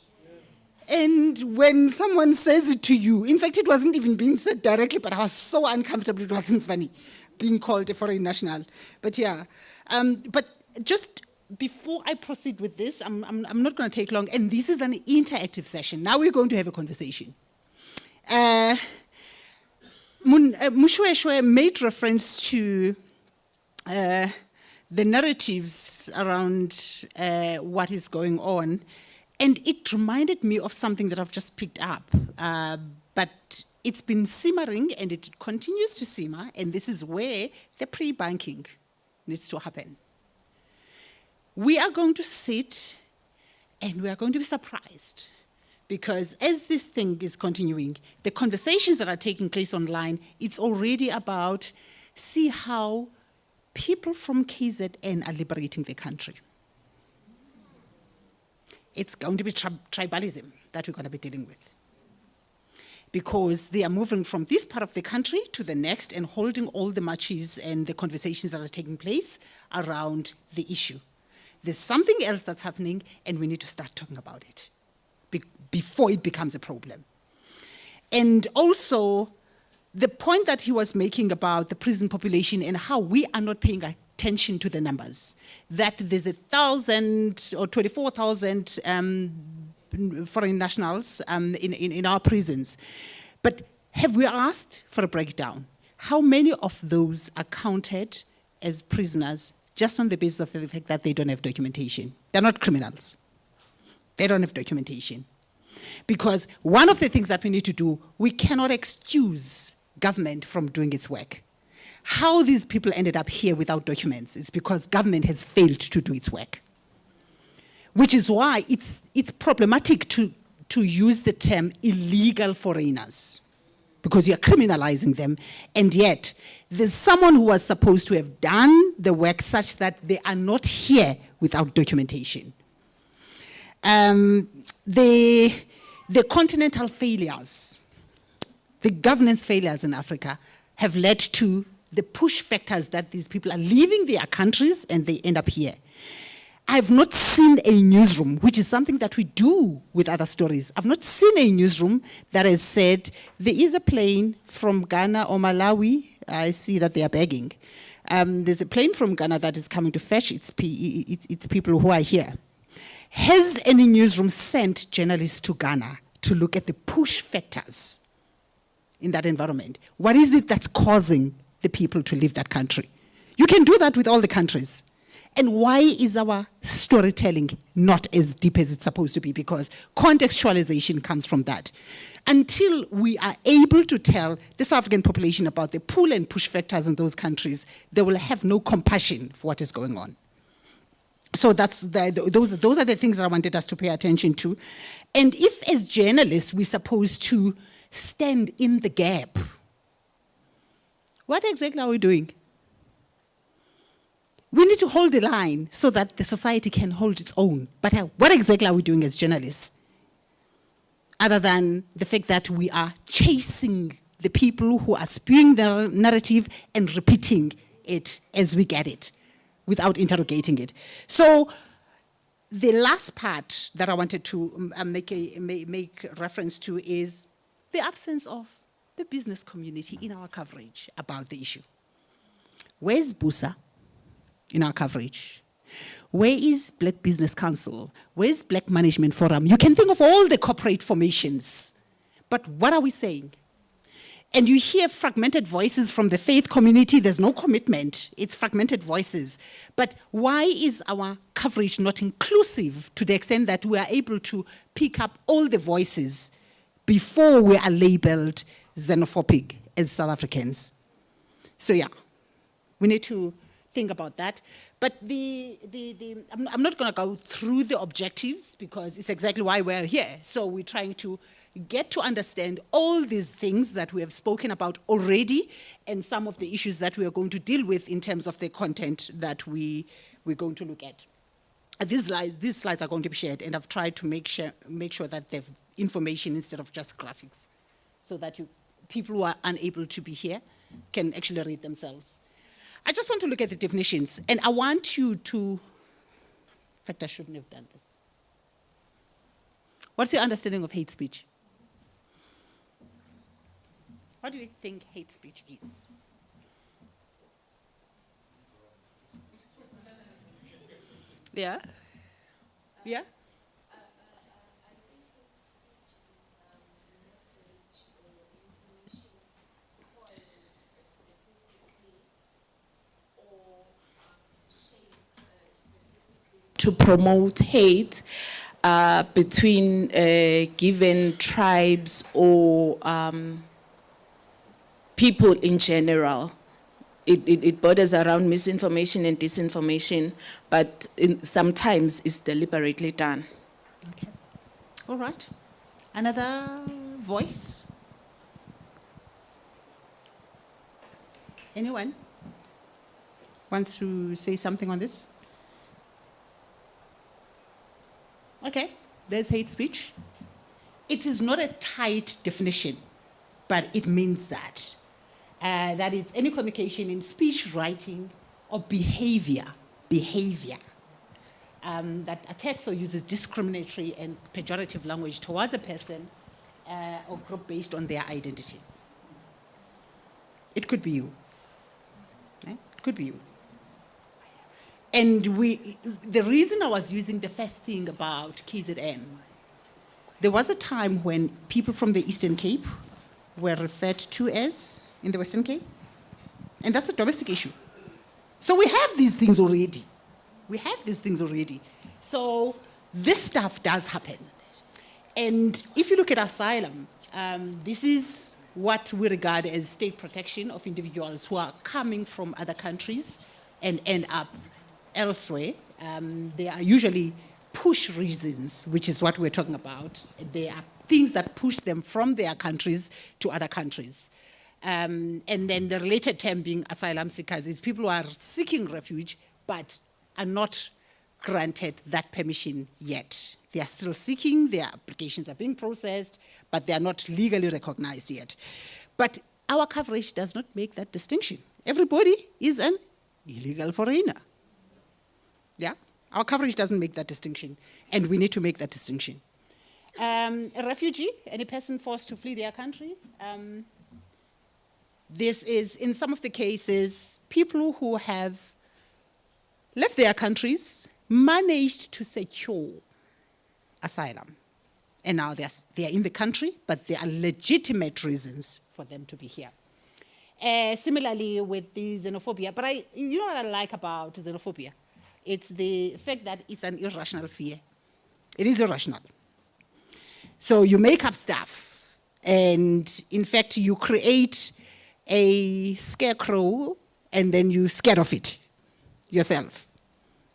And when someone says it to you, in fact, it wasn't even being said directly, but I was so uncomfortable, it wasn't funny, being called a foreign national. But yeah, but just before I proceed with this, I'm not going to take long, and this is an interactive session. Now we're going to have a conversation. Mshweshwe made reference to the narratives around what is going on, and it reminded me of something that I've just picked up. But it's been simmering, and it continues to simmer, and this is where the pre-banking needs to happen. We are going to sit, and we are going to be surprised, because as this thing is continuing, the conversations that are taking place online, it's already about, see how people from KZN are liberating the country. It's going to be tribalism that we're going to be dealing with, because they are moving from this part of the country to the next and holding all the marches and the conversations that are taking place around the issue. There's something else that's happening, and we need to start talking about it before it becomes a problem. And also, the point that he was making about the prison population and how we are not paying attention to the numbers, that there's 1,000 or 24,000 foreign nationals in our prisons. But have we asked for a breakdown? How many of those are counted as prisoners just on the basis of the fact that they don't have documentation? They're not criminals. They don't have documentation. Because one of the things that we need to do, we cannot excuse government from doing its work. How these people ended up here without documents is because government has failed to do its work. Which is why it's problematic to use the term illegal foreigners, because you're criminalizing them, and yet there's someone who was supposed to have done the work such that they are not here without documentation. The continental failures, the governance failures in Africa have led to the push factors that these people are leaving their countries and they end up here. I've not seen a newsroom, which is something that we do with other stories. I've not seen a newsroom that has said, there is a plane from Ghana or Malawi. I see that they are begging. There's a plane from Ghana that is coming to fetch its people who are here. Has any newsroom sent journalists to Ghana to look at the push factors in that environment? What is it that's causing the people to leave that country? You can do that with all the countries. And why is our storytelling not as deep as it's supposed to be? Because contextualization comes from that. Until we are able to tell the South African population about the pull and push factors in those countries, they will have no compassion for what is going on. So those are the things that I wanted us to pay attention to. And if as journalists we're supposed to stand in the gap, what exactly are we doing? We need to hold the line so that the society can hold its own. But what exactly are we doing as journalists? Other than the fact that we are chasing the people who are spewing the narrative and repeating it as we get it, without interrogating it. So the last part that I wanted to make reference to is the absence of the business community in our coverage about the issue. Where's BUSA in our coverage? Where is Black Business Council? Where's Black Management Forum? You can think of all the corporate formations, but what are we saying? And you hear fragmented voices from the faith community. There's no commitment. It's fragmented voices. But why is our coverage not inclusive to the extent that we are able to pick up all the voices before we are labeled xenophobic as South Africans? So yeah, we need to think about that. But I'm not going to go through the objectives because it's exactly why we're here. So we're trying to get to understand all these things that we have spoken about already and some of the issues that we are going to deal with in terms of the content that we're going to look at. These slides are going to be shared, and I've tried to make sure that they've information instead of just graphics, so that people who are unable to be here can actually read themselves. I just want to look at the definitions, and I want you to, in fact, I shouldn't have done this. What's your understanding of hate speech? What do you think hate speech is? Yeah? Yeah? To promote hate between given tribes or people in general. It borders around misinformation and disinformation, but sometimes it's deliberately done. Okay. All right. Another voice? Anyone wants to say something on this? Okay, there's hate speech. It is not a tight definition, but it means that. That it's any communication in speech, writing, or behavior that attacks or uses discriminatory and pejorative language towards a person or group based on their identity. It could be you. It could be you. And the reason I was using the first thing about KZN, there was a time when people from the Eastern Cape were referred to as in the Western Cape, and that's a domestic issue. So we have these things already. So this stuff does happen. And if you look at asylum, this is what we regard as state protection of individuals who are coming from other countries and end up elsewhere. They are usually push reasons, which is what we're talking about. They are things that push them from their countries to other countries. And then the related term being asylum seekers is people who are seeking refuge but are not granted that permission yet. They are still seeking, their applications are being processed, but they are not legally recognized yet. But our coverage does not make that distinction. Everybody is an illegal foreigner. Yeah? Our coverage doesn't make that distinction, and we need to make that distinction. A refugee, any person forced to flee their country, this is, in some of the cases, people who have left their countries, managed to secure asylum. And now they are in the country, but there are legitimate reasons for them to be here. Similarly with the xenophobia, but you know what I like about xenophobia? It's the fact that it's an irrational fear. It is irrational. So you make up stuff, and in fact you create a scarecrow, and then you're scared of it yourself,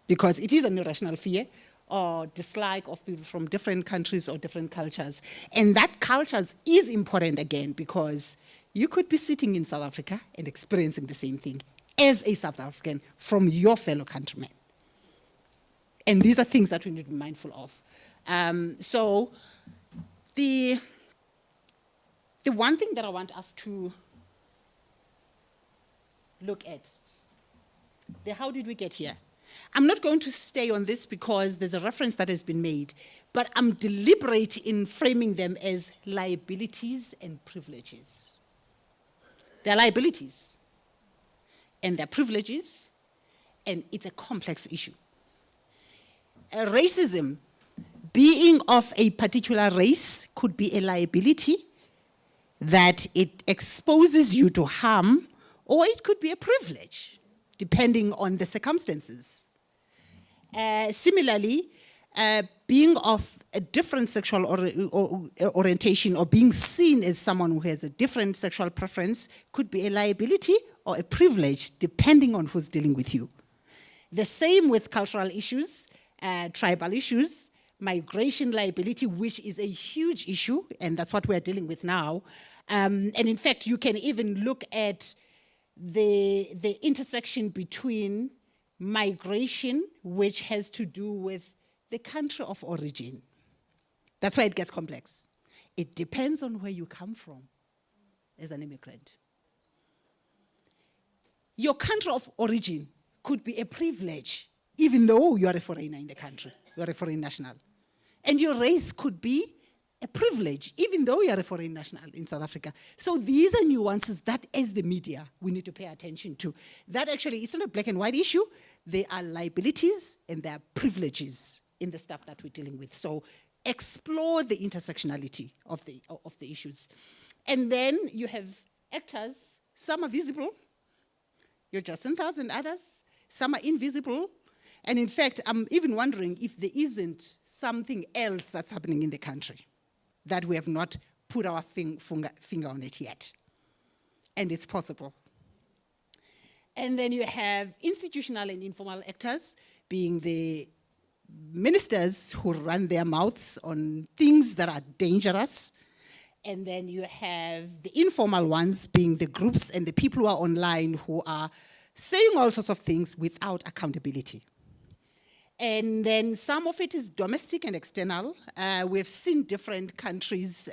because it is an irrational fear or dislike of people from different countries or different cultures. And that cultures is important again, because you could be sitting in South Africa and experiencing the same thing as a South African from your fellow countrymen. And these are things that we need to be mindful of. So the one thing that I want us to look at, how did we get here? I'm not going to stay on this because there's a reference that has been made, but I'm deliberate in framing them as liabilities and privileges. They're liabilities and they're privileges, and it's a complex issue. Racism, being of a particular race, could be a liability that it exposes you to harm, or it could be a privilege, depending on the circumstances. Similarly, being of a different sexual orientation or being seen as someone who has a different sexual preference could be a liability or a privilege, depending on who's dealing with you. The same with cultural issues, tribal issues, migration liability, which is a huge issue, and that's what we're dealing with now. And in fact, you can even look at the intersection between migration, which has to do with the country of origin. That's why it gets complex. It depends on where you come from as an immigrant. Your country of origin could be a privilege, even though you are a foreigner in the country, you are a foreign national. And your race could be a privilege, even though you are a foreign national in South Africa. So these are nuances that, as the media, we need to pay attention to. That actually is not a black and white issue. There are liabilities and there are privileges in the stuff that we're dealing with. So explore the intersectionality of the issues. And then you have actors, some are visible, you're Jacintha's and others, some are invisible. And in fact, I'm even wondering if there isn't something else that's happening in the country that we have not put our finger on it yet. And it's possible. And then you have institutional and informal actors, being the ministers who run their mouths on things that are dangerous. And then you have the informal ones, being the groups and the people who are online who are saying all sorts of things without accountability. And then some of it is domestic and external. We've seen different countries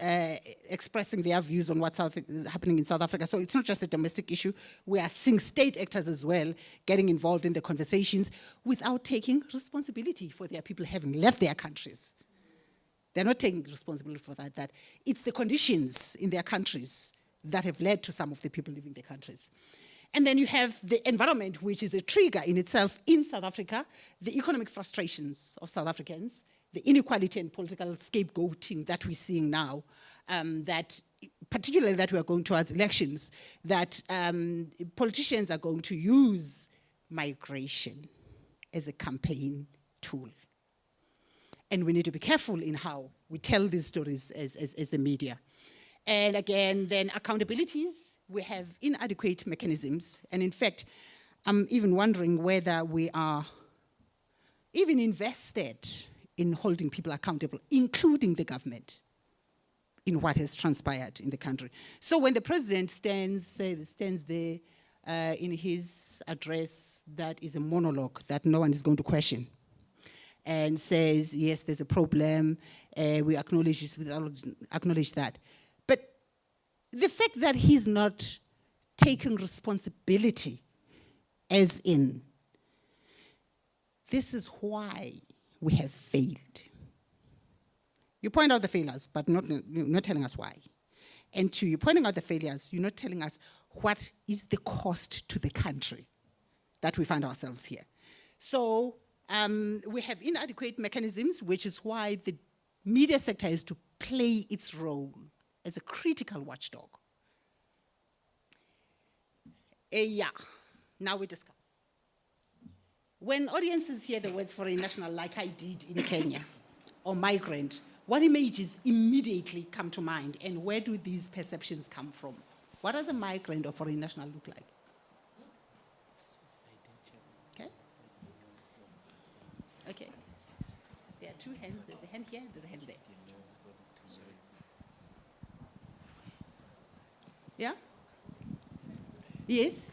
expressing their views on what's happening in South Africa. So it's not just a domestic issue. We are seeing state actors as well getting involved in the conversations without taking responsibility for their people having left their countries. They're not taking responsibility for that. It's the conditions in their countries that have led to some of the people leaving their countries. And then you have the environment, which is a trigger in itself in South Africa, the economic frustrations of South Africans, the inequality and political scapegoating that we're seeing now, that particularly that we are going towards elections, that politicians are going to use migration as a campaign tool. And we need to be careful in how we tell these stories as the media. And again, then accountabilities, we have inadequate mechanisms. And in fact, I'm even wondering whether we are even invested in holding people accountable, including the government, in what has transpired in the country. So when the president stands there in his address that is a monologue that no one is going to question, and says, yes, there's a problem, we acknowledge this, we acknowledge that. But the fact that he's not taking responsibility, as in, this is why we have failed. You point out the failures, but not telling us why. And two, you're pointing out the failures, you're not telling us what is the cost to the country that we find ourselves here. So we have inadequate mechanisms, which is why the media sector has to play its role as a critical watchdog. Yeah, now we discuss. When audiences hear the words foreign national, like I did in Kenya, or migrant, what images immediately come to mind, and where do these perceptions come from? What does a migrant or foreign national look like? Okay. Okay. There are two hands. There's a hand here, there's a hand there. Yeah? Yes?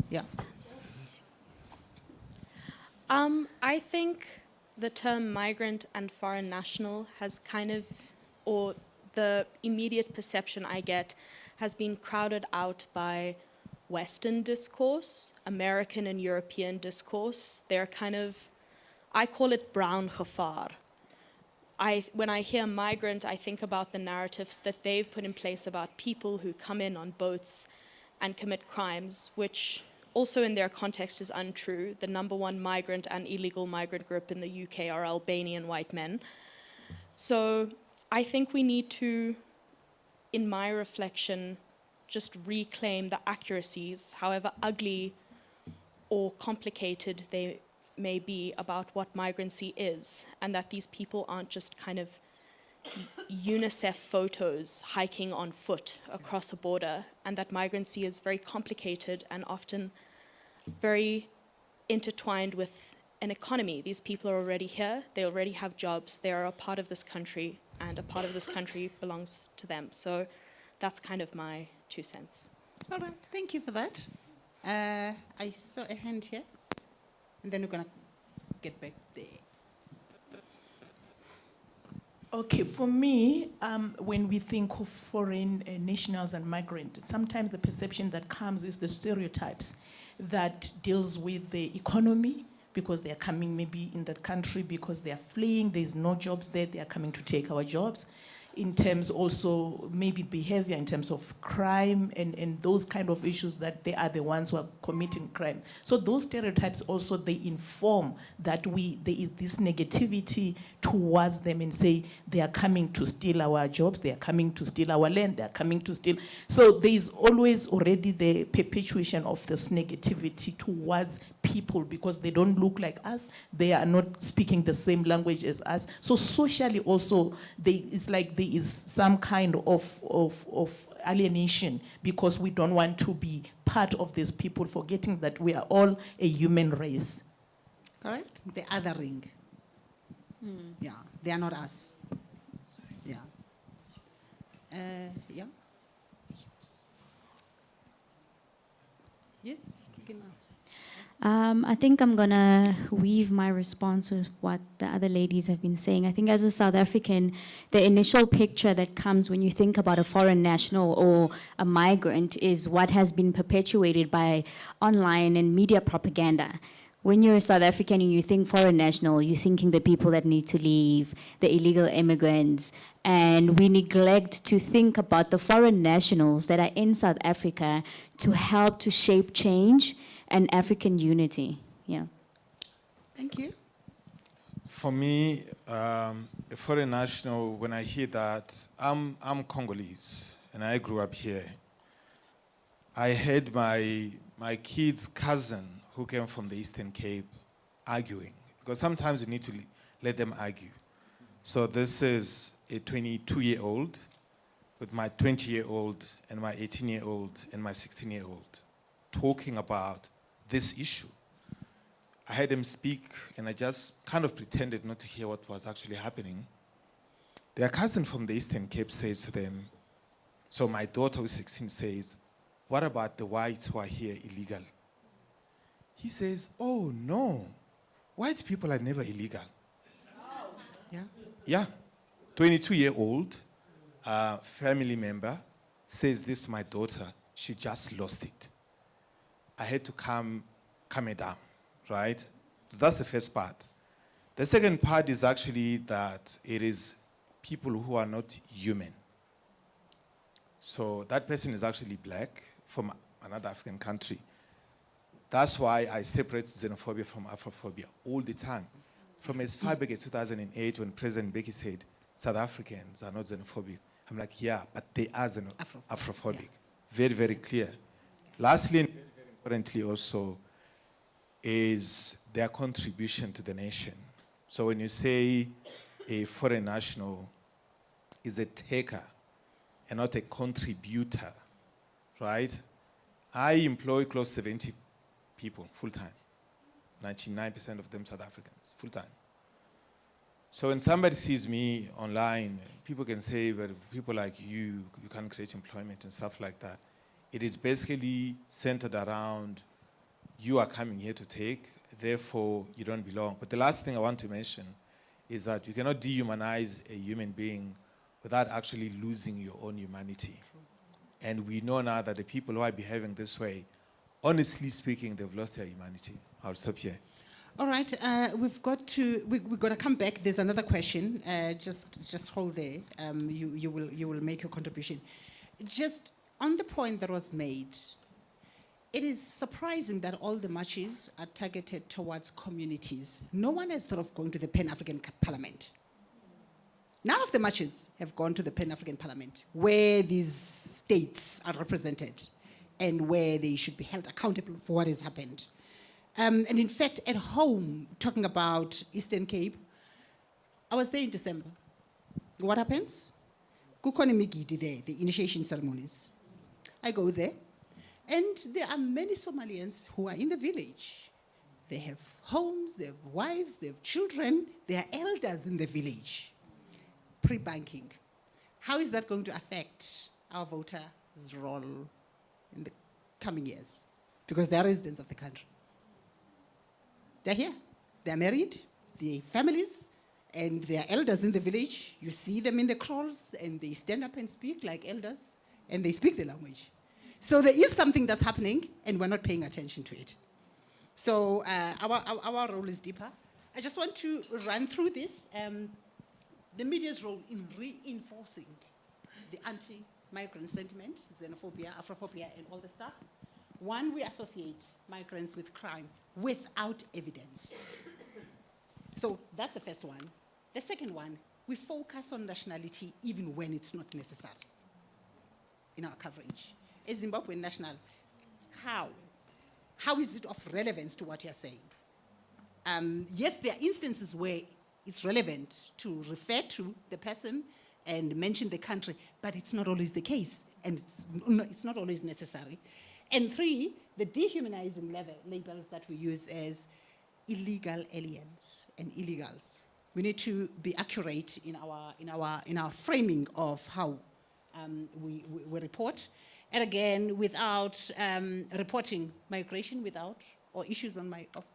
Yeah. I think the term migrant and foreign national has kind of, or the immediate perception I get, has been crowded out by Western discourse, American and European discourse. They're kind of, I call it brown gevaar. When I hear migrant, I think about the narratives that they've put in place about people who come in on boats and commit crimes, which also in their context is untrue. The #1 migrant and illegal migrant group in the UK are Albanian white men. So I think we need to in my reflection, just reclaim the accuracies, however ugly or complicated they may be, about what migrancy is, and that these people aren't just kind of UNICEF photos hiking on foot across a border, and that migrancy is very complicated and often very intertwined with an economy. These people are already here, they already have jobs, they are a part of this country, and a part of this country belongs to them. So that's kind of my 2 cents. All right, thank you for that. I saw a hand here, and then we're going to get back there. Okay, for me, when we think of foreign nationals and migrants, sometimes the perception that comes is the stereotypes that deals with the economy, because they are coming maybe in that country because they are fleeing, there's no jobs there, they are coming to take our jobs. In terms also maybe behavior, in terms of crime and those kind of issues, that they are the ones who are committing crime. So those stereotypes also, they inform that there is this negativity towards them, and say they are coming to steal our jobs, they are coming to steal our land, they are coming to steal. So there is always already the perpetuation of this negativity towards people because they don't look like us, they are not speaking the same language as us. So socially also, it's like there is some kind of alienation because we don't want to be part of these people, forgetting that we are all a human race. Correct? The othering. Yeah, they are not us. Yeah. Yeah. Yes. I think I'm going to weave my response with what the other ladies have been saying. I think as a South African, the initial picture that comes when you think about a foreign national or a migrant is what has been perpetuated by online and media propaganda. When you're a South African and you think foreign national, you're thinking the people that need to leave, the illegal immigrants, and we neglect to think about the foreign nationals that are in South Africa to help to shape change and African unity. Yeah. Thank you. For me, a foreign national, when I hear that, I'm Congolese and I grew up here. I heard my kid's cousin who came from the Eastern Cape arguing, because sometimes you need to let them argue. So this is a 22-year-old with my 20-year-old and my 18-year-old and my 16-year-old talking about this issue. I heard them speak and I just kind of pretended not to hear what was actually happening. Their cousin from the Eastern Cape says to them, so my daughter who's 16 says, what about the whites who are here illegal? He says, oh no, white people are never illegal. Yeah. Yeah, 22-year-old family member says this to my daughter, she just lost it. I had to calm her down, right? So that's the first part. The second part is actually that it is people who are not human. So that person is actually black from another African country. That's why I separate xenophobia from Afrophobia all the time. From as far back as 2008 when President Mbeki said, South Africans are not xenophobic. I'm like, yeah, but they are Afrophobic. Yeah. Very, very clear. Lastly, and very, very importantly also, is their contribution to the nation. So when you say a foreign national is a taker and not a contributor, right? I employ close to 70 people full-time. 99% of them South Africans, full-time. So when somebody sees me online, people can say, well, people like you can't create employment and stuff like that. It is basically centered around you are coming here to take, therefore you don't belong. But the last thing I want to mention is that you cannot dehumanize a human being without actually losing your own humanity. And we know now that the people who are behaving this way, honestly speaking, they've lost their humanity. I'll stop here. All right, we're going to come back. There's another question. Just hold there. You will make your contribution. Just on the point that was made, it is surprising that all the marches are targeted towards communities. No one has thought of going to the Pan-African Parliament. None of the marches have gone to the Pan-African Parliament, where these states are represented and where they should be held accountable for what has happened. And in fact, at home, talking about Eastern Cape, I was there in December. What happens? Kukhona imigidi there, the initiation ceremonies. I go there, and there are many Somalians who are in the village. They have homes, they have wives, they have children, they are elders in the village. Pre-banking. How is that going to affect our voters' role in the coming years? Because they are residents of the country. They're here, they're married, they're families, and they are elders in the village. You see them in the kraals, and they stand up and speak like elders, and they speak the language. So there is something that's happening, and we're not paying attention to it. So our role is deeper. I just want to run through this. The media's role in reinforcing the anti-migrant sentiment, xenophobia, Afrophobia, and all the stuff. One, we associate migrants with crime without evidence. So that's the first one. The second one, we focus on nationality even when it's not necessary in our coverage. A Zimbabwean national, how? How is it of relevance to what you're saying? Yes, there are instances where it's relevant to refer to the person and mention the country, but it's not always the case, and it's not always necessary. And three, the dehumanizing labels that we use as illegal aliens and illegals. We need to be accurate in our framing of how we report. And again, without reporting migration without, or issues of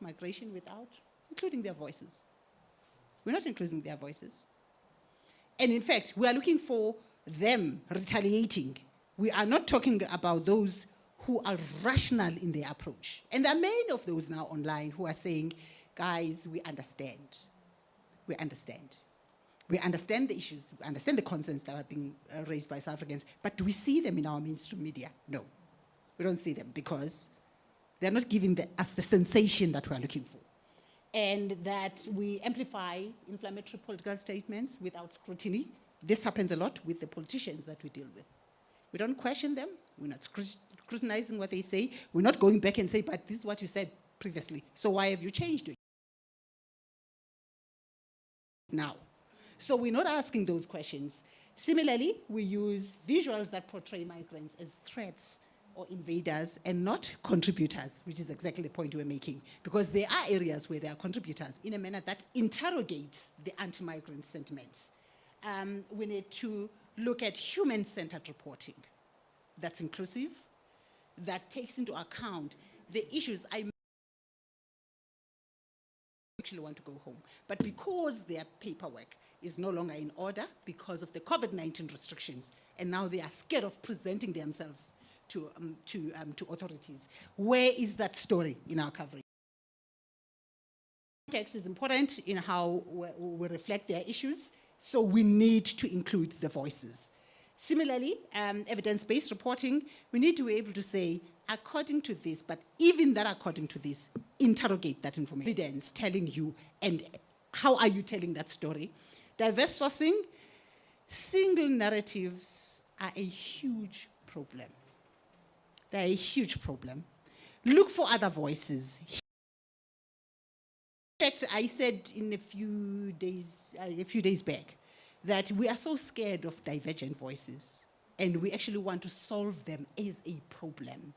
migration without including their voices. We're not including their voices. And in fact, we are looking for them retaliating. We are not talking about those who are rational in their approach. And there are many of those now online who are saying, guys, we understand. We understand. We understand the issues, we understand the concerns that are being raised by South Africans, but do we see them in our mainstream media? No, we don't see them because they're not giving us the sensation that we're looking for. And that we amplify inflammatory political statements without scrutiny. This happens a lot with the politicians that we deal with. We don't question them, we're not scrutinizing what they say, we're not going back and say, but this is what you said previously, so why have you changed it now? So we're not asking those questions. Similarly, we use visuals that portray migrants as threats or invaders and not contributors, which is exactly the point we're making, because there are areas where they are contributors in a manner that interrogates the anti-migrant sentiments. We need to look at human-centered reporting that's inclusive, that takes into account the issues I actually want to go home, but because their paperwork is no longer in order because of the COVID-19 restrictions, and now they are scared of presenting themselves to authorities. Where is that story in our coverage? Context is important in how we reflect their issues, so we need to include the voices. Similarly, evidence-based reporting, we need to be able to say, according to this, but even that according to this, interrogate that information. Evidence telling you, and how are you telling that story? Diverse sourcing, single narratives are a huge problem. They're a huge problem. Look for other voices. In fact, I said in a few days back that we are so scared of divergent voices and we actually want to solve them as a problem.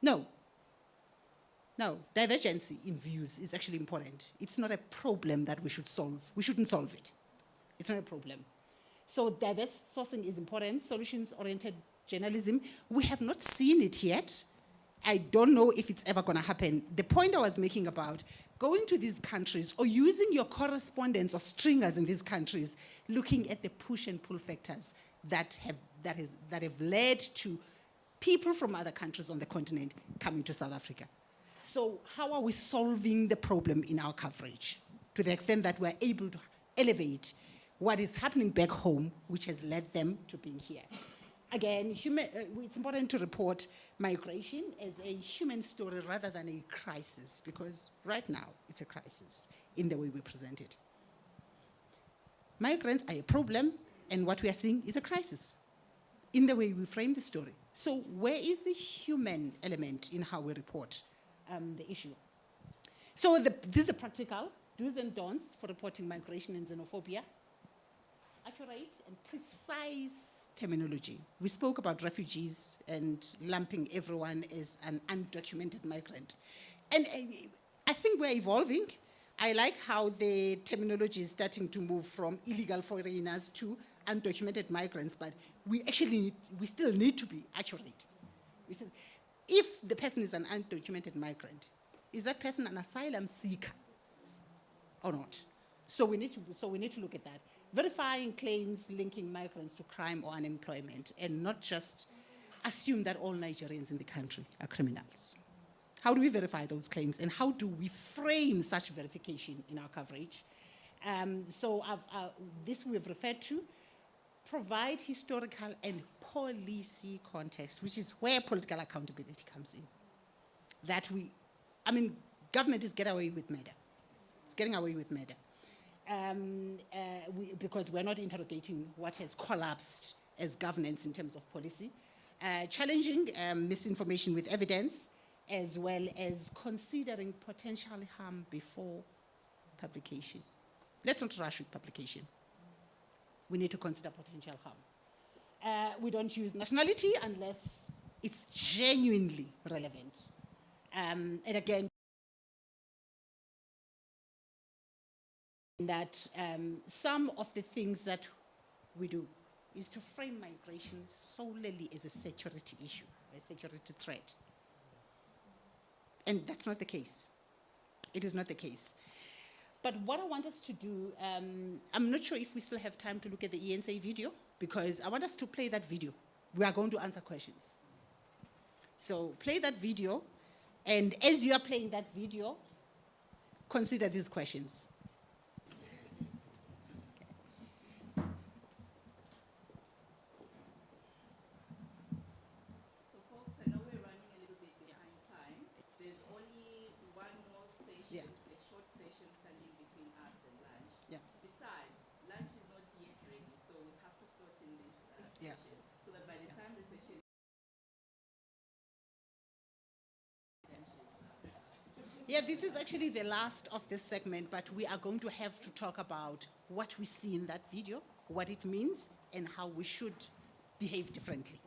No, divergency in views is actually important. It's not a problem that we should solve. We shouldn't solve it. It's not a problem. So diverse sourcing is important, solutions-oriented journalism. We have not seen it yet. I don't know if it's ever gonna happen. The point I was making about going to these countries or using your correspondents or stringers in these countries, looking at the push and pull factors that have led to people from other countries on the continent coming to South Africa. So how are we solving the problem in our coverage to the extent that we're able to elevate what is happening back home, which has led them to being here? Again, it's important to report migration as a human story rather than a crisis, because right now it's a crisis in the way we present it. Migrants are a problem, and what we are seeing is a crisis in the way we frame the story. So where is the human element in how we report the issue? So this is a practical do's and don'ts for reporting migration and xenophobia. Accurate and precise terminology. We spoke about refugees and lumping everyone as an undocumented migrant. And I think we're evolving. I like how the terminology is starting to move from illegal foreigners to undocumented migrants, but we still need to be accurate. If the person is an undocumented migrant, is that person an asylum seeker or not? So we need to look at that. Verifying claims linking migrants to crime or unemployment, and not just assume that all Nigerians in the country are criminals. How do we verify those claims, and how do we frame such verification in our coverage? This we've referred to. Provide historical and policy context, which is where political accountability comes in. Government is getting away with murder. It's getting away with murder. Because we're not interrogating what has collapsed as governance in terms of policy. Challenging misinformation with evidence, as well as considering potential harm before publication. Let's not rush with publication. We need to consider potential harm. We don't use nationality unless it's genuinely relevant. And again, that some of the things that we do is to frame migration solely as a security issue, a security threat. And that's not the case. It is not the case. But what I want us to do, I'm not sure if we still have time to look at the ENSA video, because I want us to play that video. We are going to answer questions. So play that video, and as you are playing that video, consider these questions. Yeah, this is actually the last of this segment, but we are going to have to talk about what we see in that video, what it means, and how we should behave differently.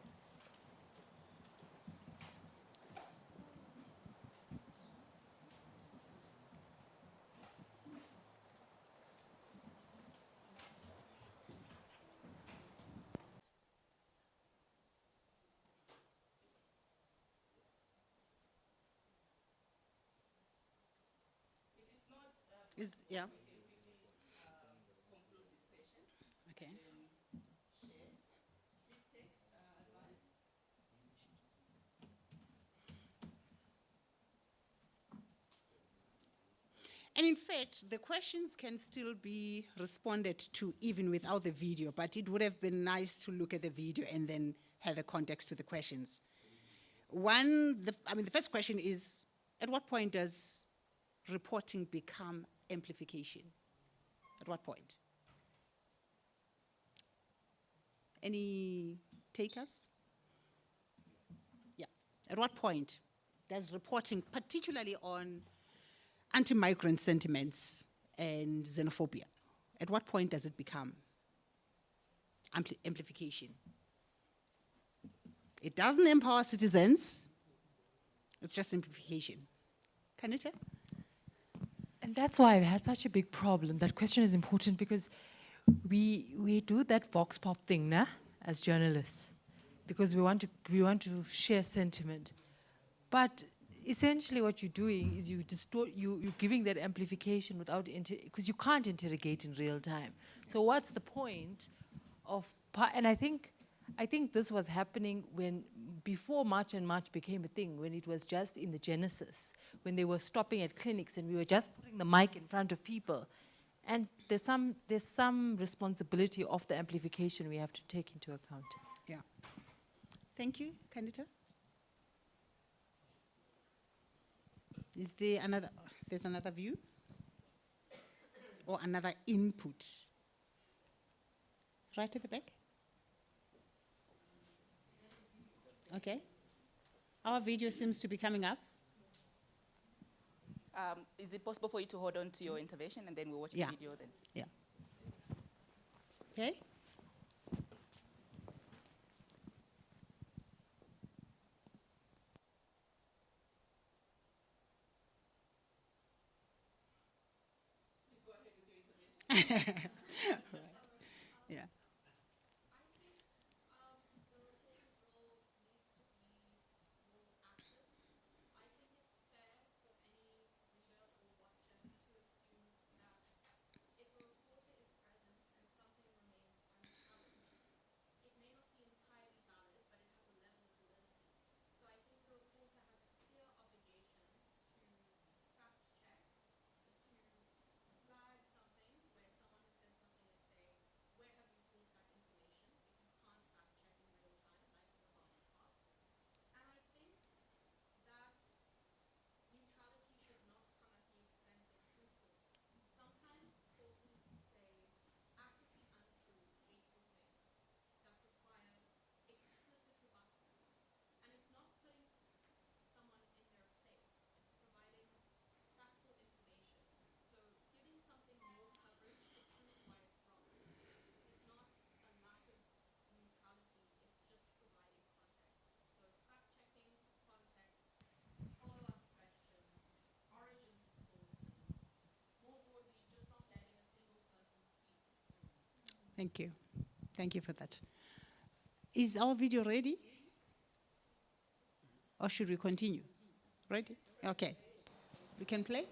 Yeah. Okay. And in fact, the questions can still be responded to even without the video, but it would have been nice to look at the video and then have a context to the questions. The first question is, at what point does reporting become amplification? At what point? Any takers? Yeah. At what point does reporting, particularly on anti-migrant sentiments and xenophobia, at what point does it become amplification? It doesn't empower citizens. It's just simplification. Kanita? And that's why we had such a big problem. That question is important because we do that vox pop thing, nah, as journalists, because we want to share sentiment. But essentially what you're doing is you're giving that amplification without, because you can't interrogate in real time. So what's the point of, and I think this was happening before March and March became a thing, when it was just in the genesis, when they were stopping at clinics and we were just putting the mic in front of people. And there's some responsibility of the amplification we have to take into account. Yeah. Thank you, Kanita. Is there there's another view or another input? Right at the back. Okay. Our video seems to be coming up. Is it possible for you to hold on to your intervention and then we'll watch Yeah. the video then? Yeah. Okay. Right. Yeah. Thank you. Thank you for that. Is our video ready? Or should we continue? Ready? Okay. We can play?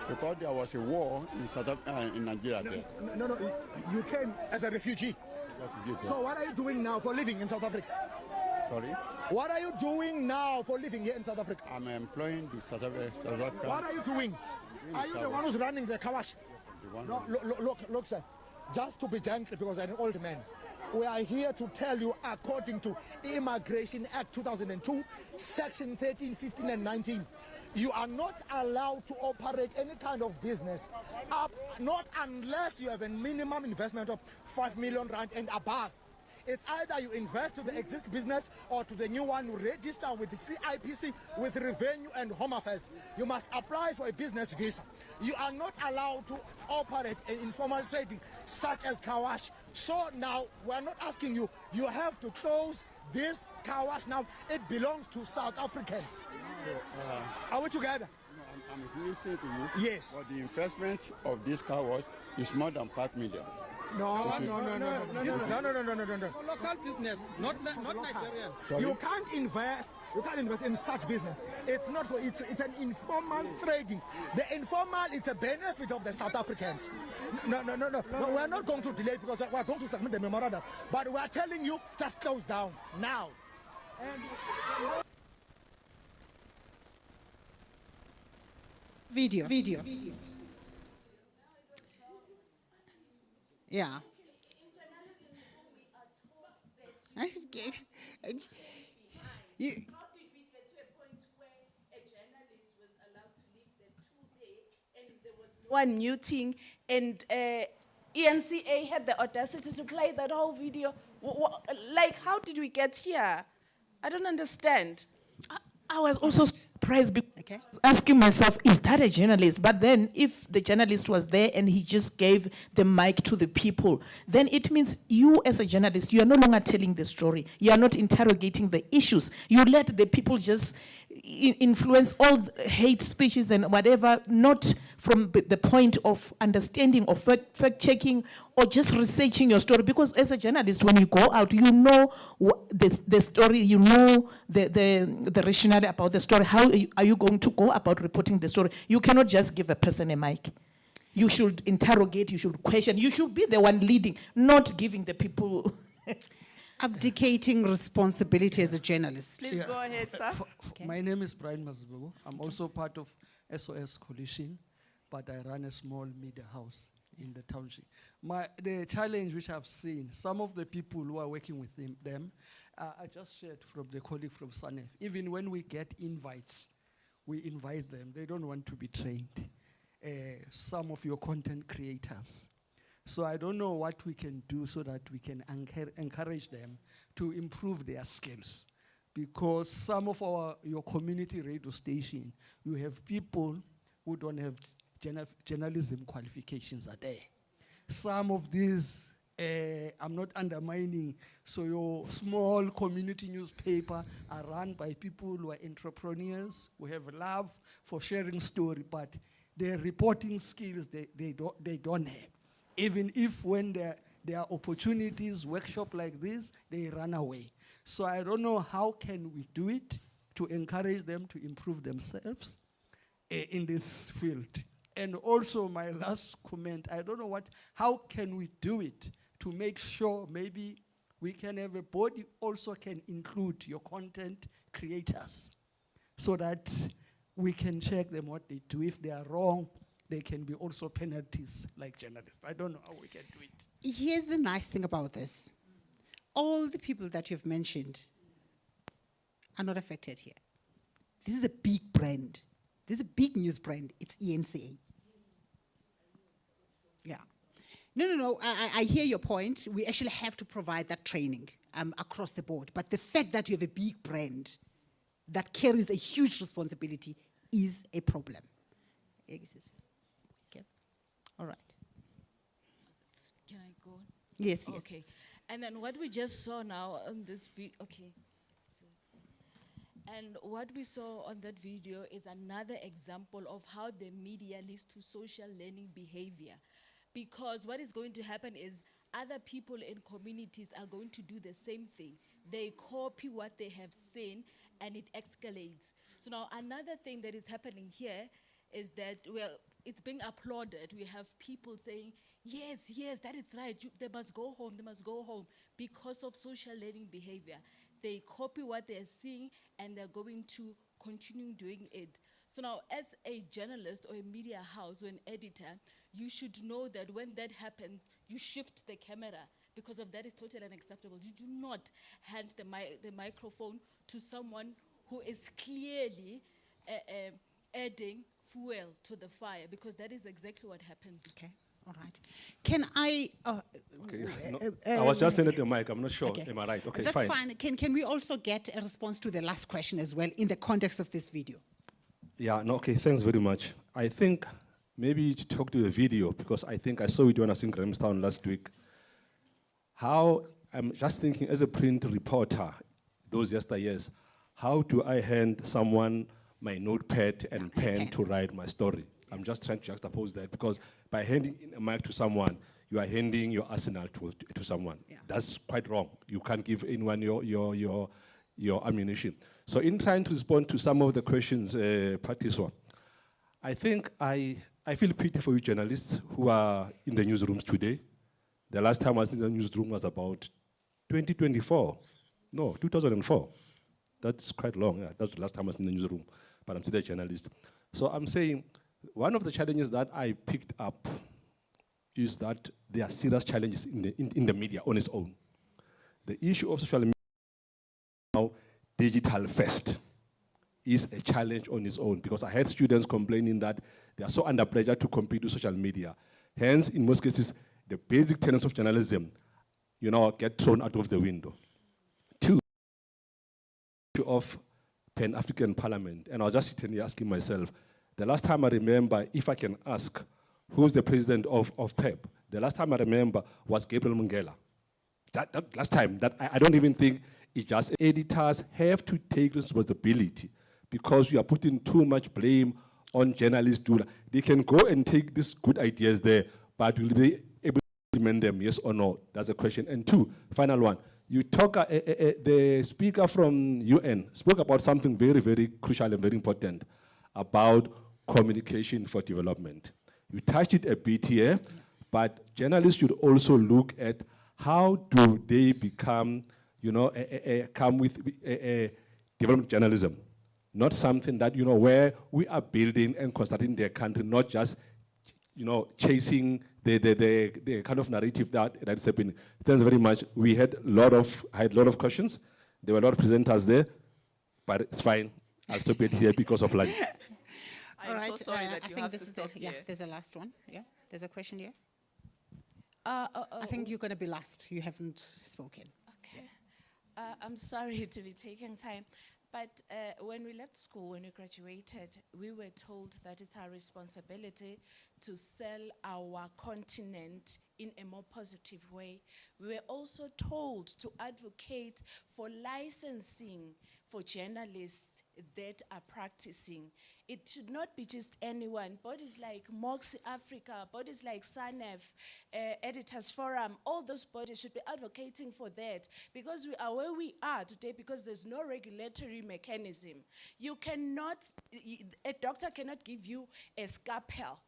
Because there was a war in Nigeria. No, you came as a refugee. So what are you doing now for living in South Africa? Sorry? What are you doing now for living here in South Africa? I'm employing the South Africa. What are you doing? Are you the one who's running the kawash? No, look, sir. Just to be gentle, because I'm an old man, we are here to tell you, according to Immigration Act 2002, Section 13, 15, and 19, you are not allowed to operate any kind of business not unless you have a minimum investment of 5 million rand and above. It's either you invest to the existing business or to the new one, you register with the CIPC, with Revenue and Home Affairs. You must apply for a business visa. You are not allowed to operate in informal trading such as kawash. So now we're not asking you, you have to close this kawash now. It belongs to South African. So, are we together? No, I'm listening to you. Yes. But the investment of this car wash is more than 5 million. No. Local business, not Nigerian. Sorry? You can't invest in such business. It's not for it's an informal trading. The informal is a benefit of the South Africans. No, we're not going to delay because we're going to submit the memorandum. But we're telling you, just close down now. Video. Yeah. How did we get to a point where a journalist was allowed to leave the tool there and there was no one muting and ENCA had the audacity to play that whole video? Like, how did we get here? I don't understand. I was also surprised because I was asking myself, is that a journalist? But then if the journalist was there and he just gave the mic to the people, then it means you as a journalist, you are no longer telling the story. You are not interrogating the issues. You let the people just influence all hate speeches and whatever, not from the point of understanding or fact-checking or just researching your story. Because as a journalist, when you go out, you know the story, you know the rationale about the story. How are you going to go about reporting the story? You cannot just give a person a mic. You should interrogate, you should question, you should be the one leading, not giving the people... Abdicating responsibility as a journalist. Please go ahead, sir. My name is Brian Mazibugu. I'm also part of SOS Coalition, but I run a small media house in the township. The challenge which I've seen, some of the people who are working with them, I just shared from the colleague from SANEF, even when we get invites, we invite them. They don't want to be trained. Some of your content creators. So I don't know what we can do so that we can encourage them to improve their skills. Because some of your community radio station, you have people who don't have journalism qualifications are there. Some of these, I'm not undermining, so your small community newspaper are run by people who are entrepreneurs, who have love for sharing story, but their reporting skills, they don't have. Even if when there are opportunities, workshop like this, they run away. So I don't know how can we do it to encourage them to improve themselves in this field. And also my last comment, I don't know how can we do it to make sure maybe we can have a body also can include your content creators so that we can check them what they do. If they are wrong, there can be also penalties like journalists. I don't know how we can do it. Here's the nice thing about this. All the people that you've mentioned are not affected here. This is a big brand. This is a big news brand. It's ENCA. Yeah. No. I hear your point. We actually have to provide that training across the board. But the fact that you have a big brand that carries a huge responsibility is a problem. Okay. All right. Can I go on? Yes. Okay. And then what we just saw now on this video, okay. And what we saw on that video is another example of how the media leads to social learning behavior. Because what is going to happen is other people in communities are going to do the same thing. They copy what they have seen and it escalates. So now another thing that is happening here is that, well, it's being applauded. We have people saying, yes, that is right. They must go home because of social learning behavior. They copy what they're seeing and they're going to continue doing it. So now as a journalist or a media house or an editor, you should know that when that happens, you shift the camera because of that is totally unacceptable. You do not hand the microphone to someone who is clearly adding fuel to the fire, because that is exactly what happens. Okay, all right. Can I... okay. I was just saying at the mic, I'm not sure. Okay. Am I right? Okay, that's fine. Can we also get a response to the last question as well in the context of this video? Yeah, no, okay, thanks very much. I think maybe to talk to the video, because I think I saw it when I was in Grahamstown last week. How, I'm just thinking as a print reporter, those yesteryears, how do I hand someone my notepad and pen to write my story? I'm just trying to juxtapose that, because by handing in a mic to someone, you are handing your arsenal to someone. Yeah. That's quite wrong. You can't give anyone your ammunition. So in trying to respond to some of the questions, Patiswa, I think I feel pity for you journalists who are in the newsrooms today. The last time I was in the newsroom was about 2024. No, 2004. That's quite long. Yeah, that's the last time I was in the newsroom, but I'm still a journalist. So I'm saying one of the challenges that I picked up is that there are serious challenges in the media on its own. The issue of social media now, digital first, is a challenge on its own, because I had students complaining that they are so under pressure to compete with social media. Hence, in most cases, the basic tenets of journalism, get thrown out of the window. Two, of Pan-African Parliament, and I was just sitting here asking myself, the last time I remember, if I can ask, who's the president of PEP? The last time I remember was Gabriel Mungela. That last time, that I don't even think it's just editors have to take responsibility, because you are putting too much blame on journalists. They can go and take these good ideas there, but will they able to implement them, yes or no? That's a question. And two, final one. You talk, the speaker from UN spoke about something very, very crucial and very important about communication for development. You touched it a bit here, but journalists should also look at how do they become, come with development journalism, not something that, where we are building and constructing their country, not just, chasing the kind of narrative that's happening. Thanks very much. I had a lot of questions. There were a lot of presenters there, but it's fine. I'll stop it here because of lunch. All right, so sorry that I you think have this to is the, stop yeah, here. there's a last one. Yeah, there's a question here. I think you're going to be last. You haven't spoken. Okay. I'm sorry to be taking time, but when we left school, when we graduated, we were told that it's our responsibility to sell our continent in a more positive way. We were also told to advocate for licensing for journalists that are practicing. It should not be just anyone. Bodies like Moxie Africa, bodies like SANEF, Editors Forum, all those bodies should be advocating for that, because we are where we are today because there's no regulatory mechanism. You cannot, a doctor cannot give you a scalpel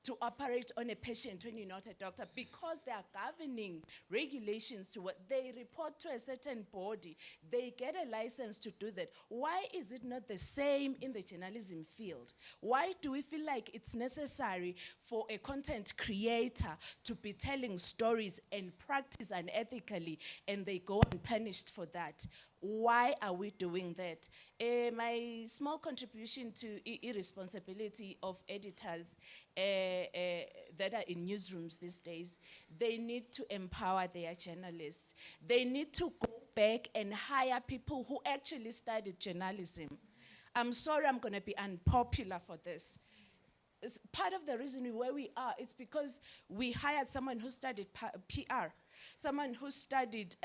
to operate on a patient when you're not a doctor, because there are governing regulations to what they report to a certain body. They get a license to do that. Why is it not the same in the journalism field? Why do we feel like it's necessary for a content creator to be telling stories and practice unethically, and they go unpunished for that? Why are we doing that? My small contribution to irresponsibility of editors that are in newsrooms these days, they need to empower their journalists. They need to go back and hire people who actually studied journalism. I'm sorry I'm going to be unpopular for this. It's part of the reason where we are is because we hired someone who studied PR, someone who studied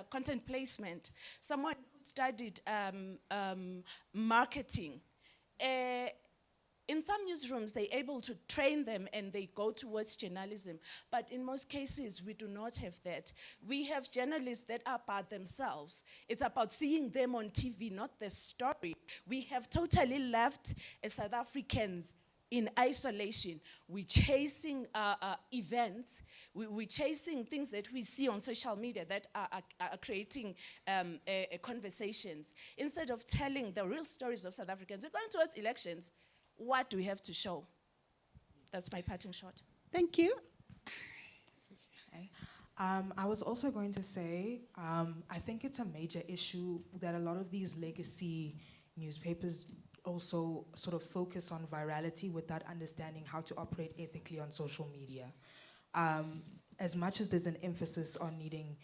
content placement, someone who studied marketing. In some newsrooms, they're able to train them and they go towards journalism. But in most cases, we do not have that. We have journalists that are by themselves. It's about seeing them on TV, not the story. We have totally left South Africans in isolation. We're chasing events. We're chasing things that we see on social media that are creating conversations. Instead of telling the real stories of South Africans, we're going towards elections. What do we have to show? That's my parting shot. Thank you. I was also going to say, I think it's a major issue that a lot of these legacy newspapers also sort of focus on virality without understanding how to operate ethically on social media. As much as there's an emphasis on needing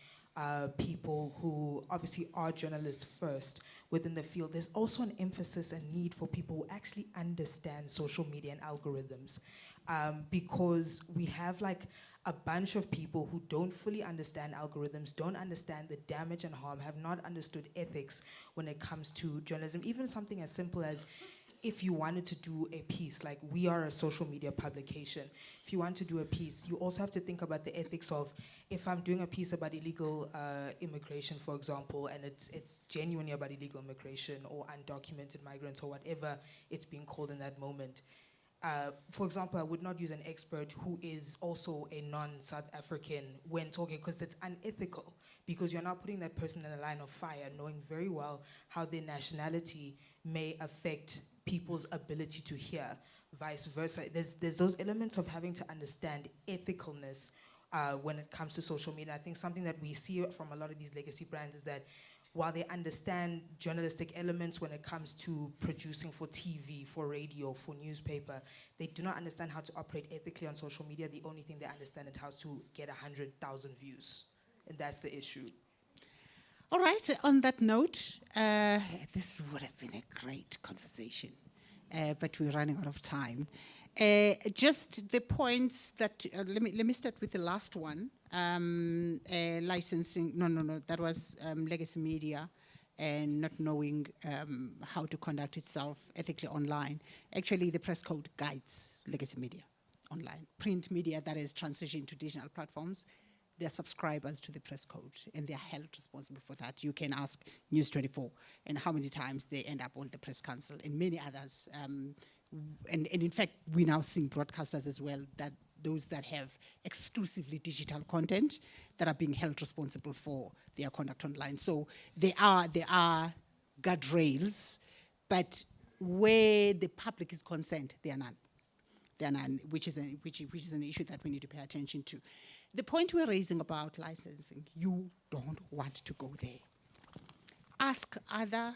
people who obviously are journalists first within the field, there's also an emphasis and need for people who actually understand social media and algorithms, because we have like a bunch of people who don't fully understand algorithms, don't understand the damage and harm, have not understood ethics when it comes to journalism. Even something as simple as if you wanted to do a piece, like we are a social media publication, if you want to do a piece, you also have to think about the ethics of, if I'm doing a piece about illegal immigration, for example, and it's genuinely about illegal immigration or undocumented migrants or whatever it's being called in that moment. For example, I would not use an expert who is also a non-South African when talking, because that's unethical, because you're not putting that person in a line of fire, knowing very well how their nationality may affect people's ability to hear, vice versa. There's those elements of having to understand ethicalness when it comes to social media. I think something that we see from a lot of these legacy brands is that while they understand journalistic elements when it comes to producing for TV, for radio, for newspaper, they do not understand how to operate ethically on social media. The only thing they understand is how to get 100,000 views. And that's the issue. All right, on that note, this would have been a great conversation, but we're running out of time. Just the points that, let me start with the last one. Licensing, no, that was legacy media and not knowing how to conduct itself ethically online. Actually, the press code guides legacy media online. Print media that is transitioning to digital platforms, they're subscribers to the press code, and they're held responsible for that. You can ask News 24 and how many times they end up on the Press Council and many others. And in fact, we're now seeing broadcasters as well, that those that have exclusively digital content that are being held responsible for their conduct online. So there are guardrails, but where the public is concerned, there are none. There are none, which is an issue that we need to pay attention to. The point we're raising about licensing, you don't want to go there. Ask other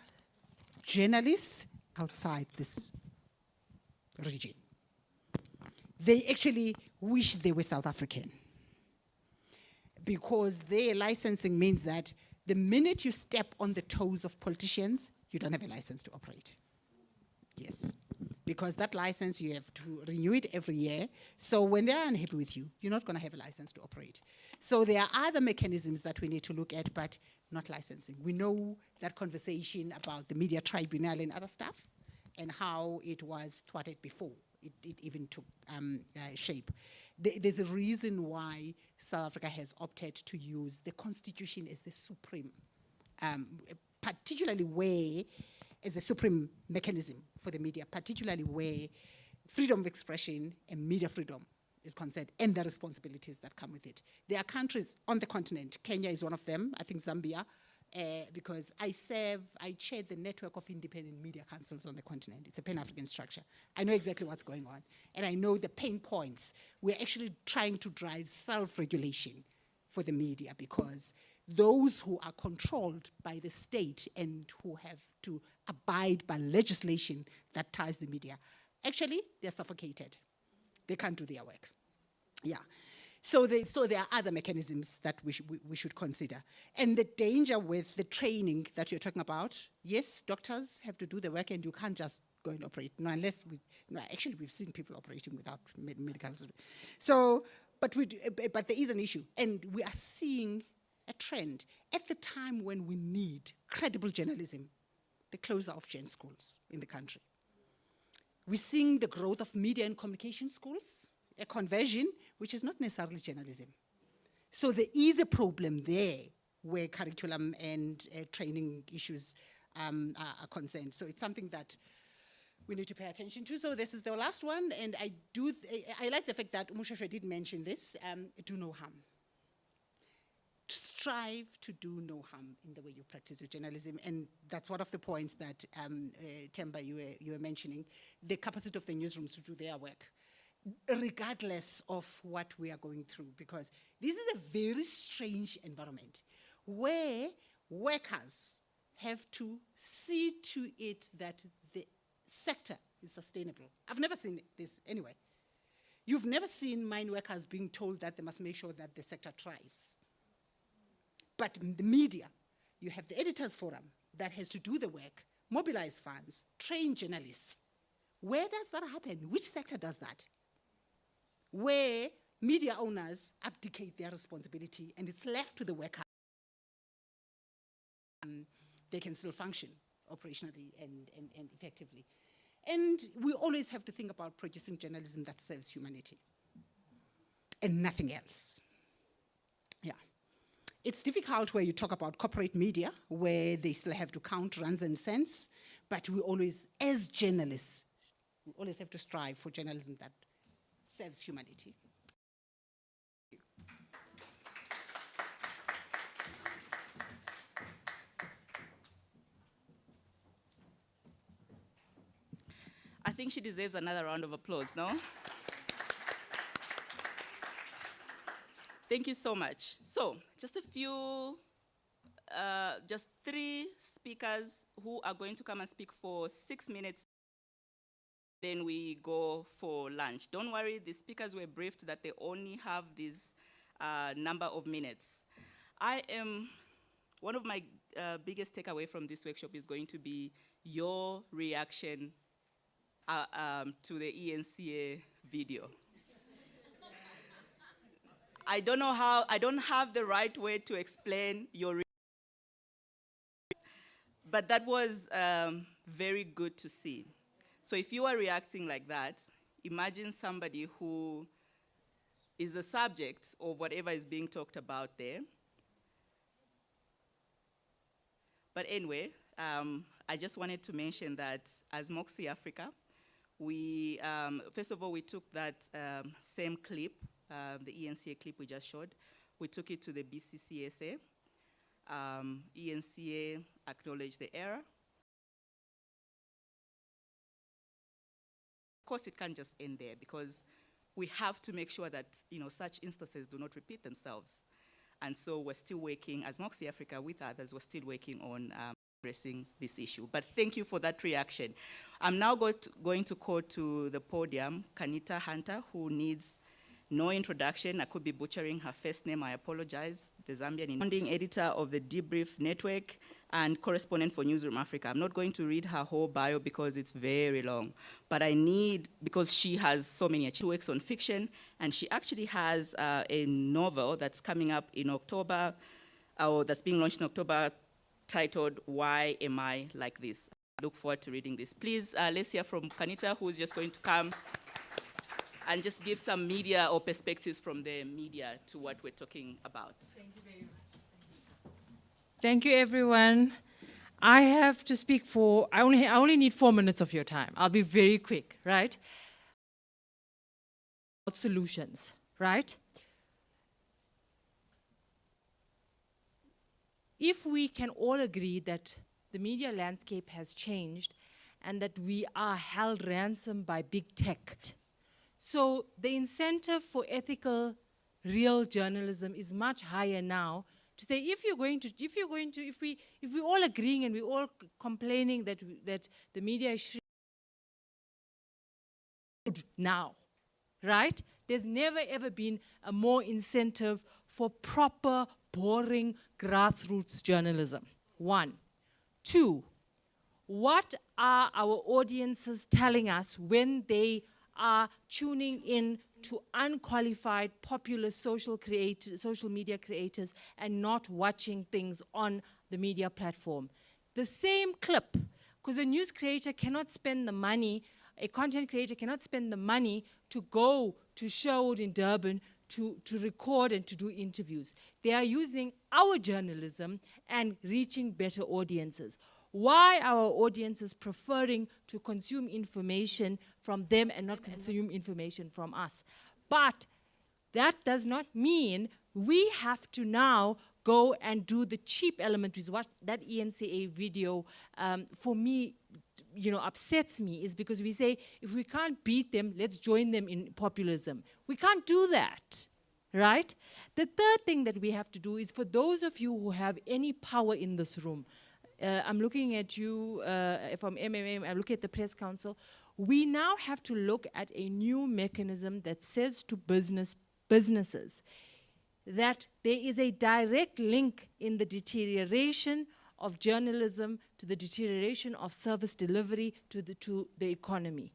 journalists outside this region. They actually wish they were South African, because their licensing means that the minute you step on the toes of politicians, you don't have a license to operate. Yes, because that license, you have to renew it every year. So when they're unhappy with you, you're not going to have a license to operate. So there are other mechanisms that we need to look at, but not licensing. We know that conversation about the media tribunal and other stuff, and how it was thwarted before it even took shape. There's a reason why South Africa has opted to use the Constitution as the supreme, particularly where, as a supreme mechanism for the media, particularly where freedom of expression and media freedom is concerned, and the responsibilities that come with it. There are countries on the continent, Kenya is one of them, I think Zambia, because I chair the network of independent media councils on the continent. It's a Pan-African structure. I know exactly what's going on, and I know the pain points. We're actually trying to drive self-regulation for the media, because those who are controlled by the state and who have to abide by legislation that ties the media, actually, they're suffocated. They can't do their work. Yeah. So there are other mechanisms that we should consider. And the danger with the training that you're talking about, yes, doctors have to do the work, and you can't just go and operate. No, unless actually we've seen people operating without medical. So, but there is an issue, and we are seeing a trend at the time when we need credible journalism, the closure of gen schools in the country. We're seeing the growth of media and communication schools, a conversion, which is not necessarily journalism. So there is a problem there where curriculum and training issues are concerned. So it's something that we need to pay attention to. So this is the last one, and I like the fact that Umushashwe did mention this, do no harm. Strive to do no harm in the way you practice your journalism, and that's one of the points that Themba, you were mentioning, the capacity of the newsrooms to do their work, regardless of what we are going through, because this is a very strange environment where workers have to see to it that the sector is sustainable. I've never seen this anyway. You've never seen mine workers being told that they must make sure that the sector thrives. But in the media, you have the editors forum that has to do the work, mobilize funds, train journalists. Where does that happen? Which sector does that? Where media owners abdicate their responsibility and it's left to the worker, they can still function operationally and effectively. And we always have to think about producing journalism that serves humanity and nothing else. Yeah. It's difficult where you talk about corporate media, where they still have to count runs and cents, but we always, as journalists, we always have to strive for journalism that serves humanity. I think she deserves another round of applause, no? Thank you so much. So, just a few, just 3 speakers who are going to come and speak for 6 minutes. Then we go for lunch. Don't worry, the speakers were briefed that they only have this number of minutes. One of my biggest takeaway from this workshop is going to be your reaction to the ENCA video. I don't know I don't have the right way to explain your But that was very good to see. So if you are reacting like that, imagine somebody who is the subject of whatever is being talked about there. But anyway, I just wanted to mention that as Moxie Africa, we, first of all, we took that same clip, the ENCA clip we just showed, we took it to the BCCSA. ENCA acknowledged the error. Of course, it can't just end there because we have to make sure that such instances do not repeat themselves. And so we're still working, as Moxie Africa with others, we're still working on addressing this issue. But thank you for that reaction. I'm now going to call to the podium Kanita Hunter, who needs no introduction. I could be butchering her first name, I apologize. The Zambian founding editor of the Debrief Network and correspondent for Newsroom Africa. I'm not going to read her whole bio because it's very long, but I need, because she has so many, she works on fiction, and she actually has a novel that's coming up in October, or that's being launched in October, titled, Why Am I Like This? I look forward to reading this. Please, let's hear from Kanita, who's just going to come and just give some media or perspectives from the media to what we're talking about. Thank you very much. Thank you, everyone. I have to speak for, I only need 4 minutes of your time. I'll be very quick, right? Solutions, right? If we can all agree that the media landscape has changed and that we are held ransom by big tech, so the incentive for ethical, real journalism is much higher now to say if we all agreeing and we all complaining that the media is shrinking now, right? There's never ever been a more incentive for proper, boring, grassroots journalism. 1. 2, what are our audiences telling us when they are tuning in to unqualified, populist social media creators and not watching things on the media platform? The same clip, because a news creator cannot spend the money, a content creator cannot spend the money to go to Sherwood in Durban to record and to do interviews. They are using our journalism and reaching better audiences. Why are our audiences preferring to consume information from them and not consume information from us? But that does not mean we have to now go and do the cheap element, which is what that ENCA video, for me, upsets me, is because we say, if we can't beat them, let's join them in populism. We can't do that, right? The third thing that we have to do is, for those of you who have any power in this room, I'm looking at you from MMM, I'm looking at the Press Council. We now have to look at a new mechanism that says to businesses that there is a direct link in the deterioration of journalism to the deterioration of service delivery to the economy.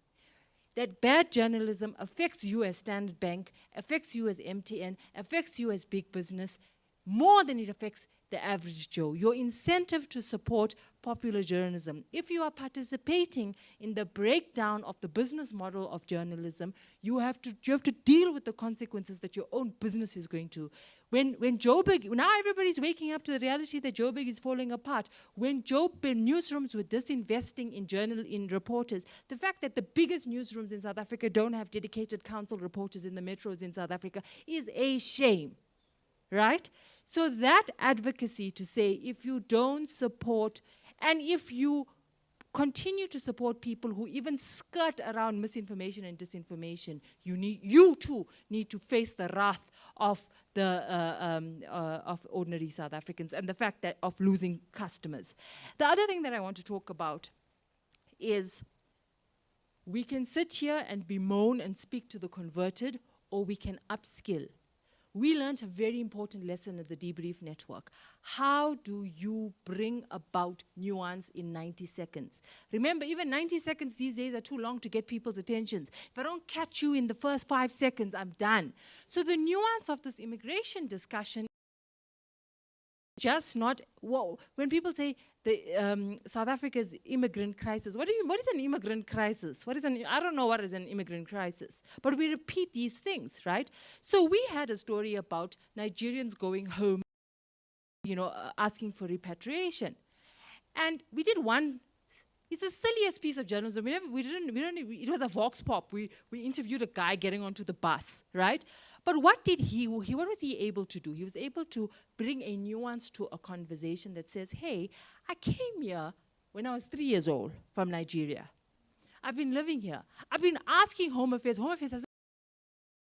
That bad journalism affects you as Standard Bank, affects you as MTN, affects you as big business, more than it affects the average Joe. Your incentive to support popular journalism. If you are participating in the breakdown of the business model of journalism, you have to deal with the consequences that your own business is going to. When Joburg, now everybody's waking up to the reality that Joburg is falling apart. When newsrooms were disinvesting in reporters, the fact that the biggest newsrooms in South Africa don't have dedicated council reporters in the metros in South Africa is a shame, right? So that advocacy to say, if you don't support, and if you continue to support people who even skirt around misinformation and disinformation, you too need to face the wrath of of ordinary South Africans and the fact that of losing customers. The other thing that I want to talk about is we can sit here and bemoan and speak to the converted, or we can upskill. We learned a very important lesson at the Debrief Network. How do you bring about nuance in 90 seconds? Remember, even 90 seconds these days are too long to get people's attentions. If I don't catch you in the first 5 seconds, I'm done. So the nuance of this immigration discussion, just not, when people say South Africa's immigrant crisis. What is an immigrant crisis? I don't know what is an immigrant crisis. But we repeat these things, right? So we had a story about Nigerians going home, asking for repatriation. And we did one. It's the silliest piece of journalism. It was a vox pop. We interviewed a guy getting onto the bus, right? But what was he able to do? He was able to bring a nuance to a conversation that says, hey, I came here when I was 3 years old from Nigeria. I've been living here. I've been asking Home Affairs. Home Affairs has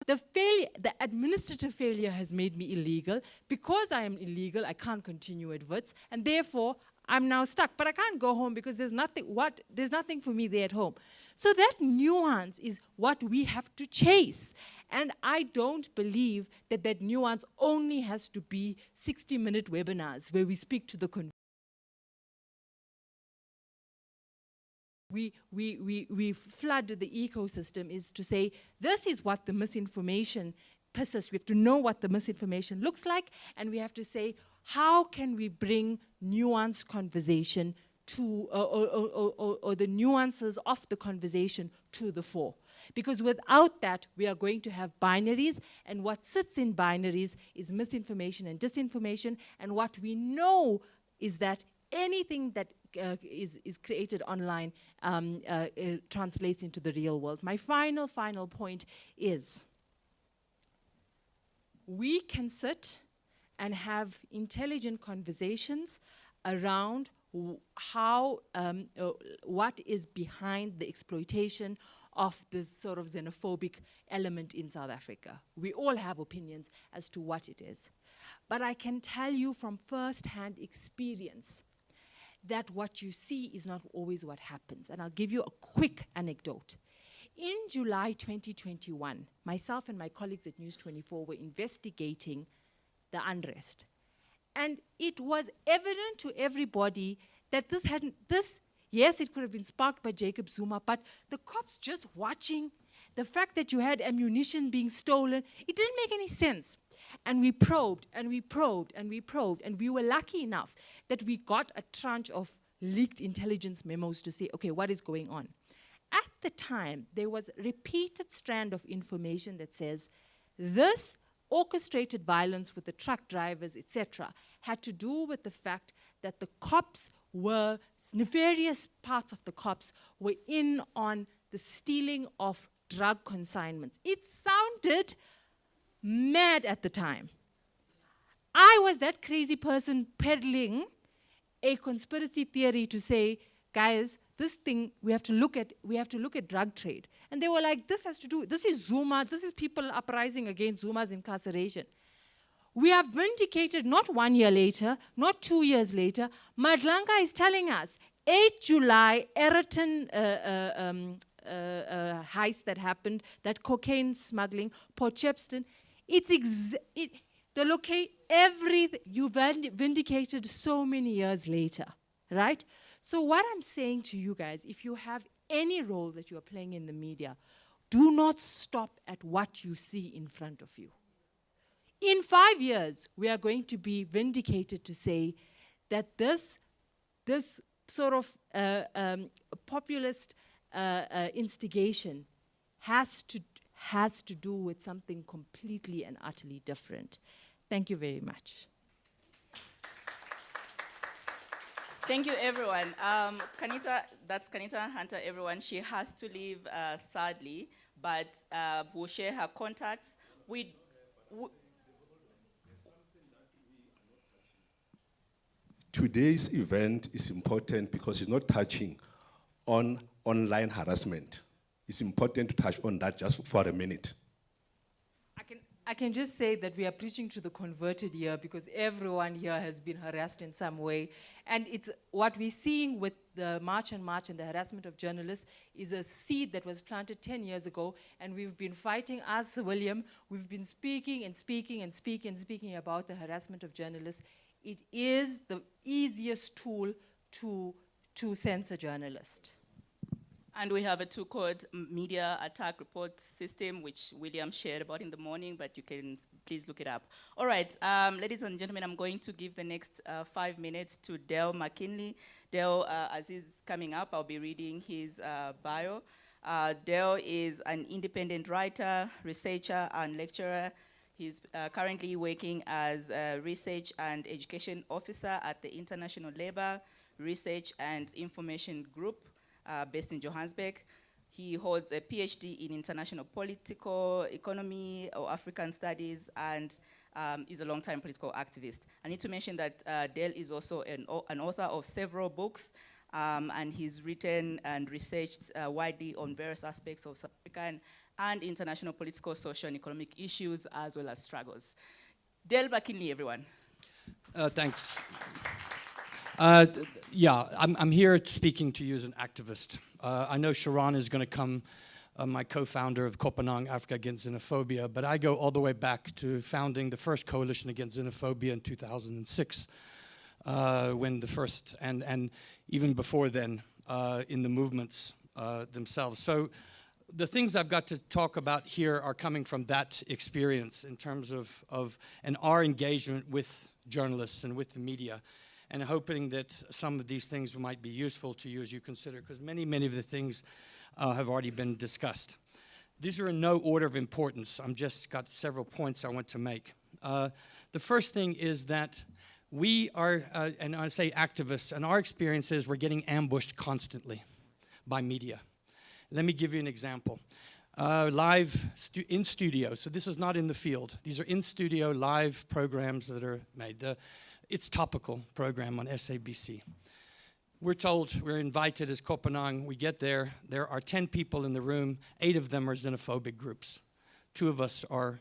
the administrative failure has made me illegal. Because I am illegal, I can't continue at WITS, and therefore I'm now stuck. But I can't go home because there's nothing for me there at home. So that nuance is what we have to chase. And I don't believe that nuance only has to be 60-minute webinars where we speak to the we flood the ecosystem is to say, this is what the misinformation persists. We have to know what the misinformation looks like, and we have to say, how can we bring nuanced conversation to, or the nuances of the conversation to the fore? Because without that, we are going to have binaries, and what sits in binaries is misinformation and disinformation, and what we know is that anything that is created online translates into the real world. My final point is, we can sit and have intelligent conversations around how, what is behind the exploitation of this sort of xenophobic element in South Africa. We all have opinions as to what it is. But I can tell you from first-hand experience that what you see is not always what happens. And I'll give you a quick anecdote. In July 2021, myself and my colleagues at News 24 were investigating the unrest. And it was evident to everybody that yes, it could have been sparked by Jacob Zuma, but the cops just watching, the fact that you had ammunition being stolen, it didn't make any sense. And we probed, and we probed, and we probed, and we were lucky enough that we got a tranche of leaked intelligence memos to say, okay, what is going on? At the time, there was a repeated strand of information that says this orchestrated violence with the truck drivers, etc., had to do with the fact that the cops were, nefarious parts of the cops were in on the stealing of drug consignments. It sounded mad at the time. I was that crazy person peddling a conspiracy theory to say, guys, this thing, we have to look at drug trade. And they were like, this is Zuma, this is people uprising against Zuma's incarceration. We are vindicated not 1 year later, not 2 years later. Madlanga is telling us, 8 July, Ayrton heist that happened, that cocaine smuggling, Port Shepstone, you vindicated so many years later, right? So what I'm saying to you guys, if you have any role that you are playing in the media, do not stop at what you see in front of you. In 5 years, we are going to be vindicated to say that this sort of populist instigation has to do with something completely and utterly different. Thank you very much. Thank you, everyone. That's Kanita Hunter, everyone. She has to leave, sadly, but we'll share her contacts. Today's event is important because it's not touching on online harassment. It's important to touch on that just for a minute. I can just say that we are preaching to the converted here because everyone here has been harassed in some way. And it's what we're seeing with the March and the harassment of journalists is a seed that was planted 10 years ago, and we've been fighting, as William, we've been speaking about the harassment of journalists. It is the easiest tool to censor journalists. And we have a tool called Media Attack Report System, which William shared about in the morning, but you can please look it up. All right, ladies and gentlemen, I'm going to give the next 5 minutes to Dale McKinley. Dale, as he's coming up, I'll be reading his bio. Dale is an independent writer, researcher, and lecturer. He's currently working as a research and education officer at the International Labour Research and Information Group based in Johannesburg. He holds a PhD in international political economy or African studies and is a long-time political activist. I need to mention that Dale is also an author of several books, and he's written and researched widely on various aspects of South African and international political, social, and economic issues, as well as struggles. Dale McKinley, everyone. Thanks. Yeah, I'm here speaking to you as an activist. I know Sharon is going to come, my co-founder of Kopanang, Africa Against Xenophobia, but I go all the way back to founding the first coalition against xenophobia in 2006, when the first, and even before then, in the movements themselves. So the things I've got to talk about here are coming from that experience in terms of and our engagement with journalists and with the media, and hoping that some of these things might be useful to you as you consider, because many of the things have already been discussed. These are in no order of importance. I'm just got several points I want to make. The first thing is that we are, and I say activists, and our experience is we're getting ambushed constantly by media. Let me give you an example. Live in studio, so this is not in the field. These are in studio live programs that are made. It's Topical program on SABC. We're told, we're invited as Kopanang, we get there are 10 people in the room, 8 of them are xenophobic groups. 2 of us are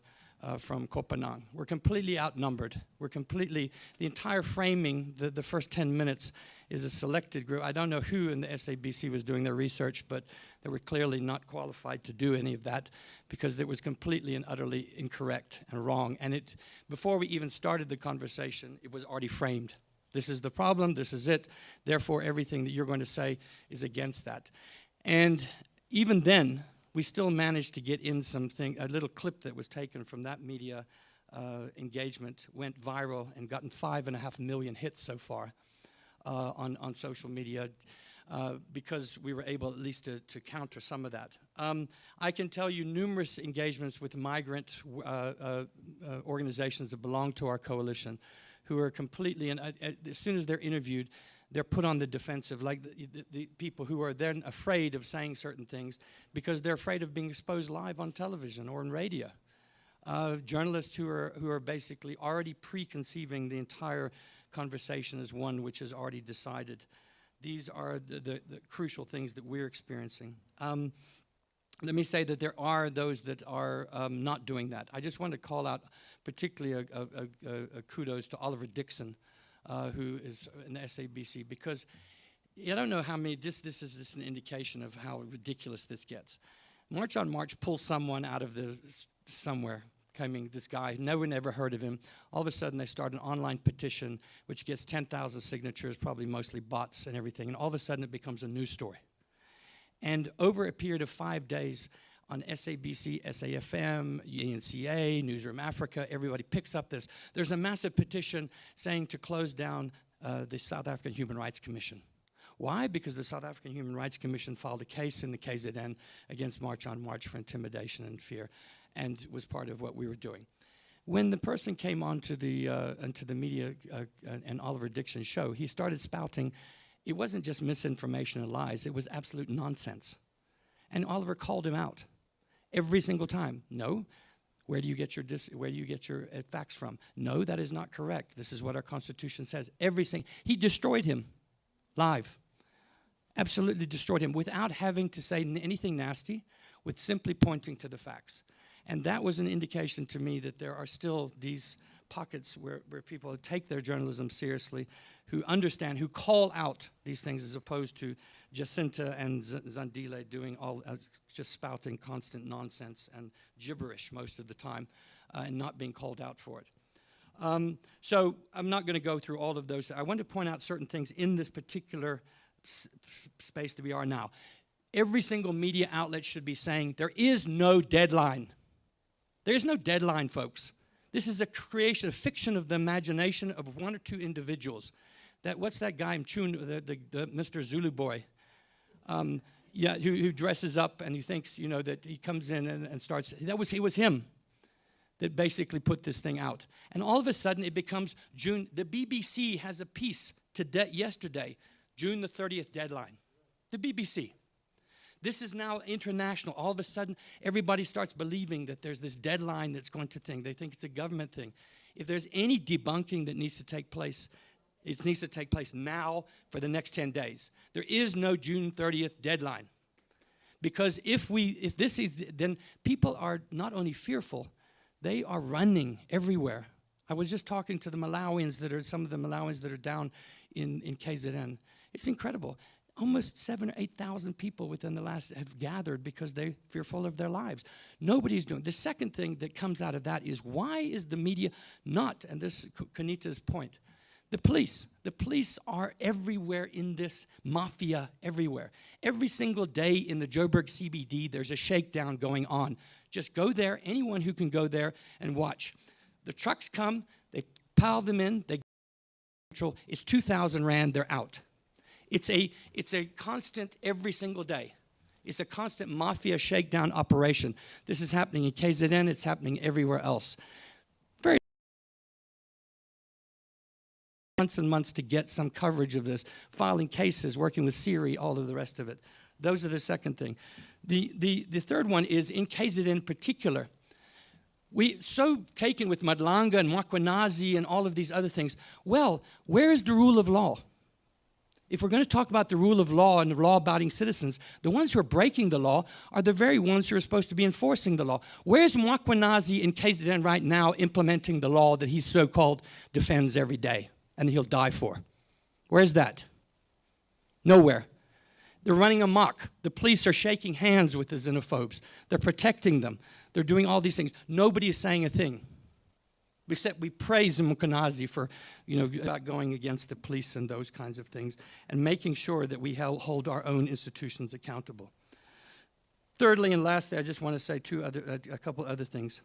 from Kopanang. We're completely outnumbered. The entire framing, the first 10 minutes is a selected group. I don't know who in the SABC was doing their research, but they were clearly not qualified to do any of that because it was completely and utterly incorrect and wrong. And before we even started the conversation, it was already framed. This is the problem, this is it, therefore everything that you're going to say is against that. And even then, we still managed to get in something, a little clip that was taken from that media engagement went viral and gotten 5.5 million hits so far on social media because we were able at least to counter some of that. I can tell you numerous engagements with migrant organizations that belong to our coalition who are completely, and as soon as they're interviewed, they're put on the defensive, like the people who are then afraid of saying certain things because they're afraid of being exposed live on television or in radio. Journalists who are basically already preconceiving the entire conversation as one which is already decided. These are the crucial things that we're experiencing. Let me say that there are those that are not doing that. I just want to call out particularly a kudos to Oliver Dixon, who is in the SABC, because I don't know how many, this is an indication of how ridiculous this gets. March on March pulls someone out of somewhere, this guy, no one ever heard of him. All of a sudden they start an online petition which gets 10,000 signatures, probably mostly bots and everything, and all of a sudden it becomes a news story. And over a period of 5 days on SABC, SAFM, ENCA, Newsroom Africa, everybody picks up this. There's a massive petition saying to close down the South African Human Rights Commission. Why? Because the South African Human Rights Commission filed a case in the KZN against March on March for intimidation and fear, and was part of what we were doing. When the person came onto the media and Oliver Dixon's show, he started spouting. It wasn't just misinformation and lies, it was absolute nonsense. And Oliver called him out every single time. No, where do you get your facts from? No, that is not correct. This is what our Constitution says. He destroyed him live. Absolutely destroyed him without having to say anything nasty, with simply pointing to the facts. And that was an indication to me that there are still these pockets where people take their journalism seriously, who understand, who call out these things, as opposed to Jacinta and Zandile doing just spouting constant nonsense and gibberish most of the time, and not being called out for it. So I'm not going to go through all of those. I want to point out certain things in this particular space that we are now. Every single media outlet should be saying there is no deadline. There is no deadline, folks. This is a creation, a fiction of the imagination of one or two individuals. What's that guy, the Mr. Zulu boy? Yeah, who dresses up and he thinks, you know, that he comes in and starts. It was him that basically put this thing out. And all of a sudden it becomes June. The BBC has a piece yesterday, June the 30th deadline. The BBC. This is now international. All of a sudden everybody starts believing that there's this deadline that's going to thing. They think it's a government thing. If there's any debunking that needs to take place, it needs to take place now for the next 10 days. There is no June 30th deadline. Because if this is, then people are not only fearful, they are running everywhere. I was just talking to the Malawians some of the Malawians that are down in KZN. It's incredible. Almost 7,000 or 8,000 people within the last have gathered because they're fearful of their lives. Nobody's doing. The second thing that comes out of that is, why is the media not, and this is Kanita's point, the police are everywhere in this mafia, everywhere. Every single day in the Joburg CBD, there's a shakedown going on. Just go there, anyone who can go there and watch. The trucks come, they pile them in, they control. It's 2,000 Rand, they're out. It's a constant every single day. It's a constant mafia shakedown operation. This is happening in KZN, it's happening everywhere else. Very months and months to get some coverage of this, filing cases, working with Siri, all of the rest of it. Those are the second thing. The third one is, in KZN in particular, we so taken with Madlanga and Mwakwenazi and all of these other things. Well, where is the rule of law? If we're going to talk about the rule of law and the law-abiding citizens, the ones who are breaking the law are the very ones who are supposed to be enforcing the law. Where's Mwakwenazi in KZN right now implementing the law that he so-called defends every day and he'll die for? Where's that? Nowhere. They're running amok. The police are shaking hands with the xenophobes. They're protecting them. They're doing all these things. Nobody is saying a thing. We praise Mwakwenazi for, going against the police and those kinds of things, and making sure that we hold our own institutions accountable. Thirdly and lastly, I just want to say a couple other things.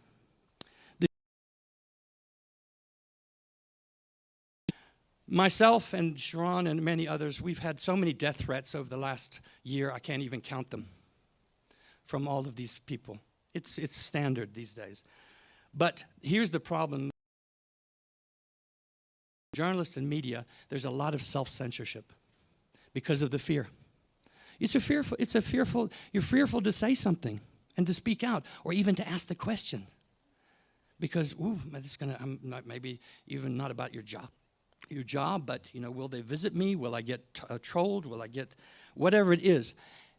Myself and Sharon and many others, we've had so many death threats over the last year, I can't even count them, from all of these people. It's standard these days. But here's the problem. Journalists and media, there's a lot of self-censorship because of the fear. You're fearful to say something and to speak out, or even to ask the question. Because, this is gonna, maybe even not about your job, but will they visit me? Will I get trolled? Will I get whatever it is?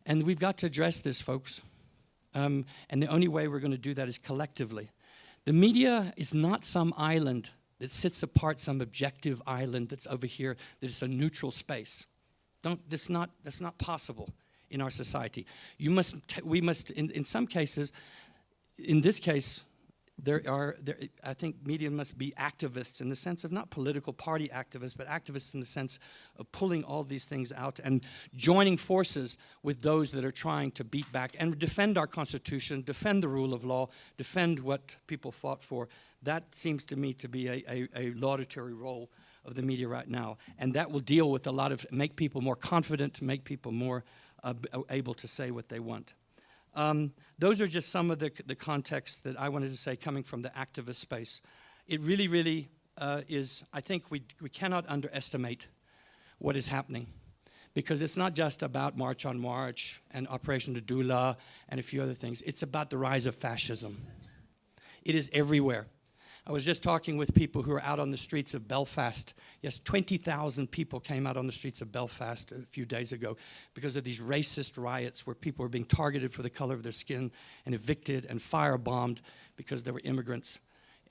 And we've got to address this, folks. And the only way we're going to do that is collectively. The media is not some island that sits apart, some objective island that's over here, that's a neutral space. That's not possible in our society. We must, in some cases, in this case, I think media must be activists in the sense of not political party activists, but activists in the sense of pulling all these things out and joining forces with those that are trying to beat back and defend our Constitution, defend the rule of law, defend what people fought for. That seems to me to be a laudatory role of the media right now. And that will deal with make people more confident, make people more able to say what they want. Those are just some of the context that I wanted to say coming from the activist space. It really, really is, I think we cannot underestimate what is happening, because it's not just about March on March and Operation Dudula and a few other things. It's about the rise of fascism. It is everywhere. I was just talking with people who are out on the streets of Belfast. Yes, 20,000 people came out on the streets of Belfast a few days ago because of these racist riots where people were being targeted for the color of their skin and evicted and firebombed because they were immigrants.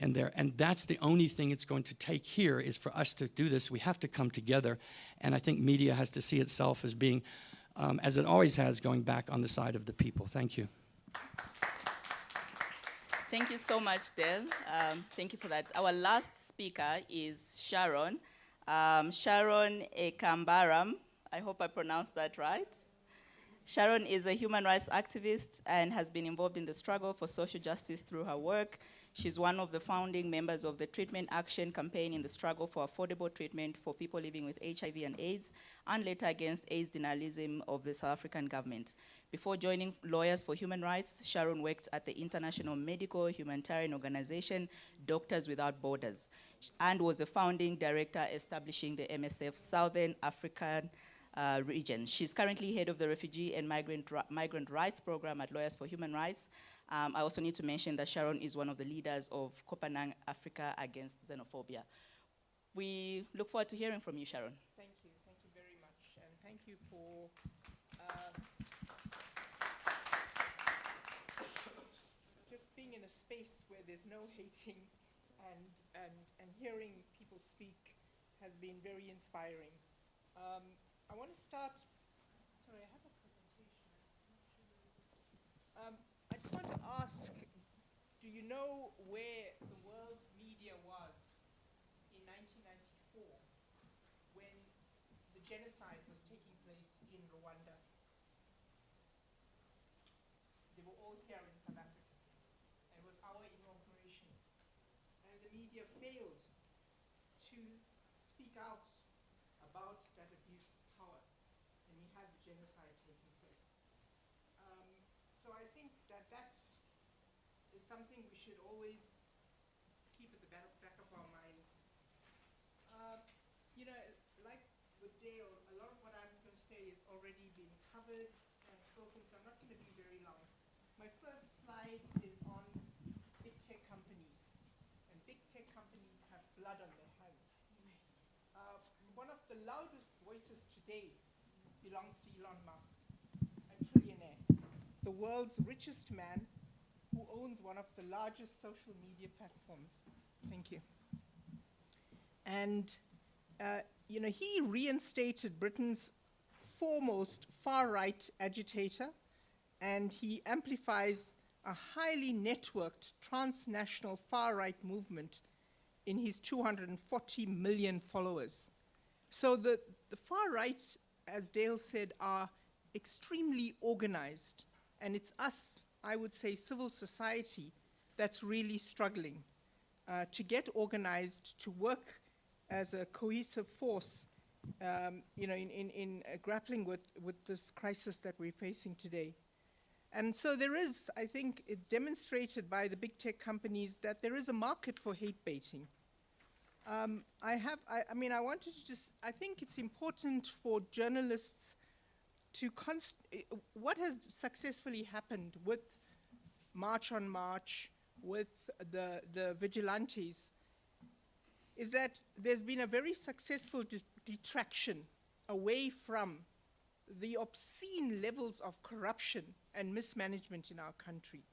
And that's the only thing it's going to take here is for us to do this. We have to come together. And I think media has to see itself as being, as it always has, going back on the side of the people. Thank you. Thank you so much, Del. Thank you for that. Our last speaker is Sharon. Sharon Ekambaram. I hope I pronounced that right. Sharon is a human rights activist and has been involved in the struggle for social justice through her work. She's one of the founding members of the Treatment Action Campaign in the struggle for affordable treatment for people living with HIV and AIDS, and later against AIDS denialism of the South African government. Before joining Lawyers for Human Rights, Sharon worked at the international medical humanitarian organization, Doctors Without Borders, and was the founding director establishing the MSF Southern African region. She's currently head of the Refugee and Migrant Rights Program at Lawyers for Human Rights. I also need to mention that Sharon is one of the leaders of Copenhagen Africa Against Xenophobia. We look forward to hearing from you, Sharon. Thank you very much, and thank you for just being in a space where there's no hating, and hearing people speak has been very inspiring. I want to start, sorry, I have a presentation. I just want to ask, do you know where the world's media was in 1994 when the genocide was taking place in Rwanda? They were all here in South Africa. It was our inauguration. And the media failed to speak out about that abuse of power. And we had the genocide taking place. So I think that is something we should always keep at the back of our minds. You know, like with Dale, a lot of what I'm going to say is already been covered and spoken, so I'm not going to be very long. My first slide is on big tech companies. And big tech companies have blood on their hands. One of the loudest voices today belongs to Elon Musk, a trillionaire, the world's richest man who owns one of the largest social media platforms. Thank you. And you know, he reinstated Britain's foremost far-right agitator, and he amplifies a highly networked transnational far-right movement in his 240 million followers. So the far right, as Dale said, are extremely organized, and it's us, I would say, civil society, that's really struggling to get organized, to work as a cohesive force, you know, in grappling with this crisis that we're facing today. And so there is, I think, it demonstrated by the big tech companies that there is a market for hate baiting. I mean, I wanted to just, I think it's important for journalists to, what has successfully happened with March on March, with the vigilantes, is that there's been a very successful detraction away from the obscene levels of corruption and mismanagement in our country.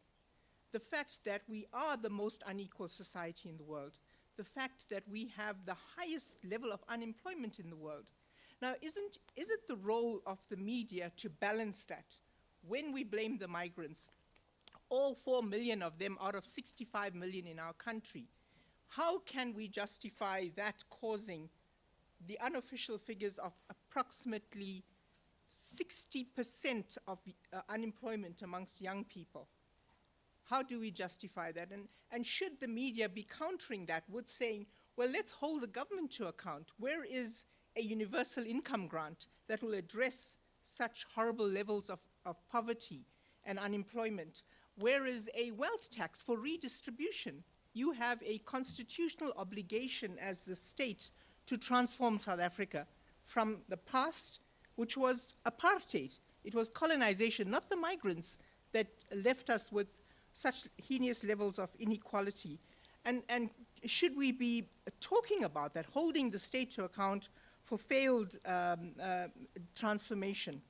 The fact that we are the most unequal society in the world, the fact that we have the highest level of unemployment in the world. Now, is it the role of the media to balance that? When we blame the migrants, all 4 million of them out of 65 million in our country, how can we justify that causing the unofficial figures of approximately 60% of unemployment amongst young people? How do we justify that? And should the media be countering that with saying, well, let's hold the government to account. Where is a universal income grant that will address such horrible levels of poverty and unemployment? Where is a wealth tax for redistribution? You have a constitutional obligation as the state to transform South Africa from the past, which was apartheid. It was colonization, not the migrants, that left us with such heinous levels of inequality. And should we be talking about that, holding the state to account for failed transformation?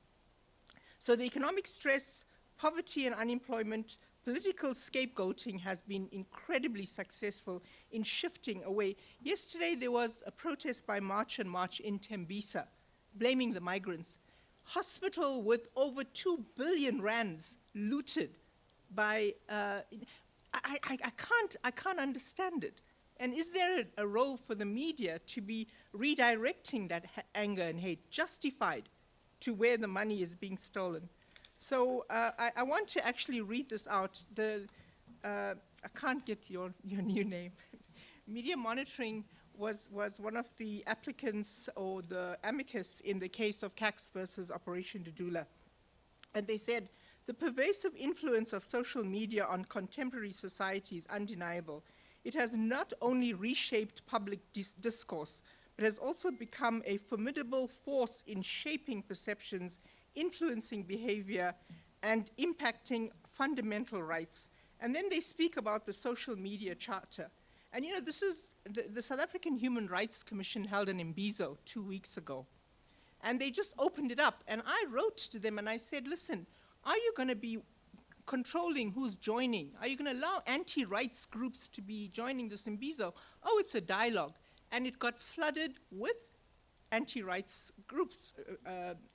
So the economic stress, poverty and unemployment, political scapegoating has been incredibly successful in shifting away. Yesterday there was a protest by March and March in Tembisa, blaming the migrants. Hospital with over 2 billion rands looted by, I can't understand it. And is there a role for the media to be redirecting that anger and hate, justified to where the money is being stolen? So I want to actually read this out. I can't get your new name. Media monitoring was one of the applicants or the amicus in the case of CAX versus Operation Dudula. And they said, the pervasive influence of social media on contemporary society is undeniable. It has not only reshaped public discourse, but has also become a formidable force in shaping perceptions, influencing behavior, and impacting fundamental rights. And then they speak about the social media charter. And you know, this is, the South African Human Rights Commission held an Imbizo 2 weeks ago. And they just opened it up. And I wrote to them and I said, listen, are you going to be controlling who's joining? Are you going to allow anti-rights groups to be joining this Imbizo? Oh, it's a dialogue. And it got flooded with anti-rights groups.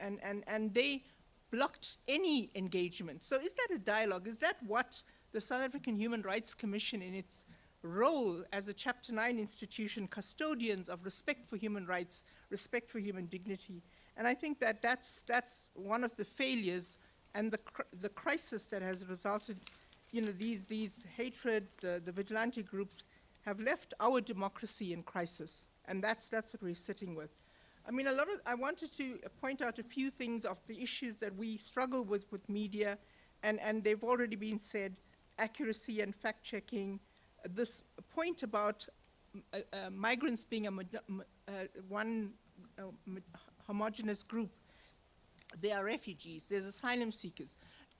And they blocked any engagement. So is that a dialogue? Is that what the South African Human Rights Commission, in its role as a Chapter 9 institution, custodians of respect for human rights, respect for human dignity? And I think that that's one of the failures and the crisis that has resulted, you know, these hatred, the vigilante groups have left our democracy in crisis. And that's what we're sitting with. I mean, I wanted to point out a few things of the issues that we struggle with media, and they've already been said: accuracy and fact-checking, this point about migrants being one homogeneous group. They are refugees, there's asylum seekers.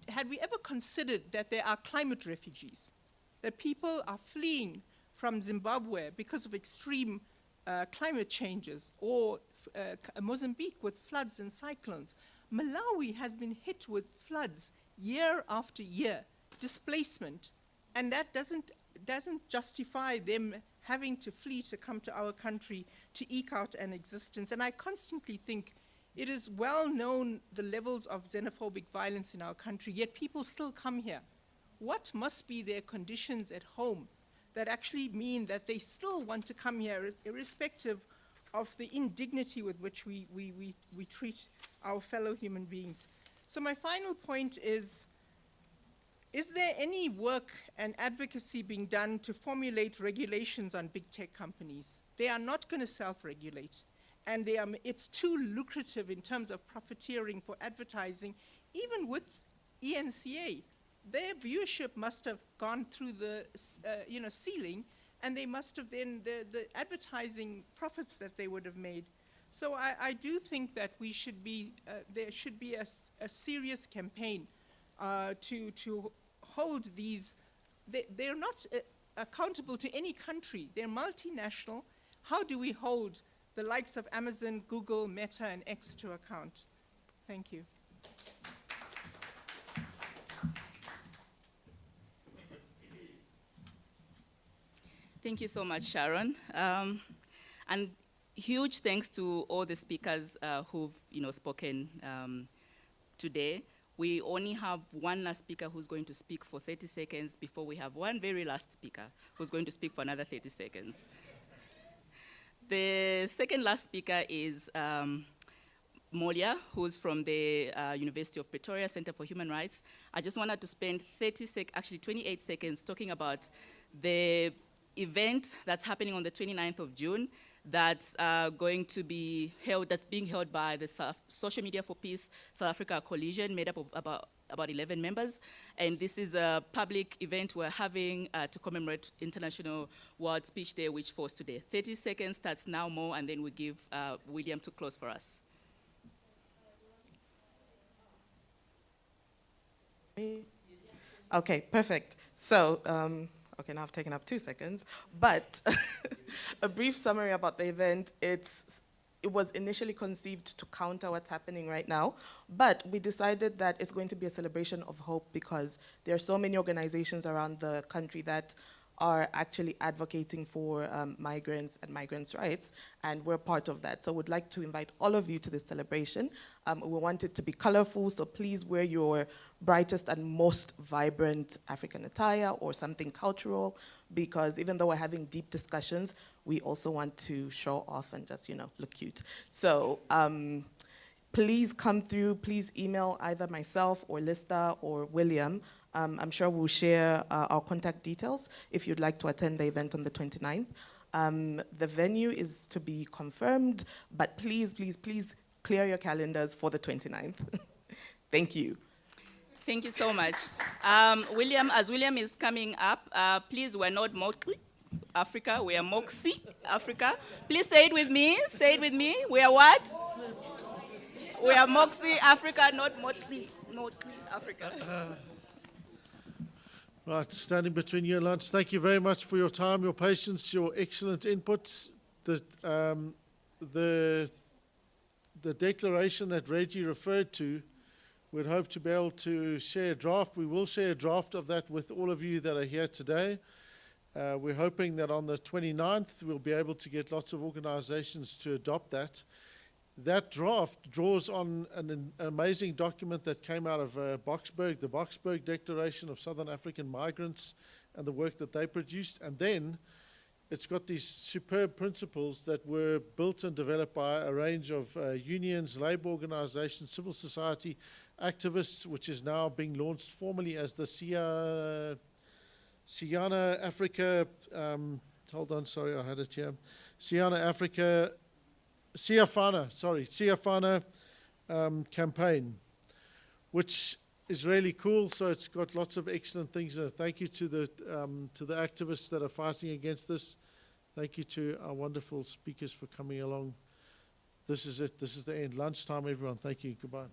Had we ever considered that there are climate refugees, that people are fleeing from Zimbabwe because of extreme climate changes, or Mozambique with floods and cyclones? Malawi has been hit with floods year after year, displacement, and that doesn't justify them having to flee to come to our country to eke out an existence. And I constantly think it is well known the levels of xenophobic violence in our country, yet people still come here. What must be their conditions at home that actually mean that they still want to come here, irrespective of the indignity with which we treat our fellow human beings? So my final point is there any work and advocacy being done to formulate regulations on big tech companies? They are not going to self-regulate, and it's too lucrative in terms of profiteering for advertising. Even with ENCA, their viewership must have gone through the ceiling, and they must have then, the advertising profits that they would have made. So I do think that we should be, there should be a serious campaign to hold these. They're not accountable to any country. They're multinational. How do we hold the likes of Amazon, Google, Meta, and X to account? Thank you. Thank you so much, Sharon. And huge thanks to all the speakers who've spoken today. We only have one last speaker who's going to speak for 30 seconds before we have one very last speaker who's going to speak for another 30 seconds. The second last speaker is Molia, who's from the University of Pretoria Center for Human Rights. I just wanted to spend 28 seconds talking about the event that's happening on the 29th of June that's going to be held, that's being held by the Social Media for Peace South Africa Coalition, made up of about 11 members. And this is a public event we're having to commemorate International World Speech Day, which falls today. 30 seconds starts now more, and then we give William to close for us. Okay, perfect. So, okay, now I've taken up 2 seconds, but a brief summary about the event. It was initially conceived to counter what's happening right now, but we decided that it's going to be a celebration of hope because there are so many organizations around the country that are actually advocating for migrants and migrants' rights, and we're part of that. So we'd like to invite all of you to this celebration. We want it to be colorful, so please wear your brightest and most vibrant African attire or something cultural, because even though we're having deep discussions, we also want to show off and just, look cute. So please come through, please email either myself or Lista or William. I'm sure we'll share our contact details if you'd like to attend the event on the 29th. The venue is to be confirmed, but please, please, please clear your calendars for the 29th. Thank you. Thank you so much. William, as William is coming up, please, we're not Motley Africa, we are Moxie Africa. Please say it with me, say it with me. We are what? We are Moxie Africa, not Motley Africa. Right, standing between you and lunch. Thank you very much for your time, your patience, your excellent input. The declaration that Reggie referred to, we'd hope to be able to share a draft. We will share a draft of that with all of you that are here today. We're hoping that on the 29th, we'll be able to get lots of organizations to adopt that. That draft draws on an amazing document that came out of Boksburg, the Boksburg Declaration of Southern African Migrants, and the work that they produced. And then it's got these superb principles that were built and developed by a range of unions, labor organizations, civil society activists, which is now being launched formally as the Siana Africa, hold on, sorry, I had it here. Siana Africa, Siafana campaign, which is really cool. So it's got lots of excellent things in it. Thank you to the activists that are fighting against this. Thank you to our wonderful speakers for coming along. This is it. This is the end. Lunchtime, everyone. Thank you. Goodbye.